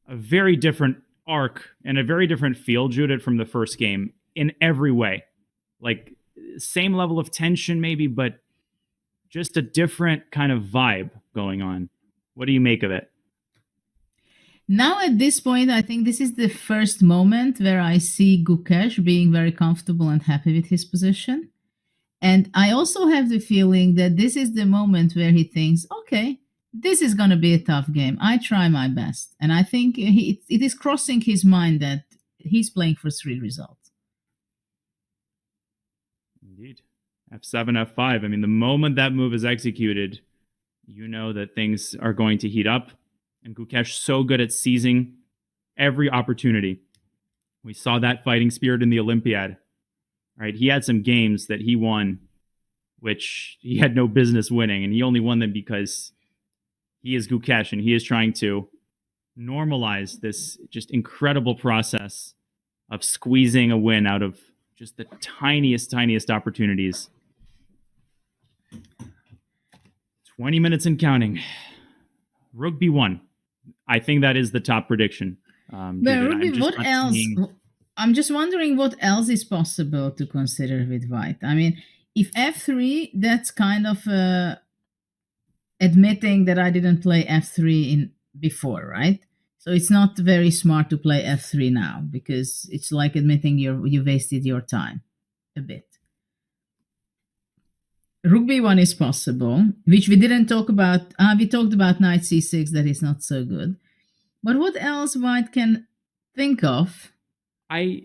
Speaker 4: A very different arc and a very different feel, Judith, from the first game in every way. Like, same level of tension maybe, but just a different kind of vibe going on. What do you make of it?
Speaker 2: Now at this point, I think this is the first moment where I see Gukesh being very comfortable and happy with his position. And I also have the feeling that this is the moment where he thinks, okay, this is going to be a tough game. I try my best. And I think it is crossing his mind that he's playing for 3 results.
Speaker 4: Indeed. F7, F5. I mean, the moment that move is executed, you know that things are going to heat up. And Gukesh so good at seizing every opportunity. We saw that fighting spirit in the Olympiad. Right? He had some games that he won, which he had no business winning. And he only won them because he is Gukesh and he is trying to normalize this just incredible process of squeezing a win out of just the tiniest opportunities. 20 minutes and counting. Rook B1. I think that is the top prediction.
Speaker 2: What else? I'm just wondering what else is possible to consider with white. I mean, if F3, that's kind of admitting that I didn't play F3 before, right? So it's not very smart to play f3 now because it's like admitting you wasted your time a bit. Rook b1 is possible, which we didn't talk about. We talked about knight c6, that is not so good. But what else white can think of?
Speaker 4: I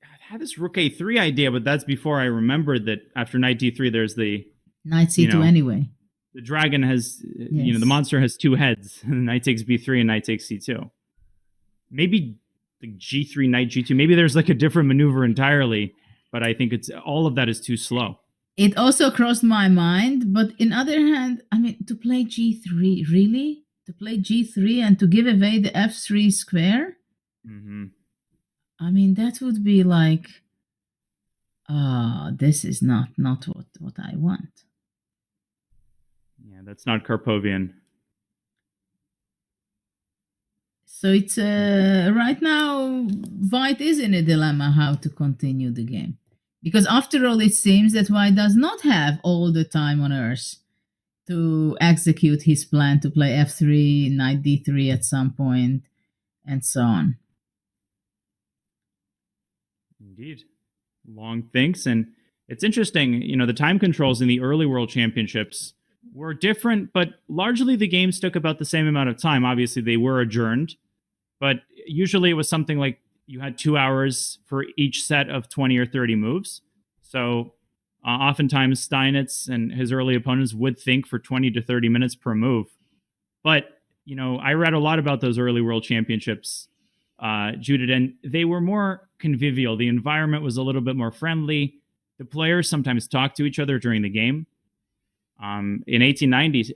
Speaker 4: had this rook a3 idea, but that's before I remembered that after knight d3, there's the
Speaker 2: knight c2 anyway.
Speaker 4: The dragon has, the monster has two heads. Knight takes b3 and knight takes c2. Maybe the g3, knight g2. Maybe there's like a different maneuver entirely, but I think it's all of that is too slow.
Speaker 2: It also crossed my mind, but in other hand, I mean, to play g3, really? To play g3 and to give away the f3 square?
Speaker 4: Mm-hmm.
Speaker 2: I mean, that would be like, this is not what I want.
Speaker 4: Yeah, that's not Karpovian.
Speaker 2: So it's right now, white is in a dilemma how to continue the game. Because after all, it seems that white does not have all the time on earth to execute his plan to play f3, knight d3 at some point, and so on.
Speaker 4: Indeed. Long thinks. And it's interesting, the time controls in the early World Championships were different, but largely the games took about the same amount of time. Obviously, they were adjourned, but usually it was something like you had 2 hours for each set of 20 or 30 moves. So oftentimes Steinitz and his early opponents would think for 20 to 30 minutes per move. But, I read a lot about those early World Championships, Judith, and they were more convivial. The environment was a little bit more friendly. The players sometimes talked to each other during the game. In 1890,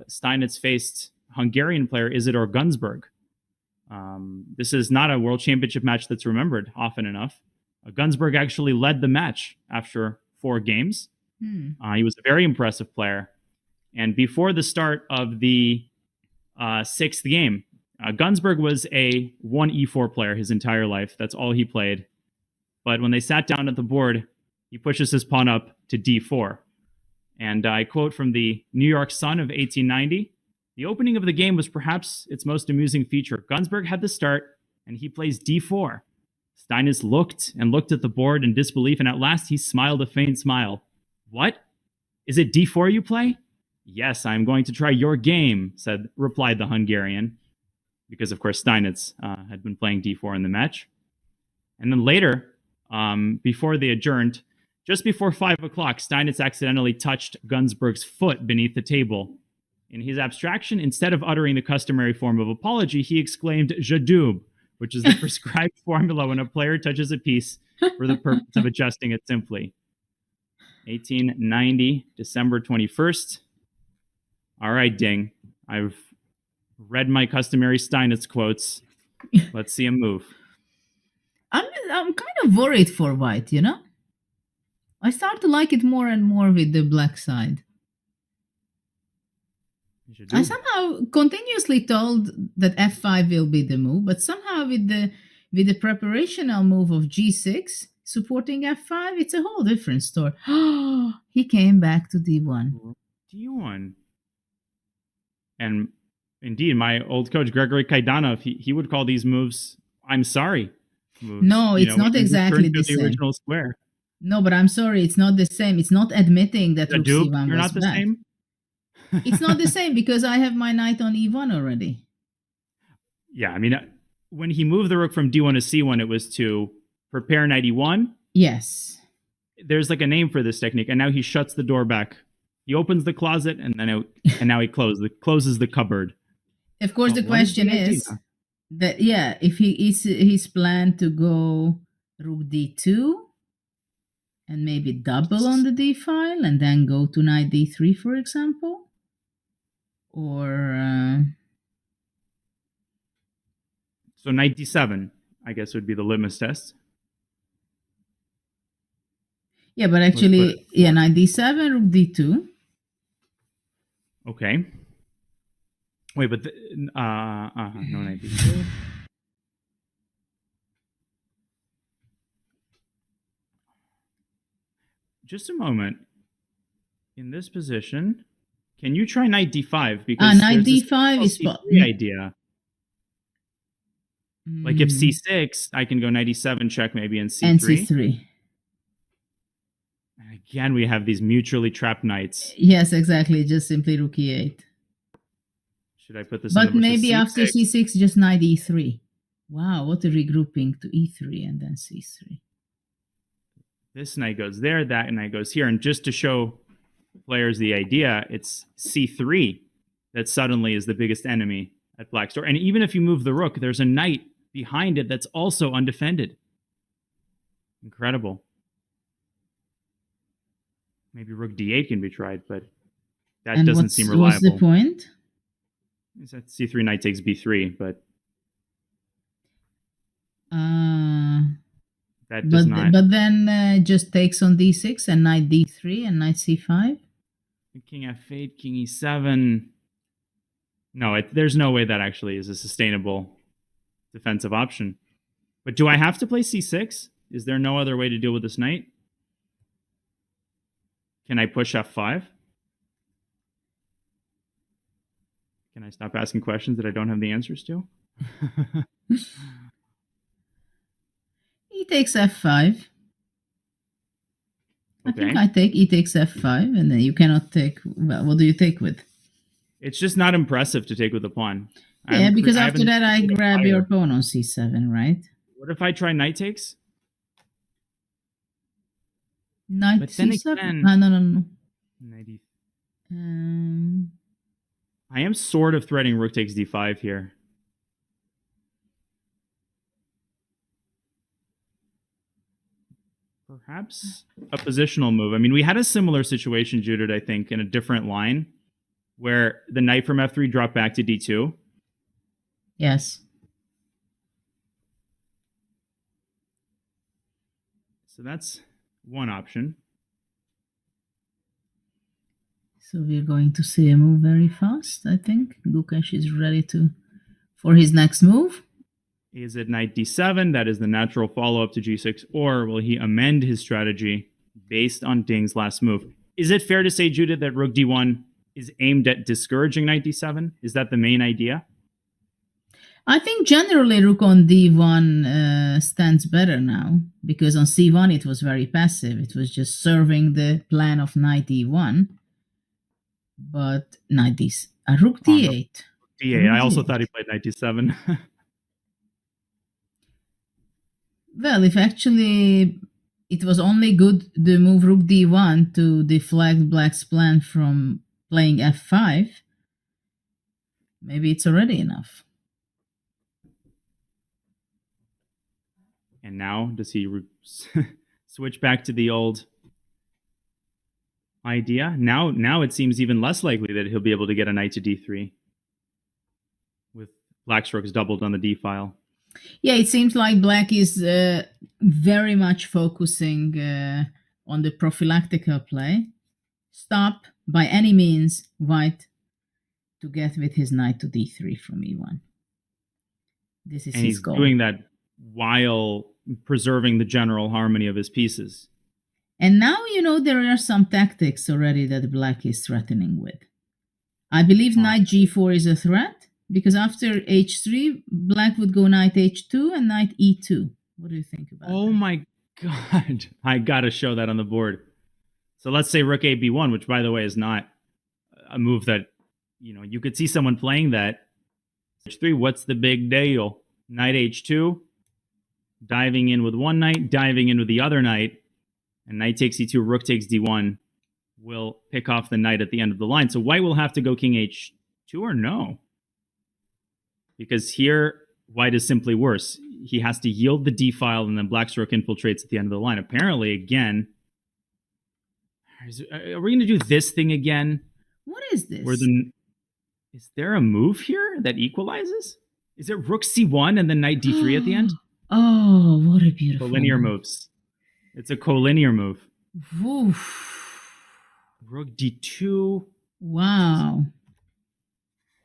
Speaker 4: Steinitz faced Hungarian player Isidor Gunsberg. This is not a World Championship match that's remembered often enough. Gunsberg actually led the match after 4 games. He was a very impressive player. And before the start of the 6th game, Gunsberg was a 1e4 player his entire life. That's all he played. But when they sat down at the board, he pushes his pawn up to d4. And I quote from the New York Sun of 1890, "The opening of the game was perhaps its most amusing feature. Gunsberg had the start, and he plays d4. Steinitz looked and looked at the board in disbelief, and at last he smiled a faint smile. 'What? Is it d4 you play?' 'Yes, I am going to try your game,' replied the Hungarian," because, of course, Steinitz had been playing d4 in the match. And then later, before they adjourned, just before 5 o'clock, Steinitz accidentally touched Gunsberg's foot beneath the table. In his abstraction, instead of uttering the customary form of apology, he exclaimed "Jadoob," which is the prescribed formula when a player touches a piece for the purpose of adjusting it simply. 1890, December 21st. All right, Ding. I've read my customary Steinitz quotes. Let's see him move.
Speaker 2: I'm kind of worried for white, I start to like it more and more with the black side. I somehow continuously told that f5 will be the move, but somehow with the preparational move of g6 supporting f5, it's a whole different story. He came back to d1.
Speaker 4: D1. And indeed, my old coach Gregory Kaidanov, he would call these moves "I'm sorry" moves.
Speaker 2: No, it's not exactly the same.
Speaker 4: Original square.
Speaker 2: No, but I'm sorry, it's not the same. It's not admitting that rook c1
Speaker 4: you're
Speaker 2: was
Speaker 4: not the
Speaker 2: bad.
Speaker 4: same?
Speaker 2: It's not the same because I have my knight on e1 already.
Speaker 4: Yeah, I mean, when he moved the rook from d1 to c1, it was to prepare knight e1.
Speaker 2: Yes.
Speaker 4: There's like a name for this technique, and now he shuts the door back. He opens the closet, and now he closes the cupboard.
Speaker 2: Of course, the question is that, if he's planned to go rook d2 and maybe double on the d file and then go to knight d3, for example, or
Speaker 4: so knight d7, I guess, would be the litmus test.
Speaker 2: Yeah, but actually, knight d7, rook d2.
Speaker 4: Okay. Wait, but no knight d2. Just a moment. In this position, can you try knight d5? Because
Speaker 2: knight d5 is
Speaker 4: idea. Like if c6, I can go knight e7 check maybe and c3.
Speaker 2: And c3.
Speaker 4: And again, we have these mutually trapped knights.
Speaker 2: Yes, exactly. Just simply rook e8.
Speaker 4: Should I put this?
Speaker 2: But maybe after c6, just knight e3. Wow, what a regrouping to e3 and then c3.
Speaker 4: This knight goes there, that knight goes here. And just to show players the idea, it's c3 that suddenly is the biggest enemy at black's door. And even if you move the rook, there's a knight behind it that's also undefended. Incredible. Maybe rook d8 can be tried, but that doesn't seem reliable.
Speaker 2: What's the point?
Speaker 4: Is that c3 knight takes b3, but that does not.
Speaker 2: But then just takes on d6 and knight d3 and knight c5.
Speaker 4: King f8, king e7. No, there's no way that actually is a sustainable defensive option. But do I have to play c6? Is there no other way to deal with this knight? Can I push f5? Can I stop asking questions that I don't have the answers to?
Speaker 2: E takes f5. I
Speaker 4: Okay.
Speaker 2: think I take e takes f5, and then you cannot take. Well, what do you take with?
Speaker 4: It's just not impressive to take with the pawn.
Speaker 2: Yeah, because after that I grab your pawn on c7, right?
Speaker 4: What if I try knight takes?
Speaker 2: Knight
Speaker 4: But then
Speaker 2: c7.
Speaker 4: again-
Speaker 2: No.
Speaker 4: Knight e-
Speaker 2: Um,
Speaker 4: I am sort of threading rook takes d5 here. Perhaps a positional move. I mean, we had a similar situation, Judith, I think, in a different line, where the knight from f3 dropped back to d2.
Speaker 2: yes.
Speaker 4: So that's one option.
Speaker 2: So we're going to see a move very fast, I think. Lukash is ready for his next move.
Speaker 4: Is it knight d7? That is the natural follow-up to g6. Or will he amend his strategy based on Ding's last move? Is it fair to say, Judith, that rook d1 is aimed at discouraging knight d7? Is that the main idea?
Speaker 2: I think generally rook on d1 stands better now, because on c1 it was very passive. It was just serving the plan of knight e1. But knight rook d8.
Speaker 4: d8. I also thought he played knight d7.
Speaker 2: Well, if actually it was only good the move rook d1 to deflect black's plan from playing f5, maybe it's already enough.
Speaker 4: And now, does he switch back to the old idea? Now it seems even less likely that he'll be able to get a knight to d3 with black's rooks doubled on the d file.
Speaker 2: Yeah, it seems like black is very much focusing on the prophylactical play. Stop, by any means, white to get with his knight to d3 from e1. This is
Speaker 4: And
Speaker 2: his
Speaker 4: he's
Speaker 2: goal.
Speaker 4: doing that while preserving the general harmony of his pieces.
Speaker 2: And now, there are some tactics already that black is threatening with. I believe knight g4 is a threat, because after h3, black would go knight h2 and knight e2. What do you think about that?
Speaker 4: Oh my god. I gotta show that on the board. So let's say rook a b1, which by the way is not a move that, you could see someone playing that. h3, what's the big deal? Knight h2, diving in with one knight, diving in with the other knight, and knight takes e2, rook takes d1 will pick off the knight at the end of the line. So white will have to go king h2 or no? Because here, white is simply worse. He has to yield the d file, and then black's rook infiltrates at the end of the line. Apparently, again, are we going to do this thing again?
Speaker 2: What is this?
Speaker 4: Is there a move here that equalizes? Is it rook c1 and then knight d3 at the end?
Speaker 2: Oh, what a beautiful
Speaker 4: Collinear
Speaker 2: move.
Speaker 4: moves. It's a collinear move.
Speaker 2: Oof.
Speaker 4: Rook d2.
Speaker 2: Wow.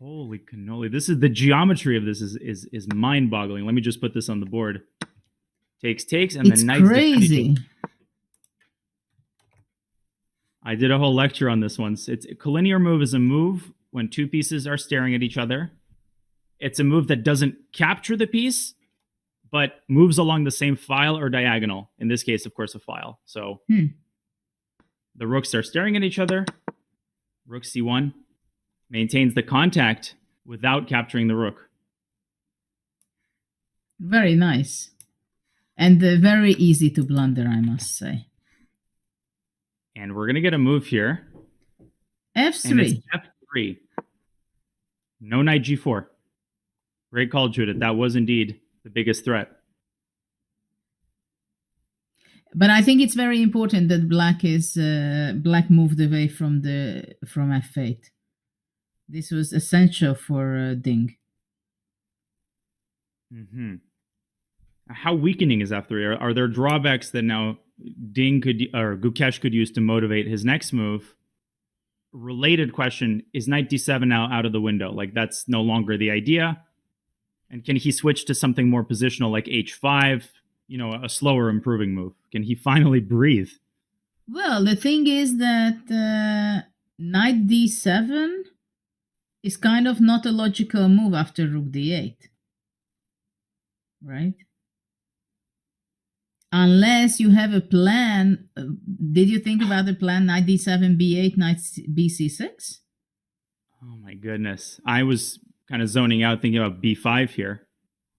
Speaker 4: Holy cannoli. This is the geometry of this is mind-boggling. Let me just put this on the board. Takes, and
Speaker 2: It's
Speaker 4: then knight's
Speaker 2: crazy.
Speaker 4: defending. I did a whole lecture on this once. A collinear move is a move when two pieces are staring at each other. It's a move that doesn't capture the piece, but moves along the same file or diagonal. In this case, of course, a file. So the rooks are staring at each other. Rook c1 maintains the contact without capturing the rook.
Speaker 2: Very nice. And very easy to blunder, I must say.
Speaker 4: And we're going to get a move here.
Speaker 2: F3.
Speaker 4: And it's F3. No knight G4. Great call, Judith. That was indeed the biggest threat.
Speaker 2: But I think it's very important that black moved away from F8. This was essential for Ding.
Speaker 4: Mm-hmm. How weakening is F3? Are there drawbacks that now Ding or Gukesh could use to motivate his next move? Related question, is knight d7 now out of the window? Like, that's no longer the idea? And can he switch to something more positional like h5, a slower improving move? Can he finally breathe?
Speaker 2: Well, the thing is that knight d7 is kind of not a logical move after rook d8. Right? Unless you have a plan. Did you think about the plan knight d7, b8, knight bc6?
Speaker 4: Oh my goodness. I was kind of zoning out thinking about b5 here,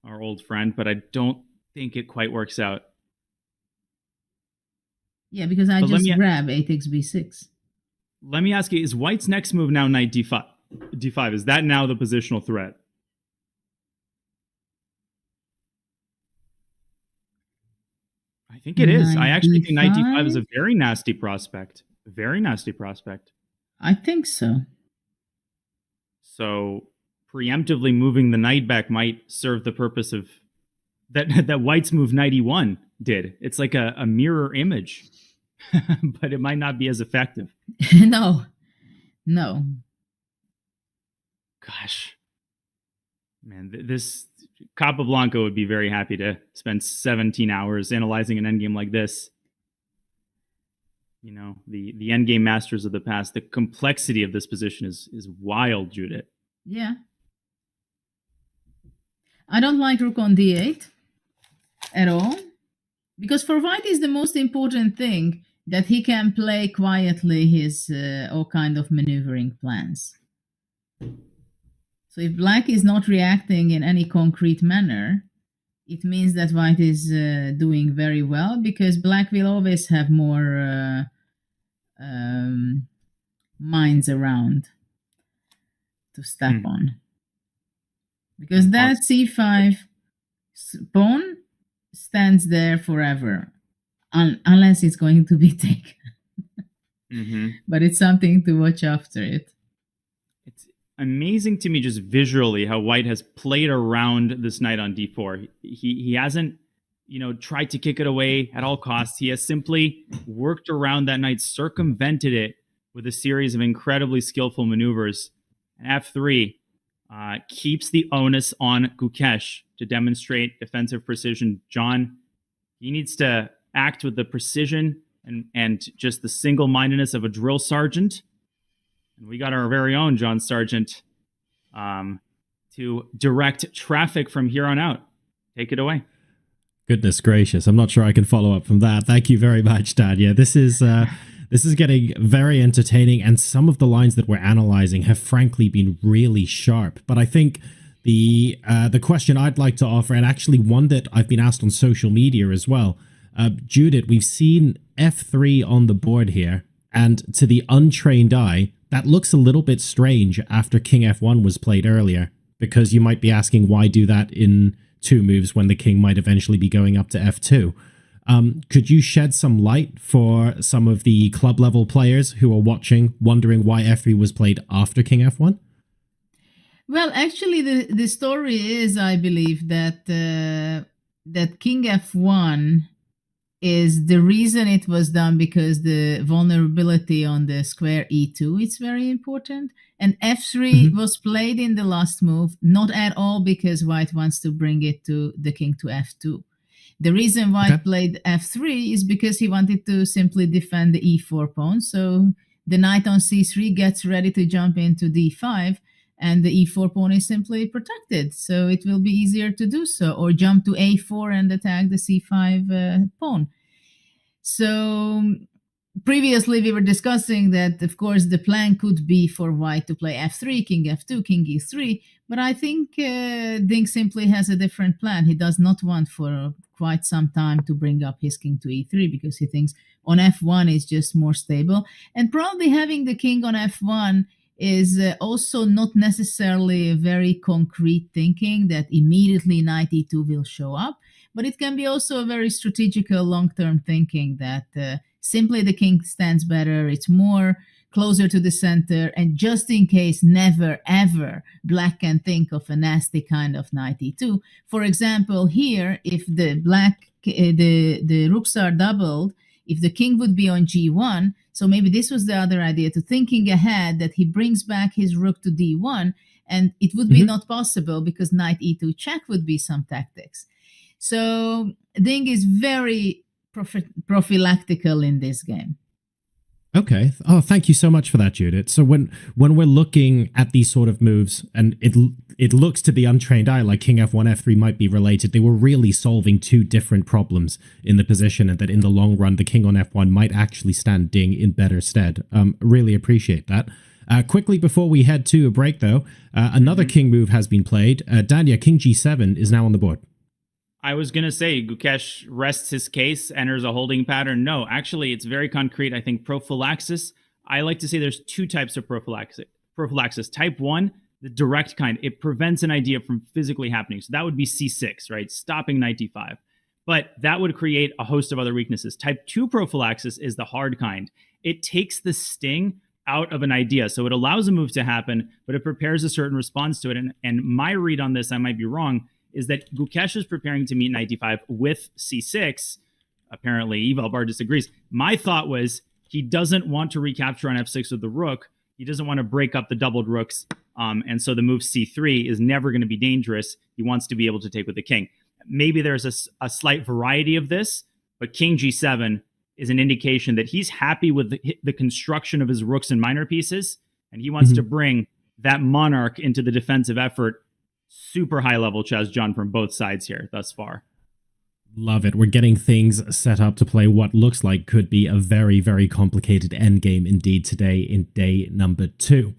Speaker 4: our old friend, but I don't think it quite works out.
Speaker 2: Yeah, because I just grab 8x b6.
Speaker 4: Let me ask you, is white's next move now knight d5? D5, is that now the positional threat? I think it is. I actually think knight d5 is a very nasty prospect. A very nasty prospect.
Speaker 2: I think so.
Speaker 4: So preemptively moving the knight back might serve the purpose of that white's move knight e1 did. It's like a mirror image, but it might not be as effective.
Speaker 2: No.
Speaker 4: Gosh. Man, this Capablanca would be very happy to spend 17 hours analyzing an endgame like this. The endgame masters of the past, the complexity of this position is wild, Judith.
Speaker 2: Yeah. I don't like rook on d8 at all, because for white is the most important thing, that he can play quietly his all kind of maneuvering plans. So if black is not reacting in any concrete manner, it means that white is doing very well, because black will always have more mines around to step on. Because that c5 pawn stands there forever, unless it's going to be taken. But it's something to watch after it.
Speaker 4: Amazing to me just visually how white has played around this knight on d4. He hasn't, tried to kick it away at all costs. He has simply worked around that knight, circumvented it with a series of incredibly skillful maneuvers. And f3 keeps the onus on Gukesh to demonstrate defensive precision. John, he needs to act with the precision and just the single-mindedness of a drill sergeant. And we got our very own John Sargent to direct traffic from here on out. Take it away.
Speaker 1: Goodness gracious. I'm not sure I can follow up from that. Thank you very much, Dad. Yeah, this is getting very entertaining, and some of the lines that we're analyzing have frankly been really sharp. But I think the question I'd like to offer, and actually one that I've been asked on social media as well, Judith, we've seen f3 on the board here, and to the untrained eye, that looks a little bit strange after king f1 was played earlier, because you might be asking why do that in two moves when the king might eventually be going up to f2. Could you shed some light for some of the club level players who are watching, wondering why f3 was played after king f1?
Speaker 2: Well, actually, the story is, I believe, that king f1 is the reason it was done, because the vulnerability on the square e2 is very important. And f3 was played in the last move, not at all because white wants to bring it to the king to f2. The reason white played f3 is because he wanted to simply defend the e4 pawn. So the knight on c3 gets ready to jump into d5. and the e4 pawn is simply protected. So it will be easier to do so, or jump to a4 and attack the c5 pawn. So previously we were discussing that, of course, the plan could be for white to play f3, king f2, king e3, but I think Ding simply has a different plan. He does not want for quite some time to bring up his king to e3 because he thinks on f1 is just more stable. And probably having the king on f1 is also not necessarily a very concrete thinking that immediately knight e2 will show up, but it can be also a very strategical long-term thinking that simply the king stands better, it's more closer to the center, and just in case, never ever black can think of a nasty kind of knight e2. For example, here, if the the rooks are doubled, if the king would be on g1, so maybe this was the other idea, to thinking ahead that he brings back his rook to d1, and it would be not possible because knight e2 check would be some tactics. So Ding is very prophylactical in this game.
Speaker 1: Okay. Oh, thank you so much for that, Judith. So when we're looking at these sort of moves, and it looks to the untrained eye like king f1, f3 might be related, they were really solving two different problems in the position, and that in the long run, the king on f1 might actually stand Ding in better stead. Really appreciate that. Quickly before we head to a break, though, another king move has been played. Danya, king g7 is now on the board.
Speaker 4: I was going to say Gukesh rests his case, enters a holding pattern. No, actually, it's very concrete. I think prophylaxis, I like to say there's two types of prophylaxis. Type 1, the direct kind. It prevents an idea from physically happening. So that would be c6, right? Stopping knight d5. But that would create a host of other weaknesses. Type 2 prophylaxis is the hard kind. It takes the sting out of an idea. So it allows a move to happen, but it prepares a certain response to it. And my read on this, I might be wrong, is that Gukesh is preparing to meet knight d5 with c6. Apparently, Evalbar disagrees. My thought was he doesn't want to recapture on f6 with the rook. He doesn't want to break up the doubled rooks. And so the move c3 is never going to be dangerous. He wants to be able to take with the king. Maybe there's a slight variety of this, but king g7 is an indication that he's happy with the construction of his rooks and minor pieces, and he wants to bring that monarch into the defensive effort. Super high level chess, John, from both sides here thus far.
Speaker 1: Love it. We're getting things set up to play what looks like could be a very, very complicated endgame indeed today in day number 2.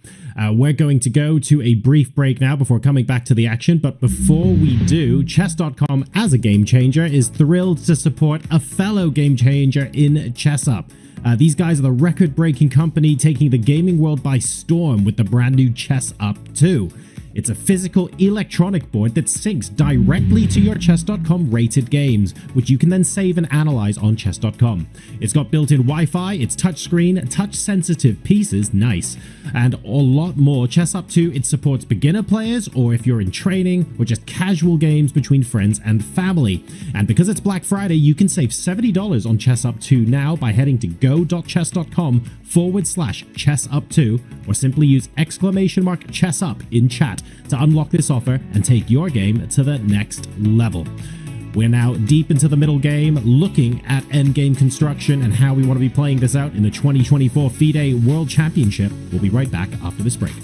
Speaker 1: We're going to go to a brief break now before coming back to the action. But before we do, chess.com as a game changer is thrilled to support a fellow game changer in ChessUp. These guys are the record-breaking company taking the gaming world by storm with the brand new ChessUp 2. It's a physical electronic board that syncs directly to your chess.com rated games, which you can then save and analyze on chess.com. It's got built-in Wi-Fi, it's touchscreen, touch-sensitive pieces, nice, and a lot more. ChessUp 2, it supports beginner players, or if you're in training, or just casual games between friends and family. And because it's Black Friday, you can save $70 on ChessUp 2 now by heading to go.chess.com/ChessUp2, or simply use !ChessUp in chat to unlock this offer and take your game to the next level. We're now deep into the middle game, looking at endgame construction and how we want to be playing this out in the 2024 Fide World Championship. We'll be right back after this break.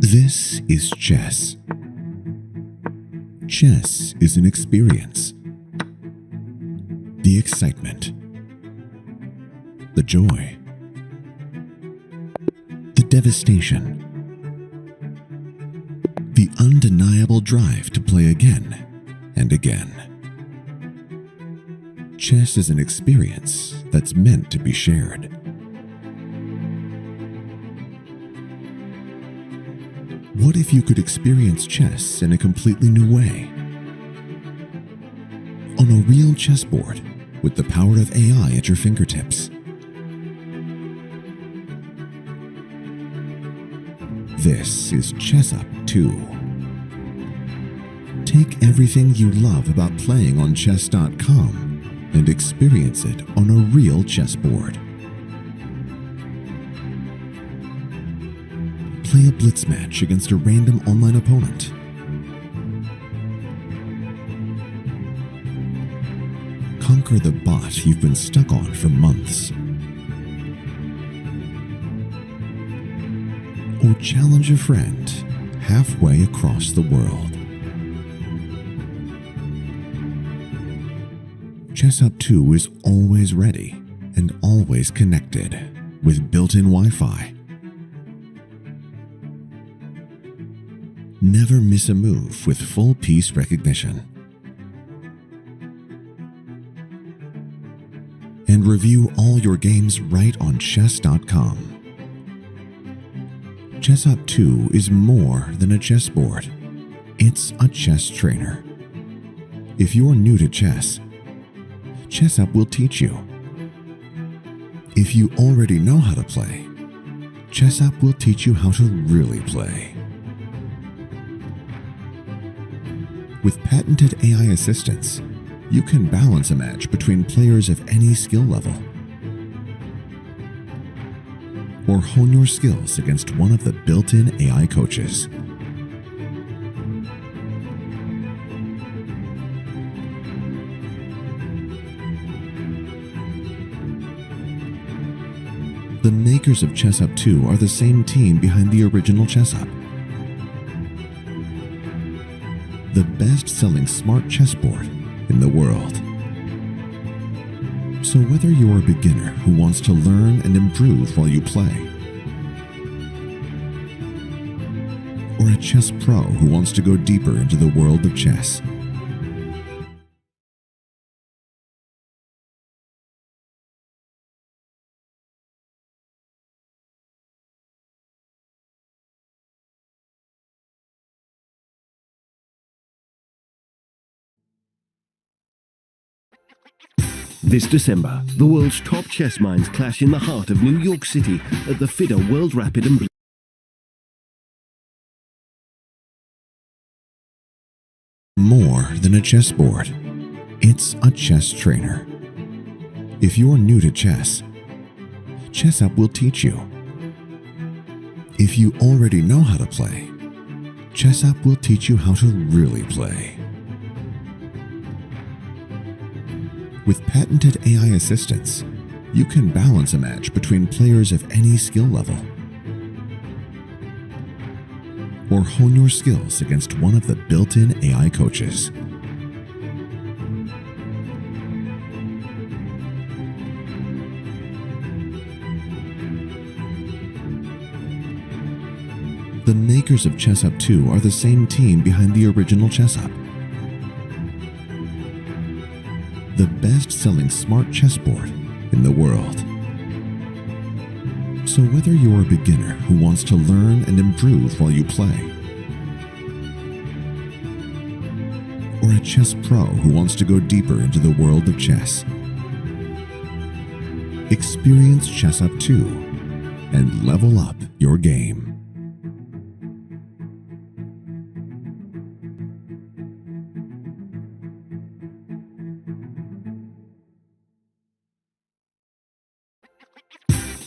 Speaker 15: This is chess. Chess is an experience. The excitement, the joy, the devastation, the undeniable drive to play again and again. Chess is an experience that's meant to be shared. What if you could experience chess in a completely new way? On a real chessboard with the power of AI at your fingertips. This is ChessUp 2. Take everything you love about playing on chess.com and experience it on a real chessboard. Play a blitz match against a random online opponent. Conquer the bot you've been stuck on for months. Or challenge a friend halfway across the world. ChessUp 2 is always ready and always connected with built-in Wi-Fi. Never miss a move with full piece recognition. And review all your games right on chess.com. ChessUp 2 is more than a chessboard. It's a chess trainer. If you're new to chess, ChessUp will teach you. If you already know how to play, ChessUp will teach you how to really play. With patented AI assistance, you can balance a match between players of any skill level. Or hone your skills against one of the built-in AI coaches. The makers of ChessUp 2 are the same team behind the original ChessUp. The best-selling smart chessboard in the world. So whether you're a beginner who wants to learn and improve while you play, or a chess pro who wants to go deeper into the world of chess,
Speaker 9: This December, the world's top chess minds clash in the heart of New York City at the Fide World Rapid and Blitz.
Speaker 15: more than a chessboard. It's a chess trainer. If you're new to chess, ChessUp will teach you. If you already know how to play, ChessUp will teach you how to really play. With patented AI assistance, you can balance a match between players of any skill level. Or hone your skills against one of the built-in AI coaches. The makers of ChessUp 2 are the same team behind the original ChessUp. The best-selling smart chessboard in the world. So whether you're a beginner who wants to learn and improve while you play, or a chess pro who wants to go deeper into the world of chess, experience ChessUp 2 and level up your game.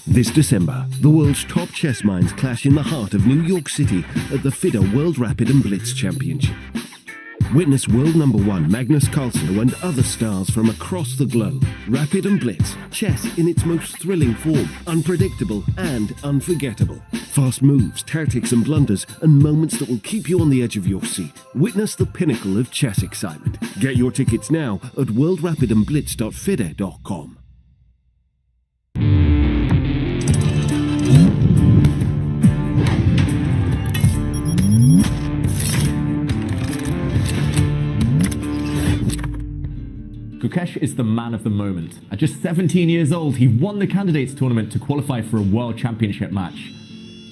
Speaker 9: This December, the world's top chess minds clash in the heart of New York City at the Fide World Rapid and Blitz Championship. Witness world number one Magnus Carlsen and other stars from across the globe. Rapid and Blitz, chess in its most thrilling form, unpredictable and unforgettable. Fast moves, tactics and blunders, and moments that will keep you on the edge of your seat. Witness the pinnacle of chess excitement. Get your tickets now at worldrapidandblitz.fide.com.
Speaker 10: Gukesh is the man of the moment. At just 17 years old, he won the candidates tournament to qualify for a world championship match.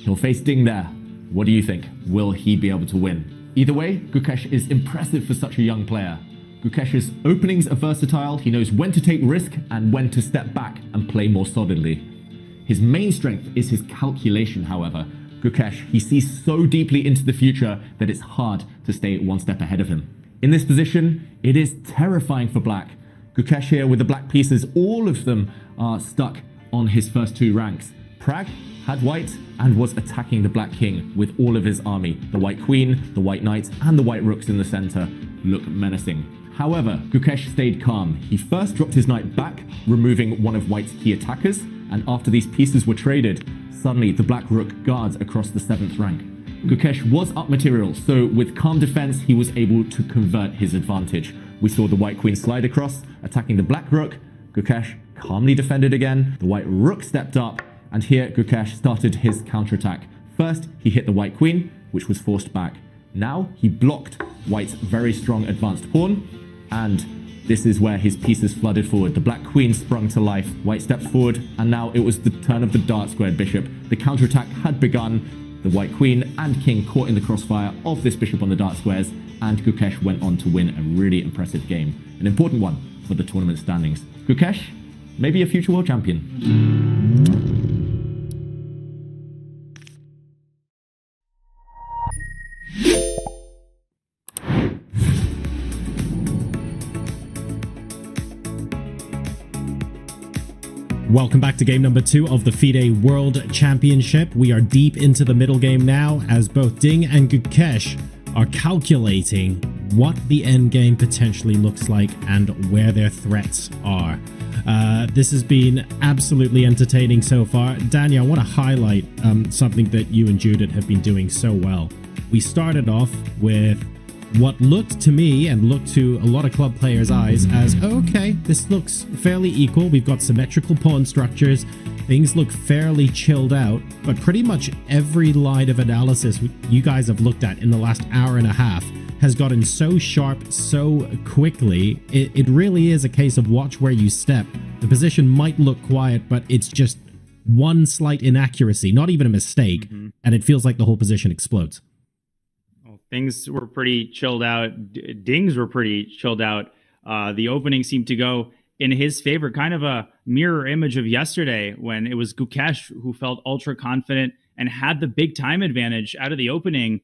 Speaker 10: He'll face Ding there. What do you think? Will he be able to win? Either way, Gukesh is impressive for such a young player. Gukesh's openings are versatile. He knows when to take risk and when to step back and play more solidly. His main strength is his calculation, however. Gukesh, he sees so deeply into the future that it's hard to stay one step ahead of him. In this position, it is terrifying for black. Gukesh here with the black pieces, all of them are stuck on his first two ranks. Prag had white and was attacking the black king with all of his army. The white queen, the white knight, and the white rooks in the center look menacing. However, Gukesh stayed calm. He first dropped his knight back, removing one of white's key attackers, and after these pieces were traded, suddenly the black rook guards across the 7th rank. Gukesh was up material, so with calm defense, he was able to convert his advantage. We saw the white queen slide across, attacking the black rook. Gukesh calmly defended again. The white rook stepped up, and here Gukesh started his counterattack. First, he hit the white queen, which was forced back. Now, he blocked white's very strong advanced pawn, and this is where his pieces flooded forward. The black queen sprung to life. White stepped forward, and now it was the turn of the dart-squared bishop. The counterattack had begun. The white queen and king caught in the crossfire of this bishop on the dart squares, and Gukesh went on to win a really impressive game. An important one for the tournament standings. Gukesh, maybe a future world champion.
Speaker 1: Welcome back to game number 2 of the Fide World Championship. We are deep into the middle game now, as both Ding and Gukesh are calculating what the end game potentially looks like and where their threats are. This has been absolutely entertaining so far. Daniel, I want to highlight something that you and Judith have been doing so well. We started off with what looked to me and looked to a lot of club players' eyes as, okay, this looks fairly equal. We've got symmetrical pawn structures. Things look fairly chilled out, but pretty much every line of analysis you guys have looked at in the last hour and a half has gotten so sharp so quickly. It really is a case of watch where you step. The position might look quiet, but it's just one slight inaccuracy, not even a mistake, and it feels like the whole position explodes.
Speaker 4: Things were pretty chilled out. Dings were pretty chilled out. The opening seemed to go in his favor, kind of a mirror image of yesterday when it was Gukesh who felt ultra confident and had the big time advantage out of the opening.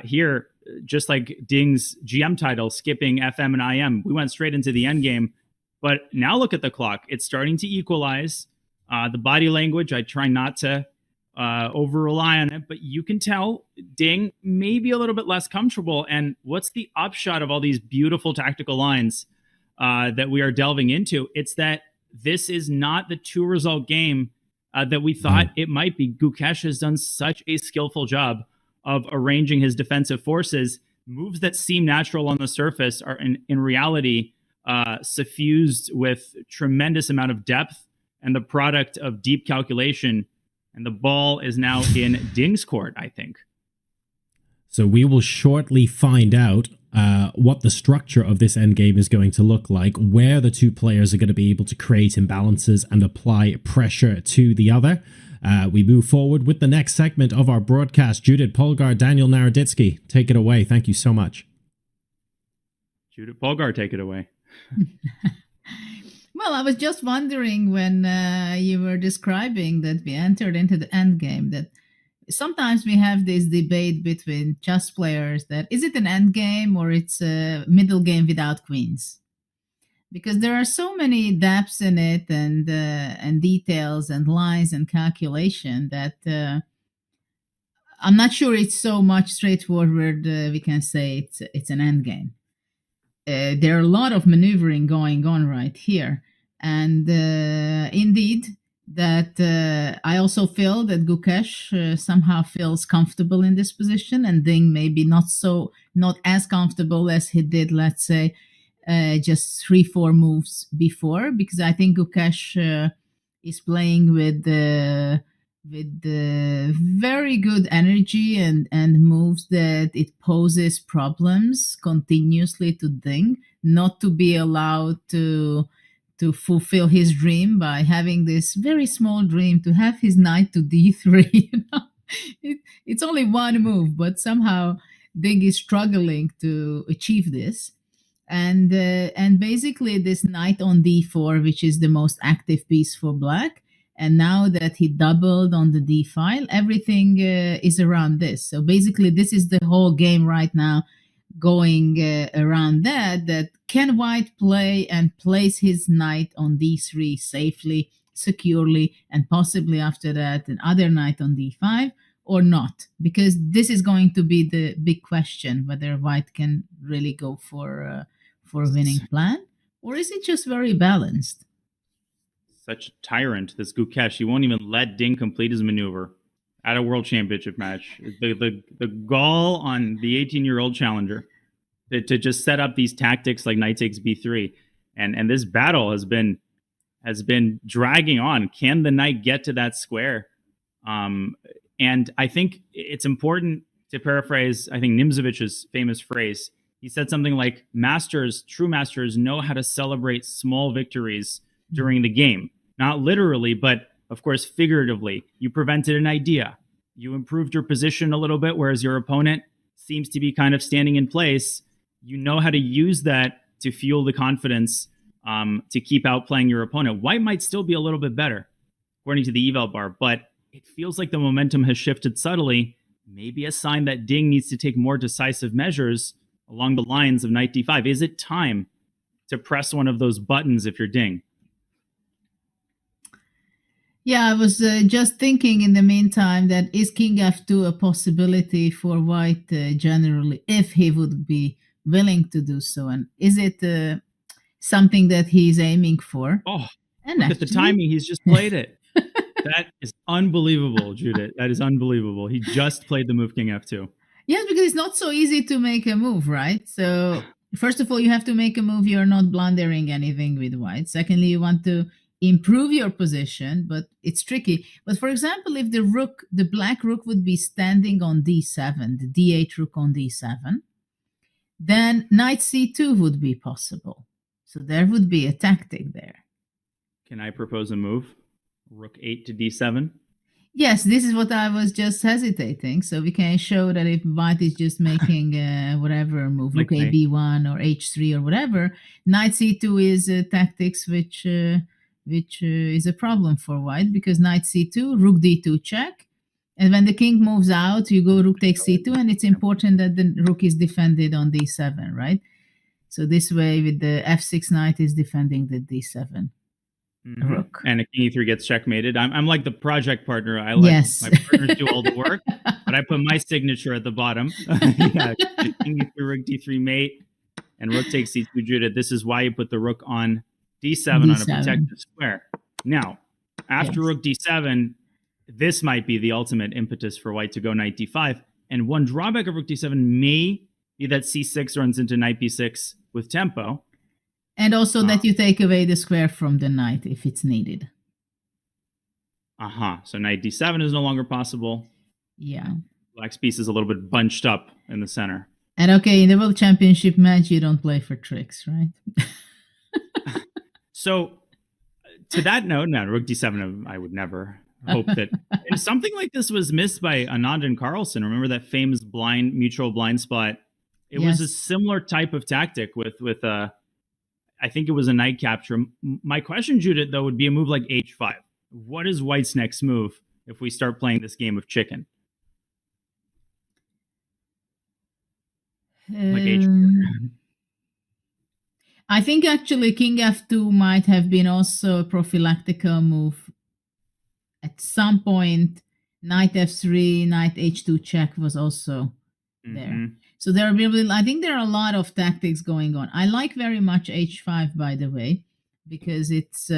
Speaker 4: Here, just like Ding's GM title, skipping FM and IM, we went straight into the end game. But now look at the clock. It's starting to equalize. The body language, I try not to over rely on it, but you can tell Ding maybe a little bit less comfortable. And what's the upshot of all these beautiful tactical lines that we are delving into? It's that this is not the 2-result game that we thought it might be. Gukesh has done such a skillful job of arranging his defensive forces. Moves that seem natural on the surface are in reality suffused with tremendous amount of depth and the product of deep calculation. And the ball is now in Ding's court, I think.
Speaker 1: So we will shortly find out what the structure of this endgame is going to look like, where the two players are going to be able to create imbalances and apply pressure to the other. We move forward with the next segment of our broadcast. Judith Polgar, Daniel Naroditsky, take it away. Thank you so much.
Speaker 4: Judith Polgar, take it away.
Speaker 2: Well, I was just wondering when you were describing that we entered into the end game, that sometimes we have this debate between chess players that is it an end game or it's a middle game without queens? Because there are so many depths in it and details and lines and calculation that I'm not sure it's so much straightforward. We can say it's an end game. There are a lot of maneuvering going on right here. And indeed, that I also feel that Gukesh somehow feels comfortable in this position, and Ding maybe not as comfortable as he did, let's say, just 3-4 moves before, because I think Gukesh is playing with very good energy and moves that it poses problems continuously to Ding, not to be allowed to fulfill his dream by having this very small dream to have his knight to d3. It's only one move, but somehow Ding is struggling to achieve this. And basically this knight on d4, which is the most active piece for black, and now that he doubled on the d file, everything is around this. So basically this is the whole game right now, going around that can white play and place his knight on d3 safely, securely, and possibly after that another knight on d5, or not? Because this is going to be the big question, whether white can really go for a winning plan, or is it just very balanced?
Speaker 4: Such a tyrant, this Gukesh. He won't even let Ding complete his maneuver at a world championship match. The gall on the 18-year-old challenger to just set up these tactics like knight takes b3, and this battle has been dragging on. Can the knight get to that square? And I think it's important to paraphrase, I think, Nimzovich's famous phrase. He said something like, true masters know how to celebrate small victories during the game. Not literally, but of course, figuratively. You prevented an idea. You improved your position a little bit, whereas your opponent seems to be kind of standing in place. You know how to use that to fuel the confidence to keep outplaying your opponent. White might still be a little bit better, according to the eval bar, but it feels like the momentum has shifted subtly. Maybe a sign that Ding needs to take more decisive measures along the lines of knight d5. Is it time to press one of those buttons if you're Ding?
Speaker 2: Yeah, I was just thinking in the meantime that is king f2 a possibility for white generally, if he would be willing to do so? And is it something that he's aiming for?
Speaker 4: Oh,
Speaker 2: and
Speaker 4: look at the timing. He's just played it. That is unbelievable, Judith. That is unbelievable. He just played the move king f2.
Speaker 2: Yes, because it's not so easy to make a move, right? So first of all, you have to make a move. You're not blundering anything with white. Secondly, you want to improve your position, but it's tricky. But for example, if the black rook would be standing on d7, the d8 rook on d7, then knight c2 would be possible. So there would be a tactic there.
Speaker 4: Can I propose a move? Rook 8 to d7?
Speaker 2: Yes, this is what I was just hesitating. So we can show that if white is just making whatever move, rook a b1 or h3 or whatever, knight c2 is tactics which is a problem for white, because knight c2, rook d2 check, and when the king moves out, you go rook takes c2, and it's important that the rook is defended on d7, right? So this way, with the f6 knight is defending the d7 rook.
Speaker 4: And a king e3 gets checkmated. I'm like the project partner. I let my partners do all the work, but I put my signature at the bottom. Yeah, king e3, rook d3 mate, and rook takes c2 Judith. This is why you put the rook on d7 on a protected square. Now, after rook d7, this might be the ultimate impetus for white to go knight d5. And one drawback of rook d7 may be that c6 runs into knight b6 with tempo.
Speaker 2: And also that you take away the square from the knight if it's needed.
Speaker 4: So knight d7 is no longer possible.
Speaker 2: Yeah.
Speaker 4: Black's piece is a little bit bunched up in the center.
Speaker 2: And okay, in the World Championship match, you don't play for tricks, right?
Speaker 4: So, to that note, now rook d7, I would never hope that something like this was missed by Anand and Carlsen. Remember that famous mutual blind spot? It was a similar type of tactic with I think it was a knight capture. My question, Judith, though, would be a move like h5. What is white's next move if we start playing this game of chicken? Like h4.
Speaker 2: I think actually king f2 might have been also a prophylactical move. At some point, knight f3, knight h2 check was also there. So I think there are a lot of tactics going on. I like very much h5, by the way, because it's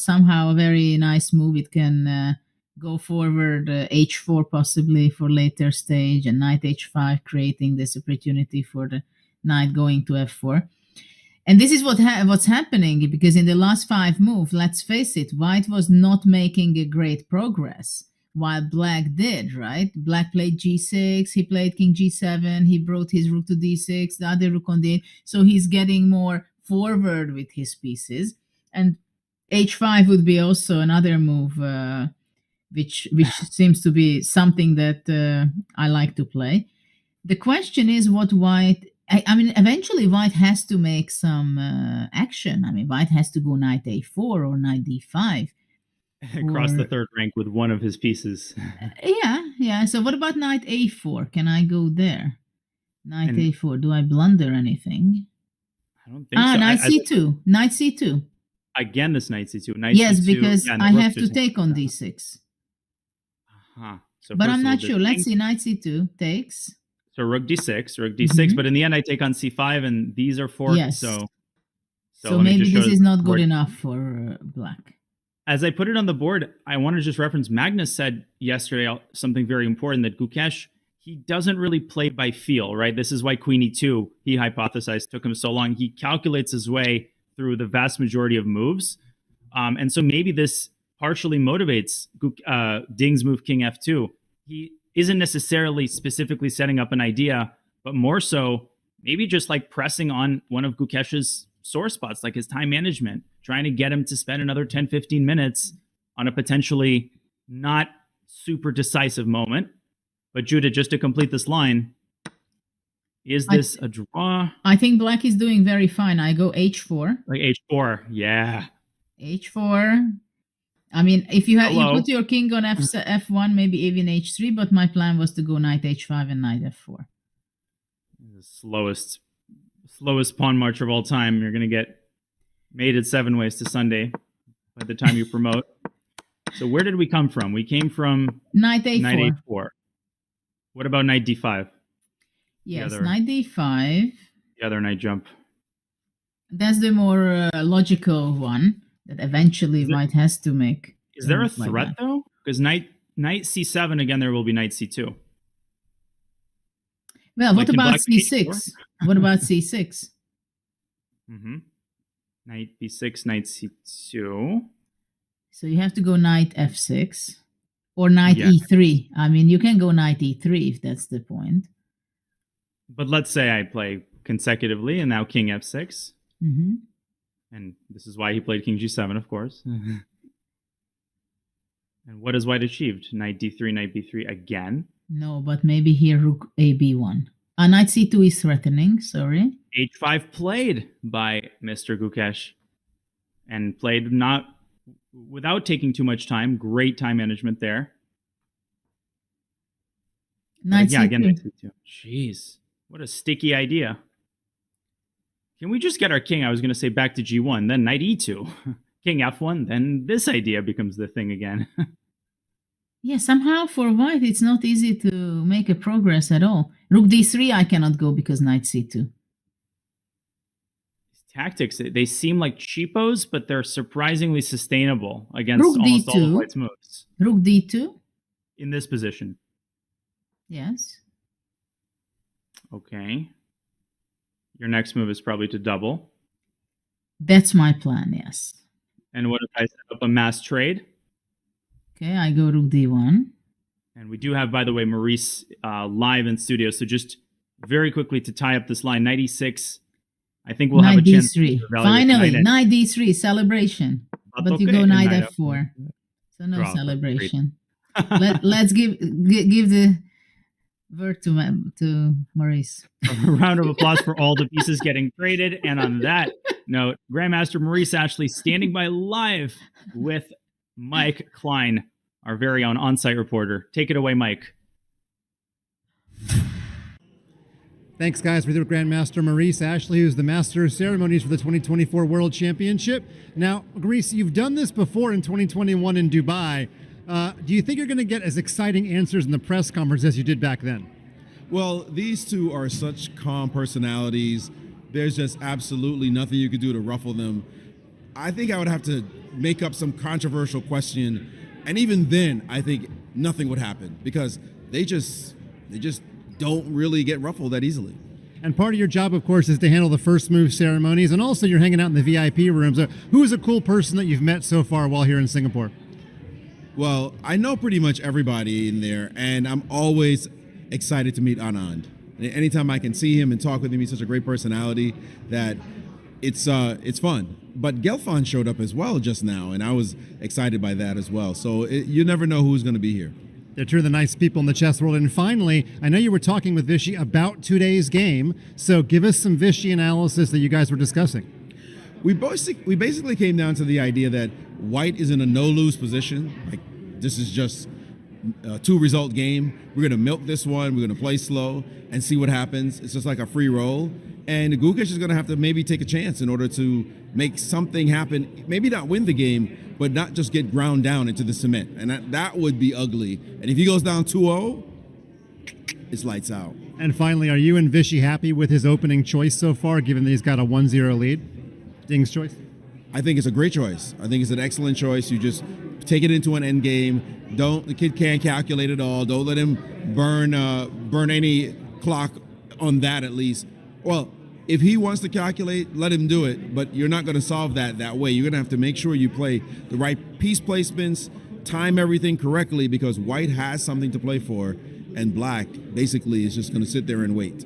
Speaker 2: somehow a very nice move. It can go forward h4 possibly for later stage, and knight h5 creating this opportunity for the knight going to f4. And this is what's happening, because in the last 5 moves, let's face it, white was not making a great progress, while black did, right? Black played g6, he played king g7, he brought his rook to d6, the other rook on d8, so he's getting more forward with his pieces. And h5 would be also another move, which seems to be something that I like to play. The question is what white... I mean, eventually white has to make some action. I mean, white has to go knight a4 or knight d5.
Speaker 4: Cross the third rank with one of his pieces.
Speaker 2: Yeah. So what about knight a4? Can I go there? Knight a4. Do I blunder anything?
Speaker 4: I don't think so.
Speaker 2: Knight c2. Knight c2.
Speaker 4: again this knight c2. Knight
Speaker 2: Yes,
Speaker 4: c2,
Speaker 2: because
Speaker 4: and
Speaker 2: I
Speaker 4: rook
Speaker 2: have to
Speaker 4: just-
Speaker 2: take on d6.
Speaker 4: Uh-huh. So
Speaker 2: But
Speaker 4: first
Speaker 2: I'm
Speaker 4: a
Speaker 2: not
Speaker 4: little
Speaker 2: sure.
Speaker 4: bit
Speaker 2: Let's
Speaker 4: pink.
Speaker 2: see. Knight c2 takes.
Speaker 4: So rook d6,
Speaker 2: Mhm.
Speaker 4: but in the end I take on c5, and these are forked.
Speaker 2: Yes.
Speaker 4: So
Speaker 2: So
Speaker 4: let me
Speaker 2: maybe
Speaker 4: just
Speaker 2: this
Speaker 4: show
Speaker 2: is not
Speaker 4: board.
Speaker 2: good enough for black.
Speaker 4: As I put it on the board, I want to just reference Magnus said yesterday something very important, that Gukesh, he doesn't really play by feel, right? This is why Queen E2, he hypothesized, took him so long. He calculates his way through the vast majority of moves. And so maybe this partially motivates Ding's move King F2. He isn't necessarily specifically setting up an idea, but more so maybe just like pressing on one of Gukesh's sore spots, like his time management, trying to get him to spend another 10, 15 minutes on a potentially not super decisive moment. But Judah, just to complete this line, is this a draw?
Speaker 2: I think black is doing very fine. I go h4.
Speaker 4: Like h4, yeah.
Speaker 2: h4. I mean, if you
Speaker 4: Hello.
Speaker 2: put your king on f1, maybe even h3, but my plan was to go knight h5 and knight f4.
Speaker 4: The slowest pawn march of all time. You're going to get mated 7 ways to Sunday by the time you promote. So where did we come from? We came from
Speaker 2: Knight a4.
Speaker 4: Knight a4. What about knight d5?
Speaker 2: Yes,
Speaker 4: other-
Speaker 2: knight d5.
Speaker 4: The other knight jump.
Speaker 2: That's the more logical one that eventually white has to make.
Speaker 4: Is there a
Speaker 2: move like
Speaker 4: threat
Speaker 2: that.
Speaker 4: though? Because knight c7, again, there will be knight c2.
Speaker 2: Well,
Speaker 4: Like,
Speaker 2: what
Speaker 4: can
Speaker 2: about
Speaker 4: black take
Speaker 2: c6? What about c6?
Speaker 4: Mm-hmm. Knight b6, knight c2.
Speaker 2: So you have to go knight f6 or knight
Speaker 4: Yeah.
Speaker 2: e3. I mean, you can go knight e3 if that's the point.
Speaker 4: But let's say I play consecutively and now king f6.
Speaker 2: Mm-hmm.
Speaker 4: And this is why he played king g7, of course. And what has white achieved? Knight d3, knight b3 again.
Speaker 2: No, but maybe here rook ab1. Knight c2 is threatening, sorry.
Speaker 4: h5 played by Mr. Gukesh. And played not without taking too much time. Great time management there.
Speaker 2: Knight
Speaker 4: Yeah,
Speaker 2: c2.
Speaker 4: again, knight c2. Jeez, what a sticky idea. Can we just get our king, I was going to say, back to g1, then knight e2, king f1, then this idea becomes the thing again.
Speaker 2: Yeah, somehow for white it's not easy to make a progress at all. Rook d3 I cannot go because knight c2.
Speaker 4: Tactics, they seem like cheapos, but they're surprisingly sustainable against
Speaker 2: Rook
Speaker 4: almost all of
Speaker 2: d2.
Speaker 4: white's moves.
Speaker 2: Rook d2?
Speaker 4: In this position.
Speaker 2: Yes.
Speaker 4: Okay. Your next move is probably to double.
Speaker 2: That's my plan, yes.
Speaker 4: And what if I set up a mass trade?
Speaker 2: Okay, I go rook d1.
Speaker 4: And we do have, by the way, Maurice live in studio. So just very quickly to tie up this line, knight e6. I think we'll have a
Speaker 2: Knight
Speaker 4: chance
Speaker 2: d3.
Speaker 4: to evaluate
Speaker 2: Finally,
Speaker 4: knight
Speaker 2: knight d3, celebration. But you
Speaker 4: okay,
Speaker 2: go
Speaker 4: and
Speaker 2: knight
Speaker 4: knight
Speaker 2: f4. So no
Speaker 4: Draw.
Speaker 2: celebration. Let's give the word to Maurice.
Speaker 4: A round of applause for all the pieces getting traded. And on that note, Grandmaster Maurice Ashley standing by live with Mike Klein, our very own on-site reporter. Take it away, Mike.
Speaker 5: Thanks, guys. We're here with Grandmaster Maurice Ashley, who's the master of ceremonies for the 2024 World Championship. Now, Maurice, you've done this before in 2021 in Dubai. Do you think you're going to get as exciting answers in the press conference as you did back then?
Speaker 16: Well, these two are such calm personalities. There's just absolutely nothing you could do to ruffle them. I think I would have to make up some controversial question, and even then, I think nothing would happen because they just don't really get ruffled that easily.
Speaker 5: And part of your job, of course, is to handle the first move ceremonies, and also you're hanging out in the VIP rooms. Who is a cool person that you've met so far while here in Singapore?
Speaker 16: Well, I know pretty much everybody in there, and I'm always excited to meet Anand. Anytime I can see him and talk with him, he's such a great personality that it's fun. But Gelfand showed up as well just now, and I was excited by that as well. So you never know who's going to be here.
Speaker 5: They're two of the nice people in the chess world. And finally, I know you were talking with Vishy about today's game, so give us some Vishy analysis that you guys were discussing.
Speaker 16: We basically came down to the idea that white is in a no-lose position. Like, this is just a two-result game. We're going to milk this one. We're going to play slow and see what happens. It's just like a free roll. And Gukesh is going to have to maybe take a chance in order to make something happen, maybe not win the game, but not just get ground down into the cement. And that would be ugly. And if he goes down 2-0, it's lights out.
Speaker 5: And finally, are you and Vishy happy with his opening choice so far, given that he's got a 1-0 lead? Ding's choice?
Speaker 16: I think it's a great choice. I think it's an excellent choice. You just take it into an end game. The kid can't calculate it all. Don't let him burn any clock on that, at least. Well, if he wants to calculate, let him do it. But you're not going to solve that way. You're going to have to make sure you play the right piece placements, time everything correctly, because white has something to play for, and black basically is just going to sit there and wait.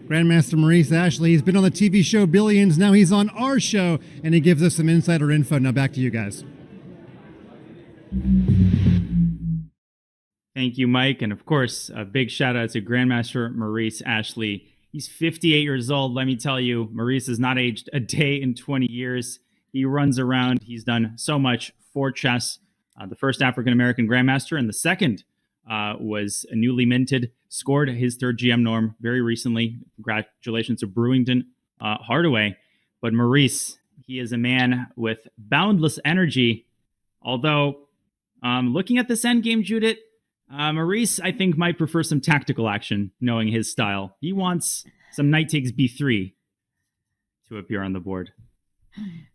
Speaker 5: Grandmaster Maurice Ashley, he's been on the TV show Billions, now he's on our show, and he gives us some insider info. Now back to you guys.
Speaker 4: Thank you, Mike. And of course, a big shout out to Grandmaster Maurice Ashley. He's 58 years old. Let me tell you, Maurice has not aged a day in 20 years. He runs around. He's done so much for chess. The first African-American Grandmaster, and the second was a newly minted, scored his third GM norm very recently. Congratulations to Brewington Hardaway. But Maurice, he is a man with boundless energy. Although, looking at this endgame, Judith, Maurice, I think, might prefer some tactical action, knowing his style. He wants some knight takes b3 to appear on the board.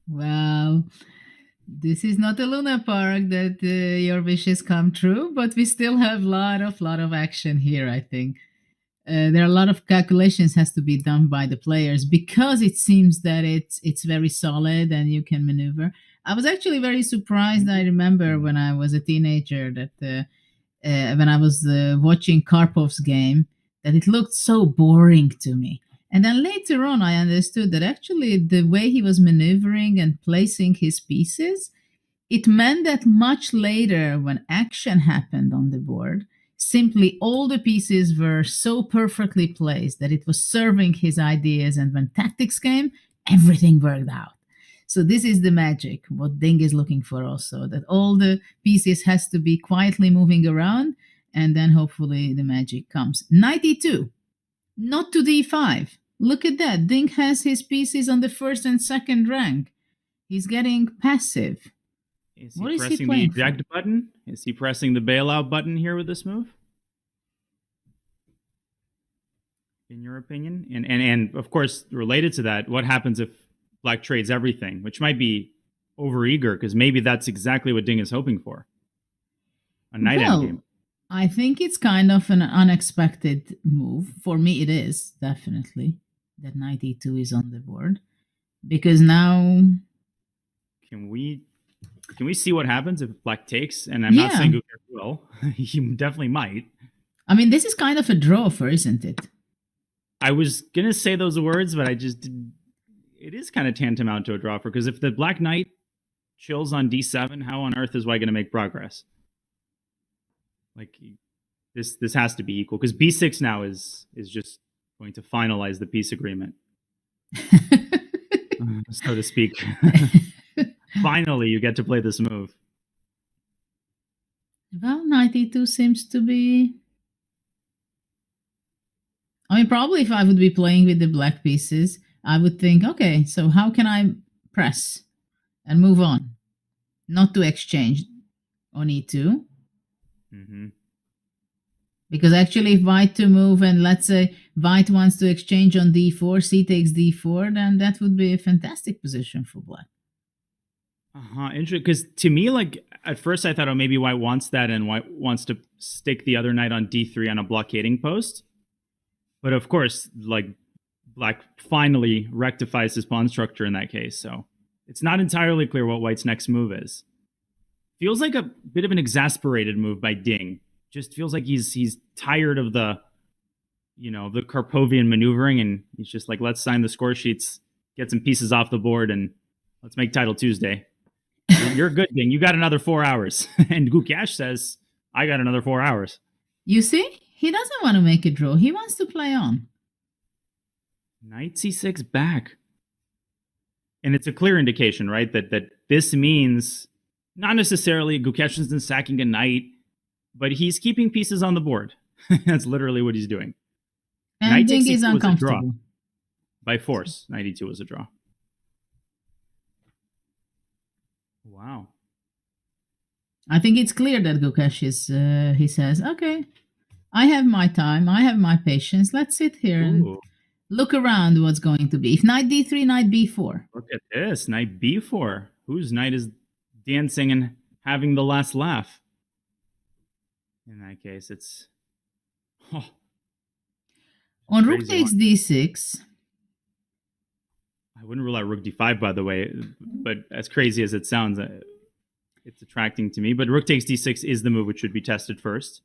Speaker 2: Well, this is not a Luna Park that your wishes come true, but we still have a lot of action here, I think. There are a lot of calculations has to be done by the players because it seems that it's very solid and you can maneuver. I was actually very surprised. I remember when I was a teenager that when I was watching Karpov's game, that it looked so boring to me. And then later on, I understood that actually the way he was maneuvering and placing his pieces, it meant that much later when action happened on the board, simply all the pieces were so perfectly placed that it was serving his ideas. And when tactics came, everything worked out. So this is the magic, what Ding is looking for also, that all the pieces has to be quietly moving around, and then hopefully the magic comes. Knight e2, not to d5. Look at that. Ding has his pieces on the first and second rank. He's getting passive.
Speaker 4: Is he pressing the eject button? Is he pressing the bailout button here with this move? In your opinion? And of course, related to that, what happens if black trades everything, which might be overeager, because maybe that's exactly what Ding is hoping for. A knight endgame.
Speaker 2: I think it's kind of an unexpected move. For me, it is, definitely, that knight e2 is on the board. Because now...
Speaker 4: Can we see what happens if black takes? And I'm not saying Gukesh will. He definitely might.
Speaker 2: I mean, this is kind of a draw for, isn't it?
Speaker 4: I was going to say those words, but I just didn't. It is kind of tantamount to a draw for, because if the black knight chills on d7, how on earth is white going to make progress? Like, this has to be equal, because b6 now is just going to finalize the peace agreement, so to speak. Finally, you get to play this move.
Speaker 2: Well, knight e2 seems to be... I mean, probably if I would be playing with the black pieces, I would think, okay, so how can I press and move on? Not to exchange on e2.
Speaker 4: Mm-hmm.
Speaker 2: Because actually, if white to move and let's say white wants to exchange on d4, c takes d4, then that would be a fantastic position for black.
Speaker 4: Interesting. Because to me, like, at first I thought, oh, maybe white wants that and white wants to stick the other knight on d3 on a blockading post. But of course, like, black finally rectifies his pawn structure in that case. So it's not entirely clear what white's next move is. Feels like a bit of an exasperated move by Ding. Just feels like he's tired of the Karpovian maneuvering, and he's just like, let's sign the score sheets, get some pieces off the board, and let's make Title Tuesday. You're good, Ding. You got another 4 hours. And Gukesh says, I got another 4 hours.
Speaker 2: You see? He doesn't want to make a draw. He wants to play on.
Speaker 4: Knight c6 back. And it's a clear indication, right? That this means not necessarily Gukesh isn't sacking a knight, but he's keeping pieces on the board. That's literally what he's doing.
Speaker 2: And I think he's uncomfortable.
Speaker 4: By force, knight e2 was a draw. Wow.
Speaker 2: I think it's clear that Gukesh is, he says, okay, I have my time, I have my patience. Let's sit here and look around what's going to be. If knight d3, knight b4.
Speaker 4: Look at this. Knight b4. Whose knight is dancing and having the last laugh? In that case, it's... Oh,
Speaker 2: on rook takes d6.
Speaker 4: I wouldn't rule out rook d5, by the way, but as crazy as it sounds, it's attracting to me. But rook takes d6 is the move which should be tested first.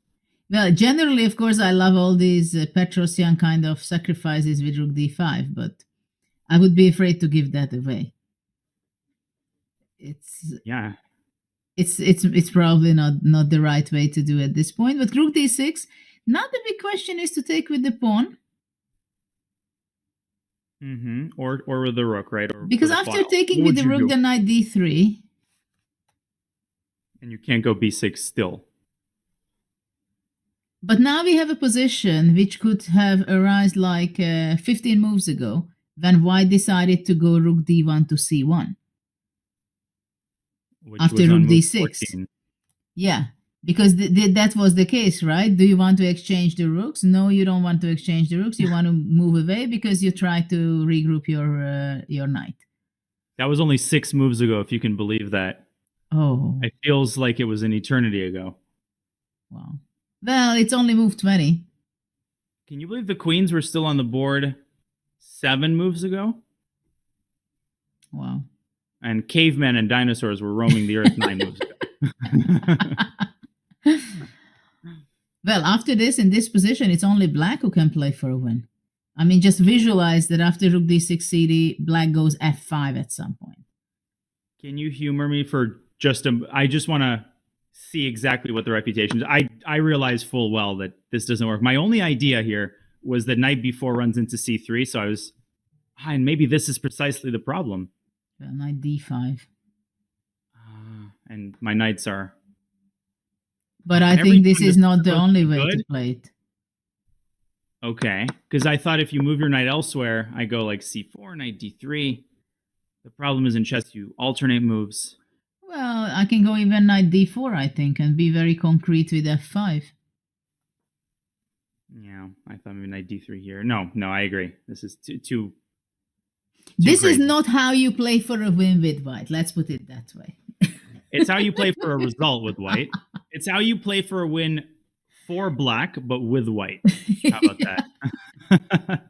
Speaker 2: Well, generally, of course, I love all these Petrosian kind of sacrifices with rook d5, but I would be afraid to give that away. It's probably not the right way to do at this point. But rook d6, now the big question is to take with the pawn.
Speaker 4: Mm-hmm. Or with the rook, right? Or
Speaker 2: because after taking with the rook, the knight d3.
Speaker 4: And you can't go b6 still.
Speaker 2: But now we have a position which could have arisen like 15 moves ago when white decided to go rook d1 to c1. After rook d6. 14. Yeah, because that was the case, right? Do you want to exchange the rooks? No, you don't want to exchange the rooks. You want to move away because you try to regroup your knight.
Speaker 4: That was only 6 moves ago, if you can believe that.
Speaker 2: Oh.
Speaker 4: It feels like it was an eternity ago.
Speaker 2: Wow. Well, it's only move 20.
Speaker 4: Can you believe the queens were still on the board 7 moves ago?
Speaker 2: Wow.
Speaker 4: And cavemen and dinosaurs were roaming the earth 9 moves ago.
Speaker 2: Well, after this, in this position, it's only black who can play for a win. I mean, just visualize that after rook d6 cd, black goes f5 at some point.
Speaker 4: Can you humor me for just I just want to see exactly what the reputation is. I realize full well that this doesn't work. My only idea here was that knight b4 runs into c3, so I was, and maybe this is precisely the problem.
Speaker 2: Yeah, knight d5.
Speaker 4: And my knights are...
Speaker 2: But I think this is not the only way to play it.
Speaker 4: Okay, because I thought if you move your knight elsewhere, I go like c4, knight d3. The problem is in chess, you alternate moves.
Speaker 2: Well, I can go even knight d4, I think, and be very concrete with f5.
Speaker 4: Yeah, I thought maybe knight d3 here. No, I agree. This is too
Speaker 2: This
Speaker 4: crazy.
Speaker 2: Is not how you play for a win with white. Let's put it that way.
Speaker 4: It's how you play for a result with white. It's how you play for a win for black, but with white. How about that?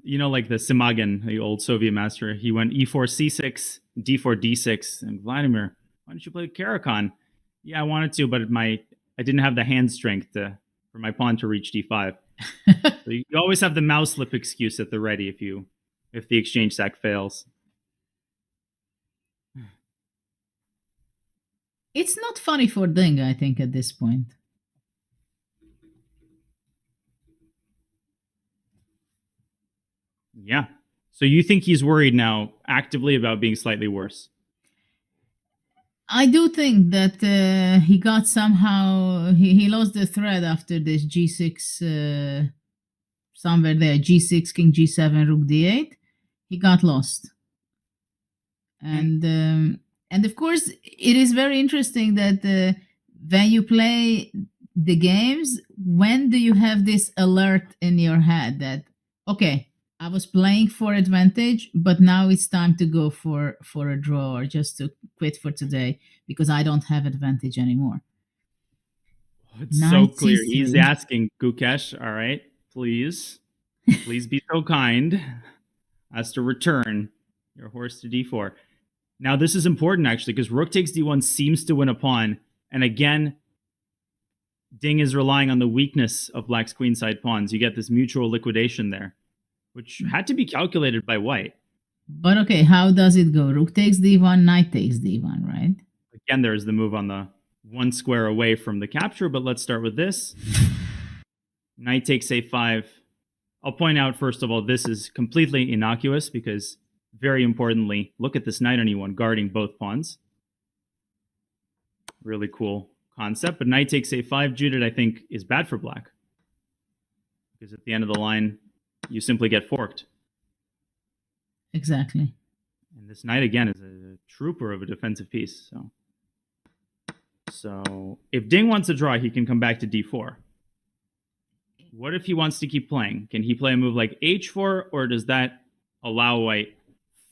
Speaker 4: You know, like the Simagan, the old Soviet master, he went e4, c6, d4, d6, and Vladimir, why don't you play Karakhan? Yeah, I wanted to, but I didn't have the hand strength for my pawn to reach d5. So you always have the mouse slip excuse at the ready if the exchange sack fails.
Speaker 2: It's not funny for Ding, I think, at this point.
Speaker 4: Yeah. So you think he's worried now actively about being slightly worse?
Speaker 2: I do think that he got somehow... He lost the thread after this g6... somewhere there, g6, king g7, rook d8. He got lost. And of course, it is very interesting that when you play the games, when do you have this alert in your head that, okay, I was playing for advantage, but now it's time to go for a draw or just to quit for today because I don't have advantage anymore.
Speaker 4: It's so clear. He's asking, Gukesh, all right, please be so kind as to return your horse to d4. Now, this is important, actually, because rook takes d1 seems to win a pawn. And again, Ding is relying on the weakness of black's queenside pawns. You get this mutual liquidation there, which had to be calculated by white.
Speaker 2: But okay, how does it go? Rook takes d1, knight takes d1, right?
Speaker 4: Again, there's the move on the one square away from the capture, but let's start with this. Knight takes a5. I'll point out, first of all, this is completely innocuous because, very importantly, look at this knight on e1 guarding both pawns. Really cool concept. But knight takes a5, Judith, I think, is bad for black. Because at the end of the line, you simply get forked.
Speaker 2: Exactly.
Speaker 4: And this knight, again, is a trooper of a defensive piece. So if Ding wants to draw, he can come back to d4. What if he wants to keep playing? Can he play a move like h4, or does that allow white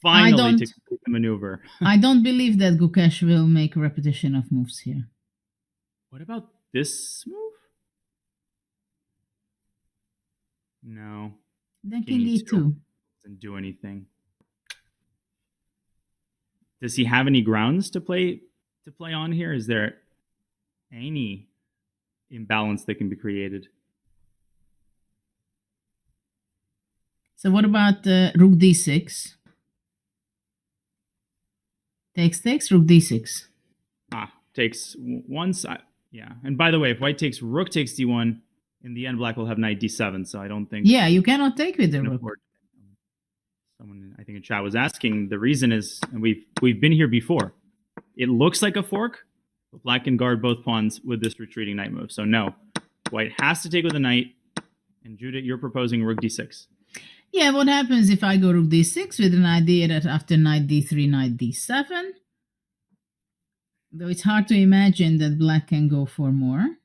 Speaker 4: finally to complete the maneuver?
Speaker 2: I don't believe that Gukesh will make a repetition of moves here.
Speaker 4: What about this move? No.
Speaker 2: Then king e2.
Speaker 4: Doesn't do anything. Does he have any grounds to play on here? Is there any imbalance that can be created?
Speaker 2: So what about rook d6? Takes, rook d6.
Speaker 4: Takes one side. Yeah. And by the way, if white takes rook takes d1, in the end, black will have knight d7. So I don't think...
Speaker 2: Yeah, you cannot take with the rook.
Speaker 4: Someone, I think in chat, was asking. The reason is, and we've been here before, it looks like a fork, but black can guard both pawns with this retreating knight move. So no, white has to take with a knight. And Judith, you're proposing rook d6.
Speaker 2: Yeah, what happens if I go rook d6 with an idea that after knight d3, knight d7? Though it's hard to imagine that black can go for more.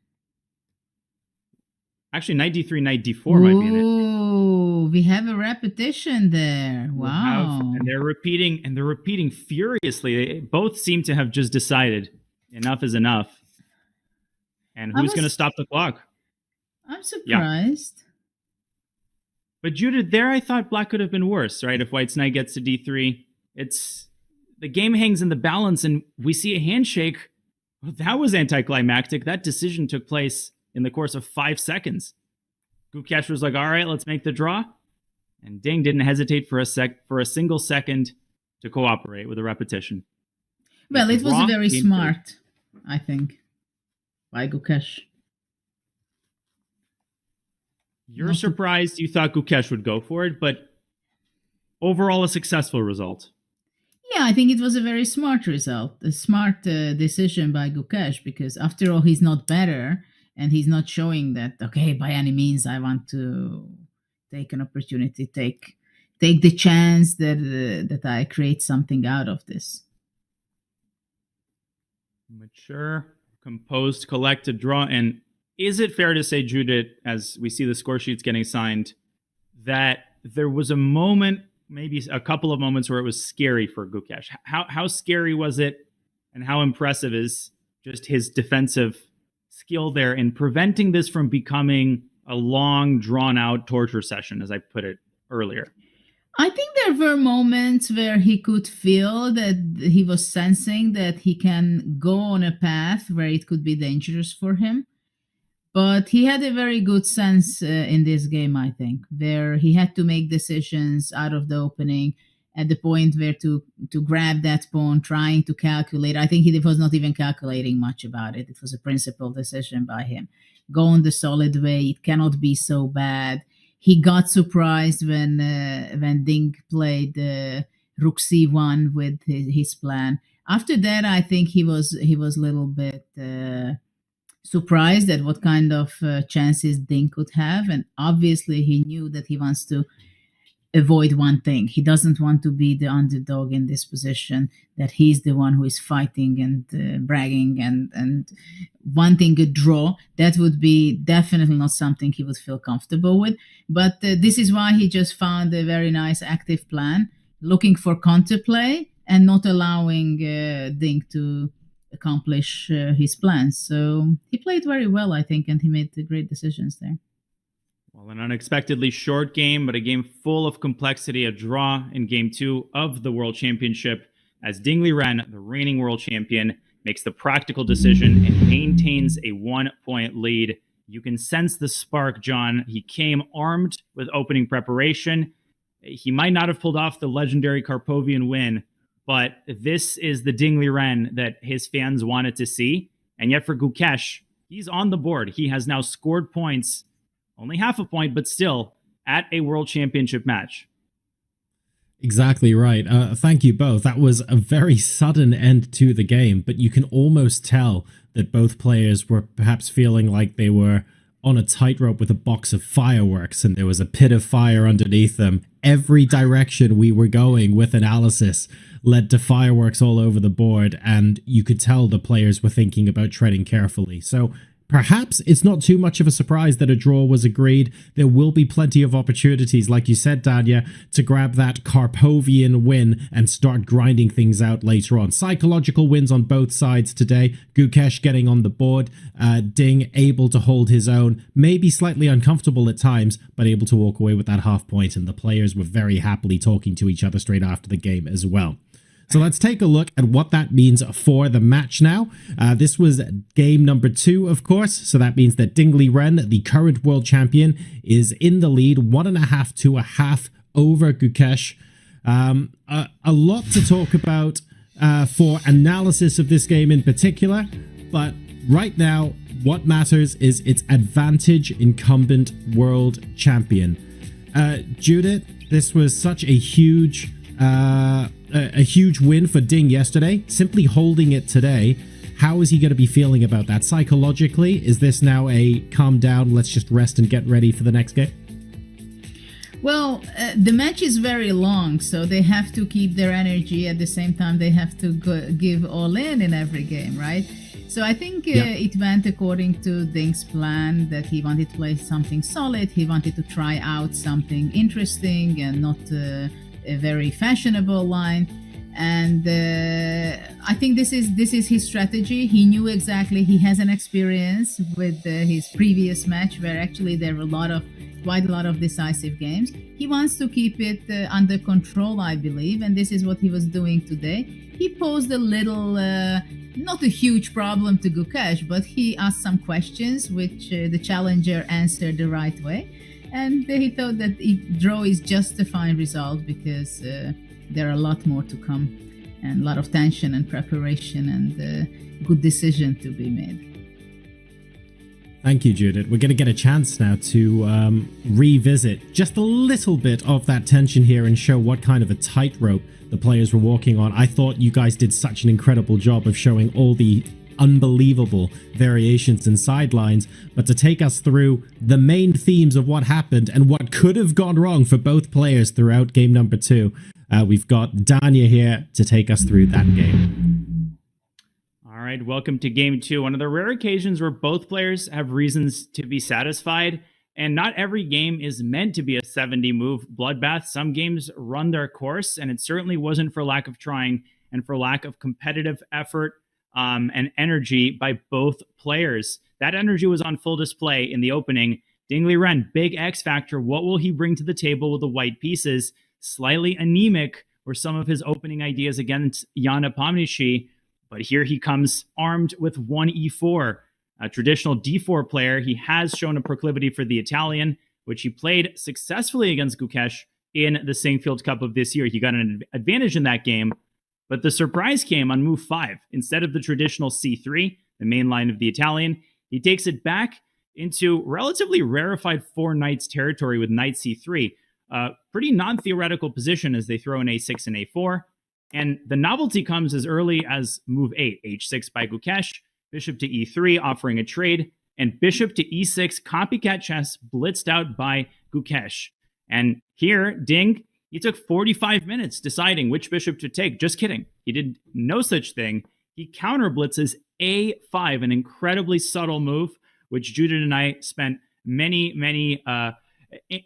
Speaker 4: Actually, knight d3, knight d4 might be an
Speaker 2: Oh, we have a repetition there. Wow.
Speaker 4: And they're repeating furiously. They both seem to have just decided enough is enough. And who's going to stop the clock?
Speaker 2: I'm surprised.
Speaker 4: Yeah. But Judith, there I thought black could have been worse, right? If white's knight gets to d3, the game hangs in the balance, and we see a handshake. Well, that was anticlimactic. That decision took place in the course of 5 seconds. Gukesh was like, all right, let's make the draw. And Ding didn't hesitate for a single second to cooperate with a repetition.
Speaker 2: Well, it was very smart, I think, by Gukesh.
Speaker 4: You're surprised you thought Gukesh would go for it, but overall a successful result.
Speaker 2: Yeah, I think it was a very smart result, a smart decision by Gukesh, because after all, he's not better, and he's not showing that, okay, by any means, I want to take an opportunity, take the chance that I create something out of this.
Speaker 4: Mature, composed, collected draw. And is it fair to say, Judith, as we see the score sheets getting signed, that there was a moment, maybe a couple of moments, where it was scary for Gukesh? How scary was it, and how impressive is just his defensive skill there in preventing this from becoming a long, drawn-out torture session, as I put it earlier?
Speaker 2: I think there were moments where he could feel that he was sensing that he can go on a path where it could be dangerous for him. But he had a very good sense in this game, I think, where he had to make decisions out of the opening at the point where to grab that pawn, trying to calculate. I think he was not even calculating much about it. It was a principled decision by him. Go on the solid way. It cannot be so bad. He got surprised when Ding played Rook C1 with his plan. After that, I think he was a little bit surprised at what kind of chances Ding could have. And obviously he knew that he wants to avoid one thing. He doesn't want to be the underdog in this position, that he's the one who is fighting and bragging and wanting a draw. That would be definitely not something he would feel comfortable with. But this is why he just found a very nice active plan, looking for counterplay and not allowing Ding to accomplish his plans. So he played very well, I think, and he made great decisions there.
Speaker 4: Well, an unexpectedly short game, but a game full of complexity, a draw in Game 2 of the World Championship, as Ding Liren, the reigning world champion, makes the practical decision and maintains a 1-point lead. You can sense the spark, John. He came armed with opening preparation. He might not have pulled off the legendary Karpovian win, but this is the Ding Liren that his fans wanted to see. And yet for Gukesh, he's on the board. He has now scored points, only half a point, but still at a world championship match.
Speaker 1: Exactly right. Thank you both. That was a very sudden end to the game, but you can almost tell that both players were perhaps feeling like they were on a tightrope with a box of fireworks and there was a pit of fire underneath them. Every direction we were going with analysis led to fireworks all over the board, and you could tell the players were thinking about treading carefully. So perhaps it's not too much of a surprise that a draw was agreed. There will be plenty of opportunities, like you said, Danya, to grab that Karpovian win and start grinding things out later on. Psychological wins on both sides today. Gukesh getting on the board. Ding able to hold his own. Maybe slightly uncomfortable at times, but able to walk away with that half point. And the players were very happily talking to each other straight after the game as well. So let's take a look at what that means for the match now. This was game number 2, of course. So that means that Dingley Ren, the current world champion, is in the lead, 1.5 to 1/2 over Gukesh. A lot to talk about for analysis of this game in particular. But right now, what matters is its advantage incumbent world champion. Judith, this was such a huge win for Ding yesterday. Simply holding it today, how is he going to be feeling about that psychologically? Is this now a calm down, let's just rest and get ready for the next game?
Speaker 2: Well, the match is very long, so they have to keep their energy. At the same time, they have to give all in every game, right? So I think it went according to Ding's plan, that he wanted to play something solid. He wanted to try out something interesting and not a very fashionable line. And I think this is his strategy. He knew exactly. He has an experience with his previous match, where actually there were quite a lot of decisive games. He wants to keep it under control, I believe, and this is what he was doing today. He posed a little, not a huge problem to Gukesh, but he asked some questions which the challenger answered the right way. And he thought that draw is just a fine result, because there are a lot more to come, and a lot of tension and preparation and good decision to be made.
Speaker 1: Thank you, Judith. We're going to get a chance now to revisit just a little bit of that tension here and show what kind of a tightrope the players were walking on. I thought you guys did such an incredible job of showing all the unbelievable variations and sidelines, but to take us through the main themes of what happened and what could have gone wrong for both players throughout game number 2, we've got Danya here to take us through that game.
Speaker 4: All right, welcome to game 2. One of the rare occasions where both players have reasons to be satisfied, and not every game is meant to be a 70-move bloodbath. Some games run their course, and it certainly wasn't for lack of trying and for lack of competitive effort and energy by both players. That energy was on full display in the opening. Dingley Ren, big X factor. What will he bring to the table with the white pieces? Slightly anemic were some of his opening ideas against Jan Nepomniachtchi, but here he comes armed with 1e4. A traditional d4 player, he has shown a proclivity for the Italian, which he played successfully against Gukesh in the Singfield Cup of this year. He got an advantage in that game, but the surprise came on move 5. Instead of the traditional c3, the main line of the Italian, he takes it back into relatively rarefied 4 knights territory with knight c3. Pretty non-theoretical position as they throw in a6 and a4. And the novelty comes as early as move 8, h6 by Gukesh, bishop to e3 offering a trade, and bishop to e6 copycat chess blitzed out by Gukesh. And here, Ding, he took 45 minutes deciding which bishop to take. Just kidding. He did no such thing. He counter blitzes a5, an incredibly subtle move, which Judith and I spent many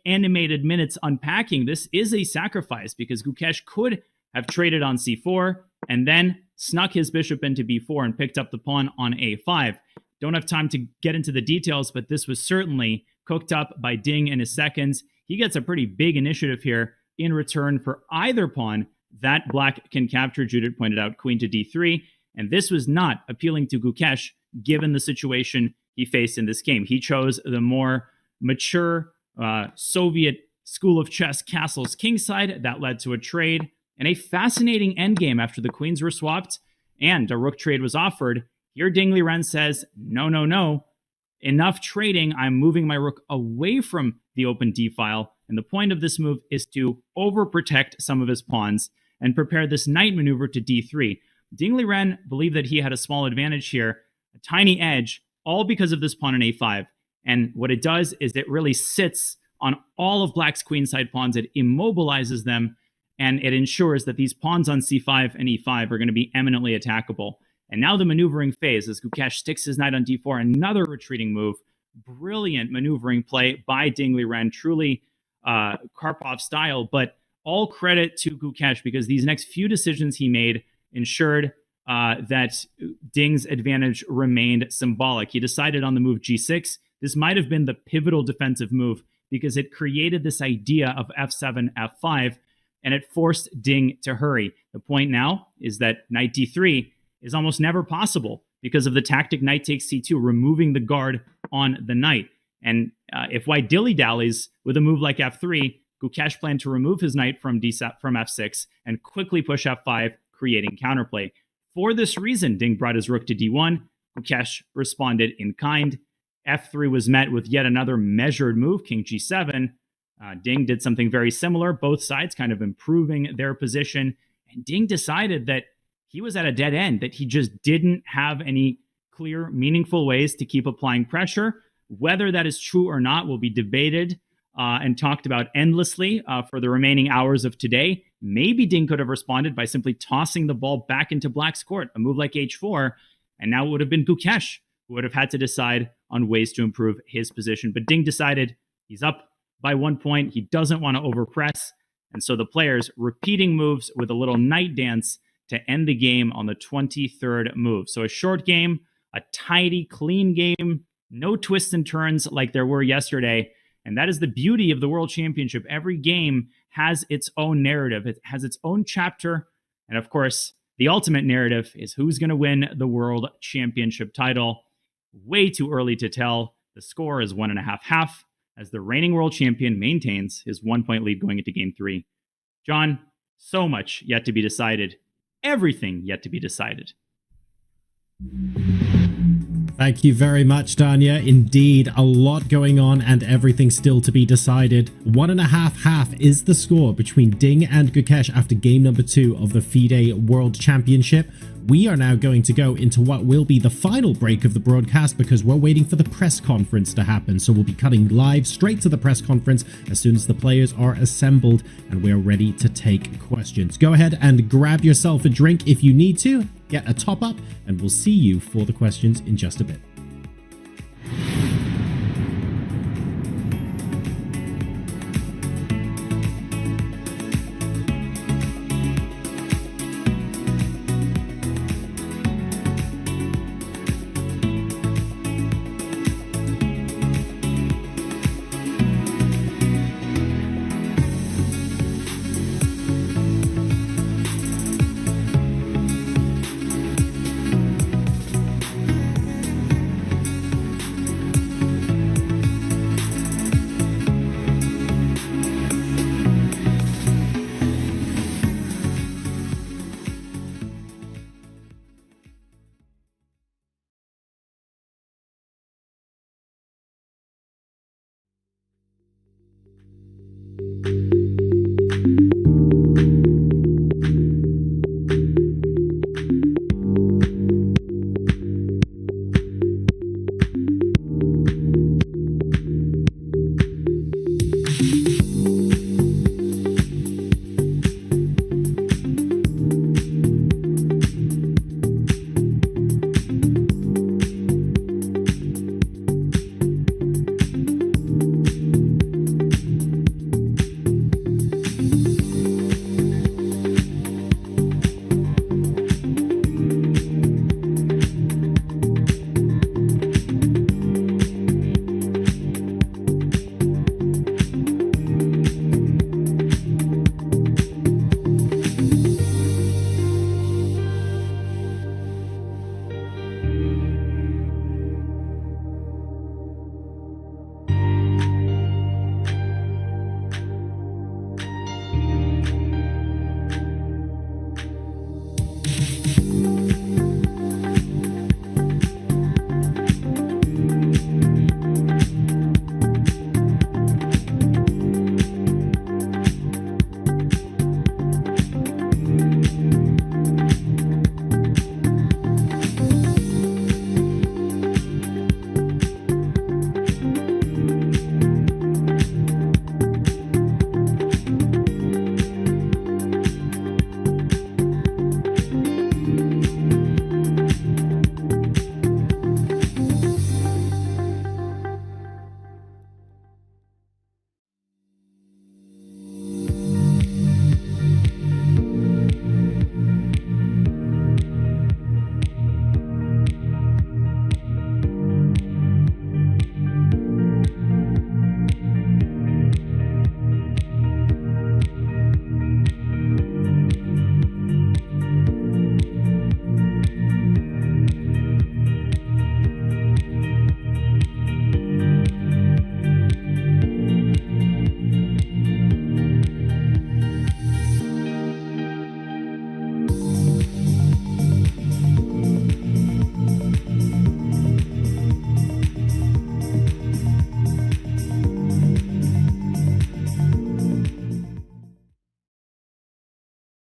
Speaker 4: animated minutes unpacking. This is a sacrifice because Gukesh could have traded on c4 and then snuck his bishop into b4 and picked up the pawn on a5. Don't have time to get into the details, but this was certainly cooked up by Ding in his seconds. He gets a pretty big initiative here in return for either pawn that black can capture. Judith pointed out queen to d3, and this was not appealing to Gukesh given the situation he faced in this game. He chose the more mature Soviet school of chess castles kingside. That led to a trade and a fascinating endgame after the queens were swapped and a rook trade was offered. Here Dingley Ren says, no, enough trading. I'm moving my rook away from the open d-file, and the point of this move is to overprotect some of his pawns and prepare this knight maneuver to d3. Dingley Ren believed that he had a small advantage here, a tiny edge, all because of this pawn on a5. And what it does is it really sits on all of black's queenside pawns. It immobilizes them, and it ensures that these pawns on c5 and e5 are going to be eminently attackable. And now the maneuvering phase, as Gukesh sticks his knight on d4, another retreating move. Brilliant maneuvering play by Ding Liren, truly Karpov style, but all credit to Gukesh because these next few decisions he made ensured that Ding's advantage remained symbolic. He decided on the move g6. This might have been the pivotal defensive move because it created this idea of f7, f5, and it forced Ding to hurry. The point now is that knight d3 is almost never possible because of the tactic knight takes c2, removing the guard on the knight. And if white dilly-dallies with a move like f3, Gukesh planned to remove his knight from f6 and quickly push f5, creating counterplay. For this reason, Ding brought his rook to d1. Gukesh responded in kind. f3 was met with yet another measured move, king g7. Ding did something very similar, both sides kind of improving their position. And Ding decided that he was at a dead end, that he just didn't have any clear, meaningful ways to keep applying pressure. Whether that is true or not will be debated and talked about endlessly for the remaining hours of today. Maybe Ding could have responded by simply tossing the ball back into black's court, a move like h4, and now it would have been Gukesh who would have had to decide on ways to improve his position. But Ding decided he's up by 1 point. He doesn't want to overpress, and so the players repeating moves with a little knight dance to end the game on the 23rd move. So a short game, a tidy, clean game, no twists and turns like there were yesterday. And that is the beauty of the World Championship. Every game has its own narrative. It has its own chapter. And of course, the ultimate narrative is who's going to win the World Championship title. Way too early to tell. The score is 1.5-1/2 as the reigning world champion maintains his 1 point lead going into game 3. John, so much yet to be decided. Everything yet to be decided.
Speaker 1: Thank you very much, Danya. Indeed, a lot going on and everything still to be decided. 1.5-1/2 is the score between Ding and Gukesh after game number 2 of the Fide World Championship. We are now going to go into what will be the final break of the broadcast because we're waiting for the press conference to happen. So we'll be cutting live straight to the press conference as soon as the players are assembled and we're ready to take questions. Go ahead and grab yourself a drink if you need to, get a top up, and we'll see you for the questions in just a bit.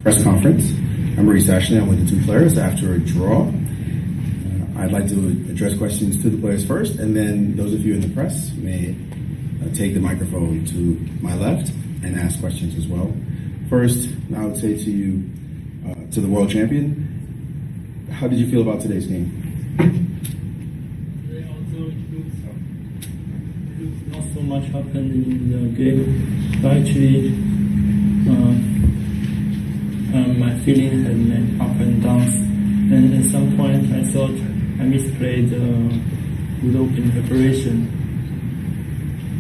Speaker 17: press conference. I'm Maurice Ashley. I'm with the two players after a draw. I'd like to address questions to the players first, and then those of you in the press may take the microphone to my left and ask questions as well. First, I would say to you, to the world champion, how did you feel about today's game?
Speaker 18: Today also it looks not so much happened in the game, but actually my feeling had been up and downs, and at some point I thought I misplayed good open preparation,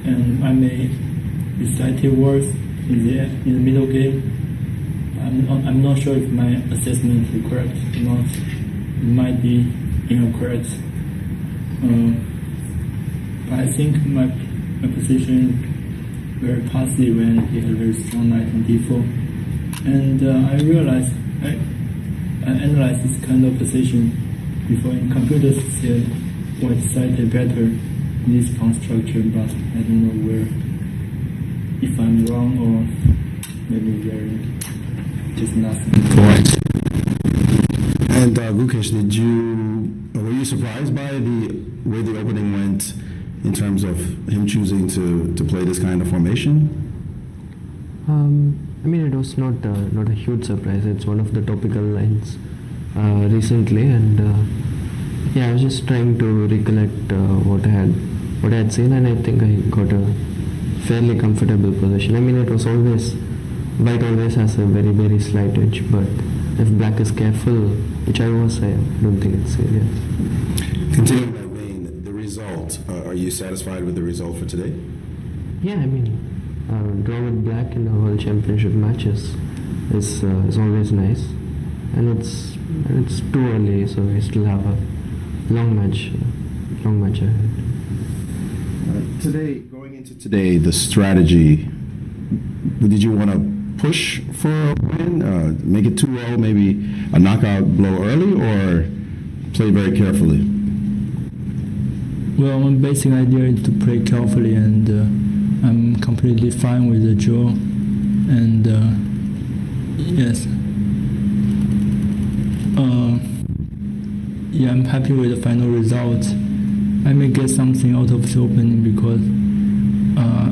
Speaker 18: and I may recite words in the middle game. I'm not sure if my assessment is correct or not. It might be incorrect. I think my position very passive and he had a very strong knight on d4. And I realized I analyzed this kind of position before in computer said white side better in this pawn structure, but I don't know where, if I'm wrong or maybe they're just nothing.
Speaker 17: Right. And Gukesh, were you surprised by the way the opening went in terms of him choosing to play this kind of formation?
Speaker 11: I mean, it was not a huge surprise. It's one of the topical lines recently, and yeah, I was just trying to recollect what I had seen, and I think I got a fairly comfortable position. I mean, it was always white always has a very, very slight edge, but if black is careful, which I was, I don't think it's serious.
Speaker 17: Continuing that vein, the result, are you satisfied with the result for today?
Speaker 11: Yeah, I mean, draw with black in the World Championship matches is always nice, and it's too early, so we still have a long match ahead.
Speaker 17: Going into today, the strategy, did you want to push for a win, make it 2-0, maybe a knockout blow early, or play very carefully?
Speaker 18: Well, my basic idea is to play carefully, and I'm completely fine with the draw. And yes, yeah, I'm happy with the final result. I may get something out of the opening because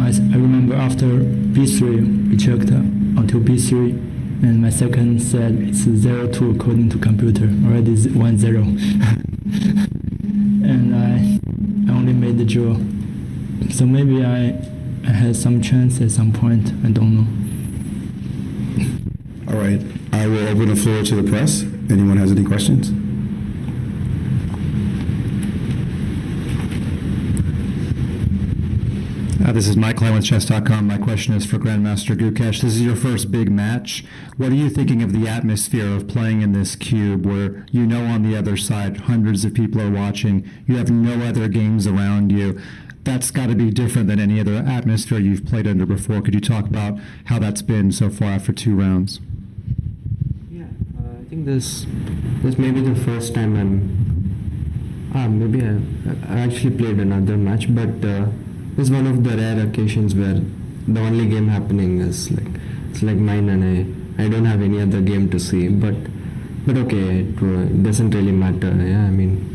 Speaker 18: I remember after b3 we checked until b3, and my second said it's 0-2 according to computer, already 1-0. And I only made the draw, so maybe I had some chance at some point, I don't know.
Speaker 17: All right, I will open the floor to the press. Anyone has any questions?
Speaker 19: This is Mike Klein with Chess.com. My question is for Grandmaster Gukesh. This is your first big match. What are you thinking of the atmosphere of playing in this cube where you know on the other side hundreds of people are watching, you have no other games around you? That's got to be different than any other atmosphere you've played under before. Could you talk about how that's been so far after 2 rounds?
Speaker 11: Yeah, I think this may be the first time maybe I actually played another match, but it's one of the rare occasions where the only game happening is it's like mine, and I don't have any other game to see. But okay, it doesn't really matter. Yeah, I mean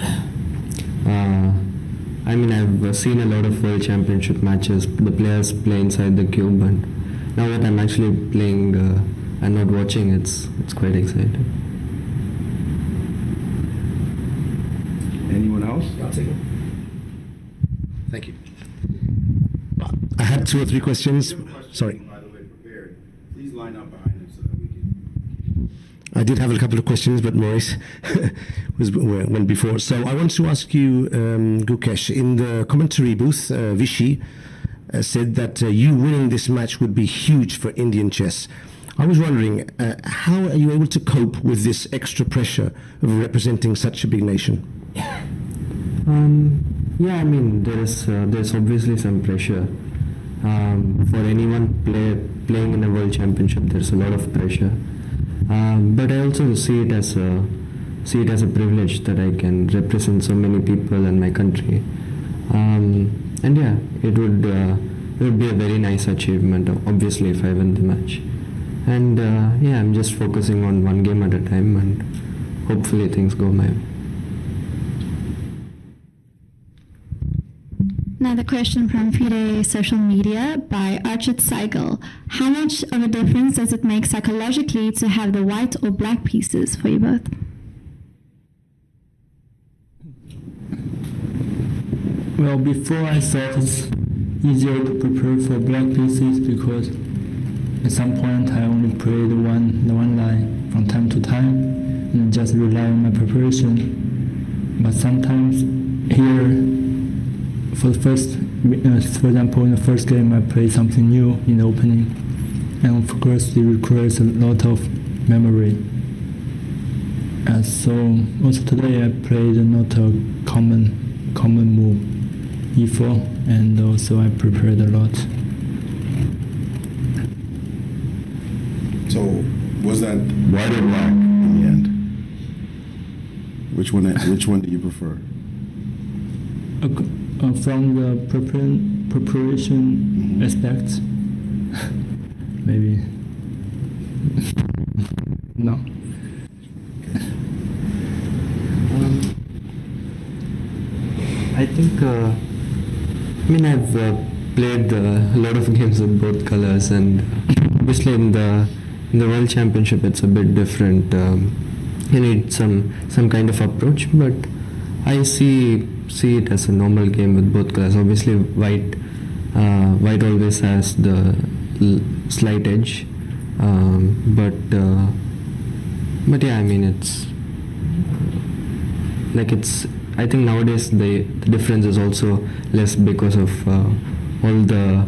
Speaker 11: I've seen a lot of World Championship matches. The players play inside the cube, and now that I'm actually playing and not watching, it's quite exciting.
Speaker 17: Anyone else?
Speaker 20: I'll take it. Thank you.
Speaker 17: I had 2 or 3 questions. Sorry.
Speaker 20: By the way, prepared. Please line up behind him so that we can.
Speaker 17: I did have a couple of questions, but Maurice went before. So I want to ask you, Gukesh, in the commentary booth, Vishy said that you winning this match would be huge for Indian chess. I was wondering, how are you able to cope with this extra pressure of representing such a big nation?
Speaker 11: Yeah, I mean, there's obviously some pressure. For anyone playing in a World Championship, there's a lot of pressure. But I also see it as a privilege that I can represent so many people and my country. And yeah, it would be a very nice achievement, obviously, if I win the match. and yeah, I'm just focusing on one game at a time, and hopefully things go my way.
Speaker 21: Another question from Fide social media by Archid Cycle. How much of a difference does it make psychologically to have the white or black pieces for you both?
Speaker 18: Well, before I thought it's easier to prepare for black pieces because at some point I only play the one line from time to time and just rely on my preparation. But sometimes here, for example, in the first game I play something new in the opening, and of course it requires a lot of memory. And so also today I played not a common move, e4, and also I prepared a lot.
Speaker 15: So was that white or black in the end? Which one do you prefer?
Speaker 18: From the preparation aspect, maybe no.
Speaker 11: I think, I've played a lot of games with both colors, and obviously in the World Championship it's a bit different. You need some kind of approach, but I see it as a normal game with both colors. Obviously white always has the slight edge, but yeah, I think nowadays the difference is also less because of all the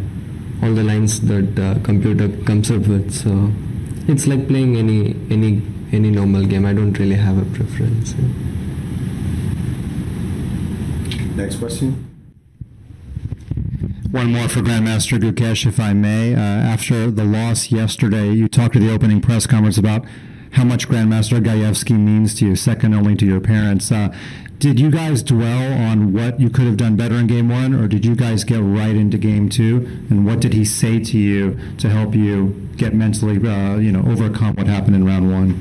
Speaker 11: lines that the computer comes up with. So it's like playing any normal game. I don't really have a preference.
Speaker 15: Next question.
Speaker 19: One more for Grandmaster Gukesh, if I may. After the loss yesterday, you talked at the opening press conference about how much Grandmaster Gajewski means to you, second only to your parents. Did you guys dwell on what you could have done better in Game 1, or did you guys get right into Game 2? And what did he say to you to help you get mentally, overcome what happened in Round 1?